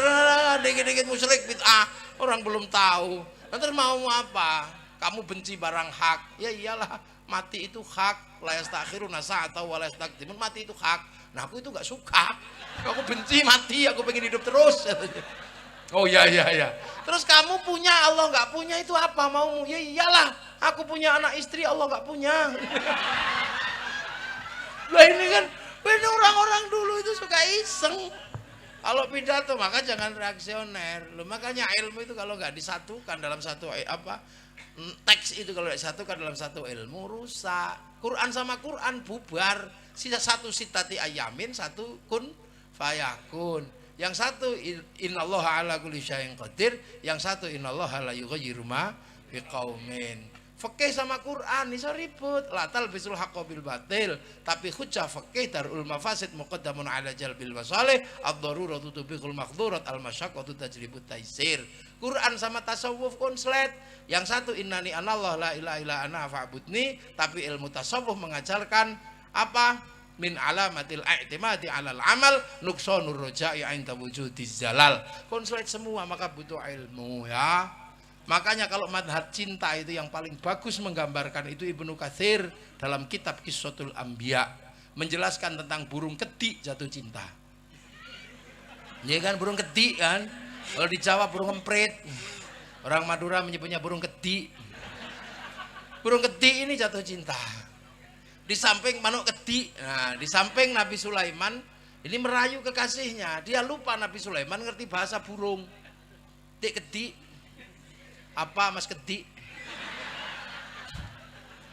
dikit-dikit musyrik bid'ah, orang belum tahu. Nanti mau apa? Kamu benci barang hak, ya iyalah, mati itu hak. La yastakhiruna sa'atan wa la yastaqdimun, mati itu hak. Nah aku itu nggak suka, aku benci mati, aku pengen hidup terus. Oh iya. Terus kamu punya, Allah nggak punya, itu apa maumu? Ya iyalah, aku punya anak istri, Allah nggak punya. Lah ini kan, ini orang-orang dulu itu suka iseng. Kalau pidato maka jangan reaksioner. Loh, makanya ilmu itu kalau nggak disatukan dalam satu teks itu kalau disatukan dalam satu ilmu rusak. Quran sama Quran bubar. Satu sitati ayamin, satu kun fayakun. Yang satu innallaha ala kulli syai'in qadir, yang satu innallaha la yughayyiru ma biqaumin. Fikih sama Quran iso ribut, la talbisul haqqo bil batil, tapi hujjah fikih darul mafasid muqaddamun ala jalbil masalih, ad-daruratu tubiqul maqdurat al-masyaqqatu tajribut taisir. Quran sama tasawuf konslet. Yang satu innani anallah la ilaha illa ana fa'budni, tapi ilmu tasawuf mengajarkan apa? Min alamatil i'timadi alal amal nuqsanur roja'i 'inda wujudiz zalal. Konslet semua, maka butuh ilmu ya. Makanya kalau madhab cinta itu yang paling bagus menggambarkan itu Ibnu Katsir dalam kitab Qissatul Anbiya, menjelaskan tentang burung kedik jatuh cinta. Iya kan, burung kedik kan? Kalau di Jawa burung emprit. Orang Madura menyebutnya burung kedik. Burung kedik ini jatuh cinta. Di samping manuk kedik, nah di samping Nabi Sulaiman ini merayu kekasihnya. Dia lupa Nabi Sulaiman ngerti bahasa burung. Dek kedik, apa mas kedik?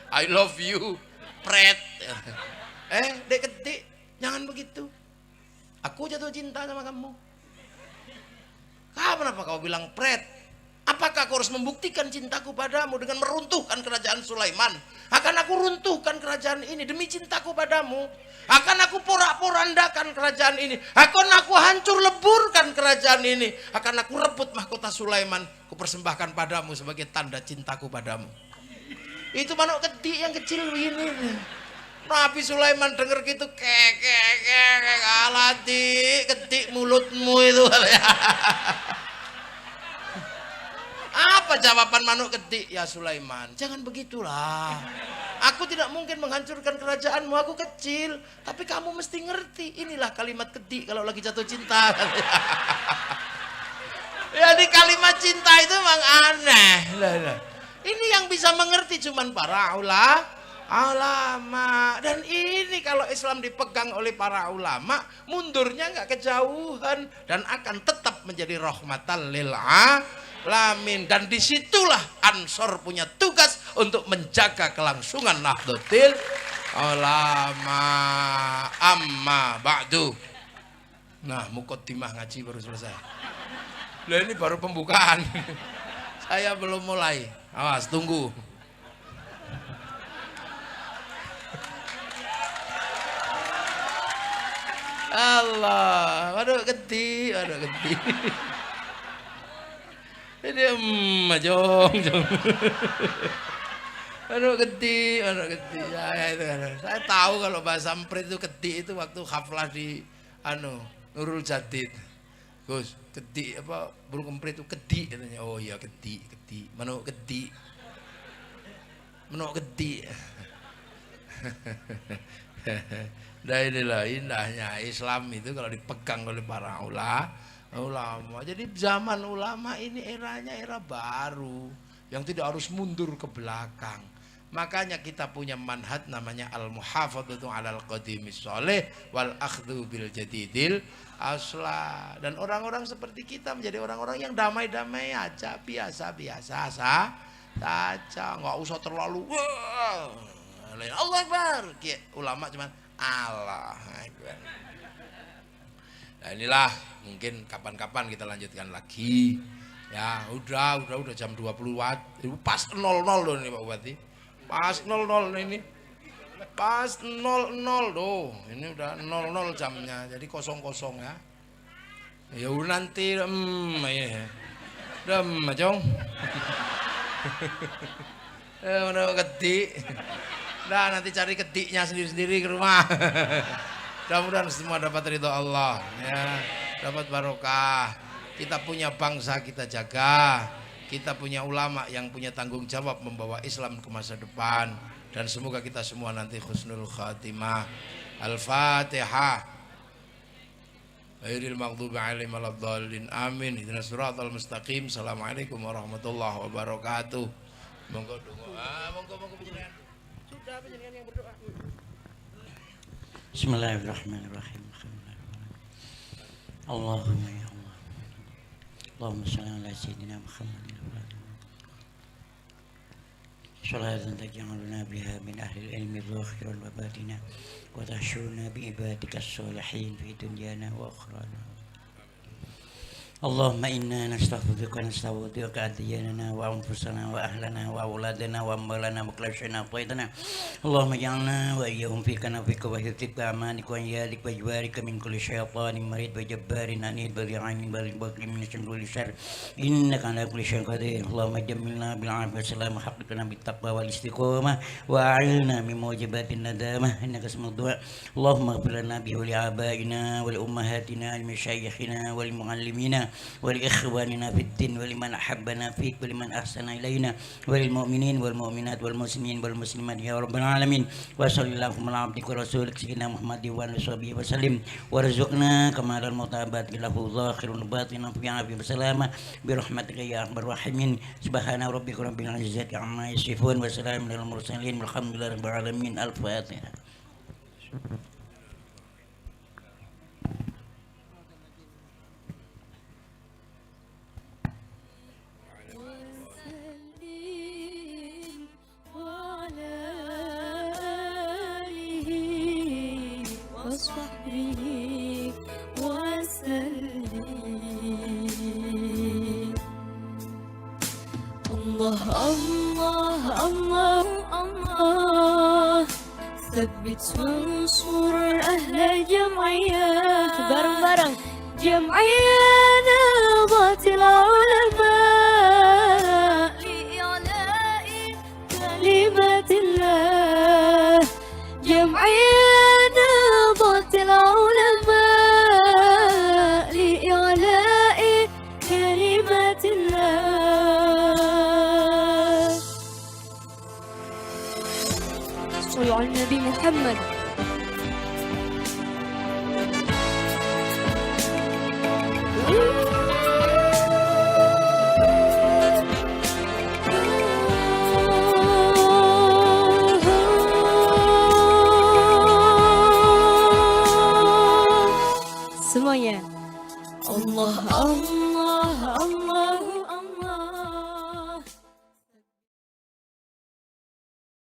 I love you, pret. Dek kedik, jangan begitu. Aku jatuh cinta sama kamu. Kenapa kau bilang pret? Apakah kau harus membuktikan cintaku padamu dengan meruntuhkan kerajaan Sulaiman? Akan aku runtuhkan kerajaan ini demi cintaku padamu. Akan aku porak-porandakan kerajaan ini. Akan aku hancur leburkan kerajaan ini. Akan aku rebut mahkota Sulaiman, ku persembahkan padamu sebagai tanda cintaku padamu. Itu manuk kedik yang kecil begini. Nabi Sulaiman dengar gitu alati kedik mulutmu itu. Apa jawaban manuk kedik? Ya Sulaiman, jangan begitulah. Aku tidak mungkin menghancurkan kerajaanmu, aku kecil. Tapi kamu mesti ngerti, inilah kalimat kedik kalau lagi jatuh cinta. Jadi kalimat cinta itu memang aneh. Ini yang bisa mengerti cuman para ulama. Dan ini kalau Islam dipegang oleh para ulama, mundurnya nggak kejauhan dan akan tetap menjadi rahmatan lil alamin. Dan disitulah Ansor punya tugas untuk menjaga kelangsungan Nahdlatul Ulama. Amma ba'du. Nah, muqaddimah ngaji baru selesai. Lah ini baru pembukaan. Saya belum mulai. Awas, tunggu. Allah, waduh gede. Ini jong. Waduh gede. Ya, itu kan. Saya tahu kalau bahasa Emprit itu gede itu waktu haflah di Nurul Jadid. Gus, gede apa burung emprit itu gede katanya. Oh iya gede. Manuk gede. Nah inilah indahnya Islam itu kalau dipegang oleh para ulama. Jadi zaman ulama ini eranya era baru yang tidak harus mundur ke belakang. Makanya kita punya manhaj namanya al-muhafadzatu 'alal qadimis sholih wal akhdhu bil jadidil asla. Dan orang-orang seperti kita menjadi orang-orang yang damai-damai aja, biasa-biasa saja, nggak usah terlalu Allah Akbar. Ulama cuman Allah Akbar. Nah inilah mungkin kapan-kapan kita lanjutkan lagi. Ya udah jam 20 watt. Pas 00 loh ini Pak Bupati. Pas 00 ini. Pas 00 loh. Ini udah 00 jamnya. Jadi kosong-kosong ya. Ya nanti ya. Macong. Mana kedik. Nah nanti cari kediknya sendiri-sendiri ke rumah. Mudah-mudahan semua dapat ridho Allah ya, dapat barokah. Kita punya bangsa kita jaga, kita punya ulama yang punya tanggung jawab membawa Islam ke masa depan, dan semoga kita semua nanti husnul khatimah. Al-Fatihah. Ghairil maghdubi 'alaihim waladdallin. Amin. Ihdinas siratal mustaqim. Assalamualaikum warahmatullahi wabarakatuh. Monggo panjenengan. Sudah panjenengan yang berdoa. Bismillahirrahmanirrahim. Allahumma ya Allah. Allahumma shalli ala sayyidina Muhammadin wa ala salatan taj'aluna biha min ahli al-ilmi zahiran wa batina wa tahshuruna bi ibadika as-salihin fi dunyana wa akhirana. Allahumma inna nastaghfiruka wa nasta'udzuka adiyanana wa anfusana wa ahlana wa auladana wa ambalana wa klashana qaidana. Allahumma ja'alna wa iyyahum fika nafika wa hifdika amanika wa yalik wa jiwarika min kulli syaitanin marid wa jabbarin anid wa li'anin wa libaqi min kulli syarr innaka ala kulli syai'in qadir. Allahumma jammilna bil afiyati salam haqqina bit taqwa wal istiqamah wa a'ilna min mujibatin nadamah innaka samad du'a. Allahumma ighfir lana bi li abaina wa li ummahatina wa masyayikhina wa lil muallimina ولإخواننا في الدين ولمن أحبنا فيك ولمن أحسن إلينا وللمؤمنين والمؤمنات والمسلمين والمسلمات يا رب العالمين وصلى اللهم على عبدك ورسولك سيدنا محمد وعلى آله وسلم وارزقنا كمال المتابعة له ظاهر باطن في عافية وسلامة برحمتك يا أرحم الراحمين سبحان ربك رب العزة عما يصفون وسلام على المرسلين والحمد لله رب العالمين. الفاتحة. الله ثبت وانصر أهل الجمعية bareng-bareng جمعية نهضة العلماء لإعلاء كلمة Nabi Muhammad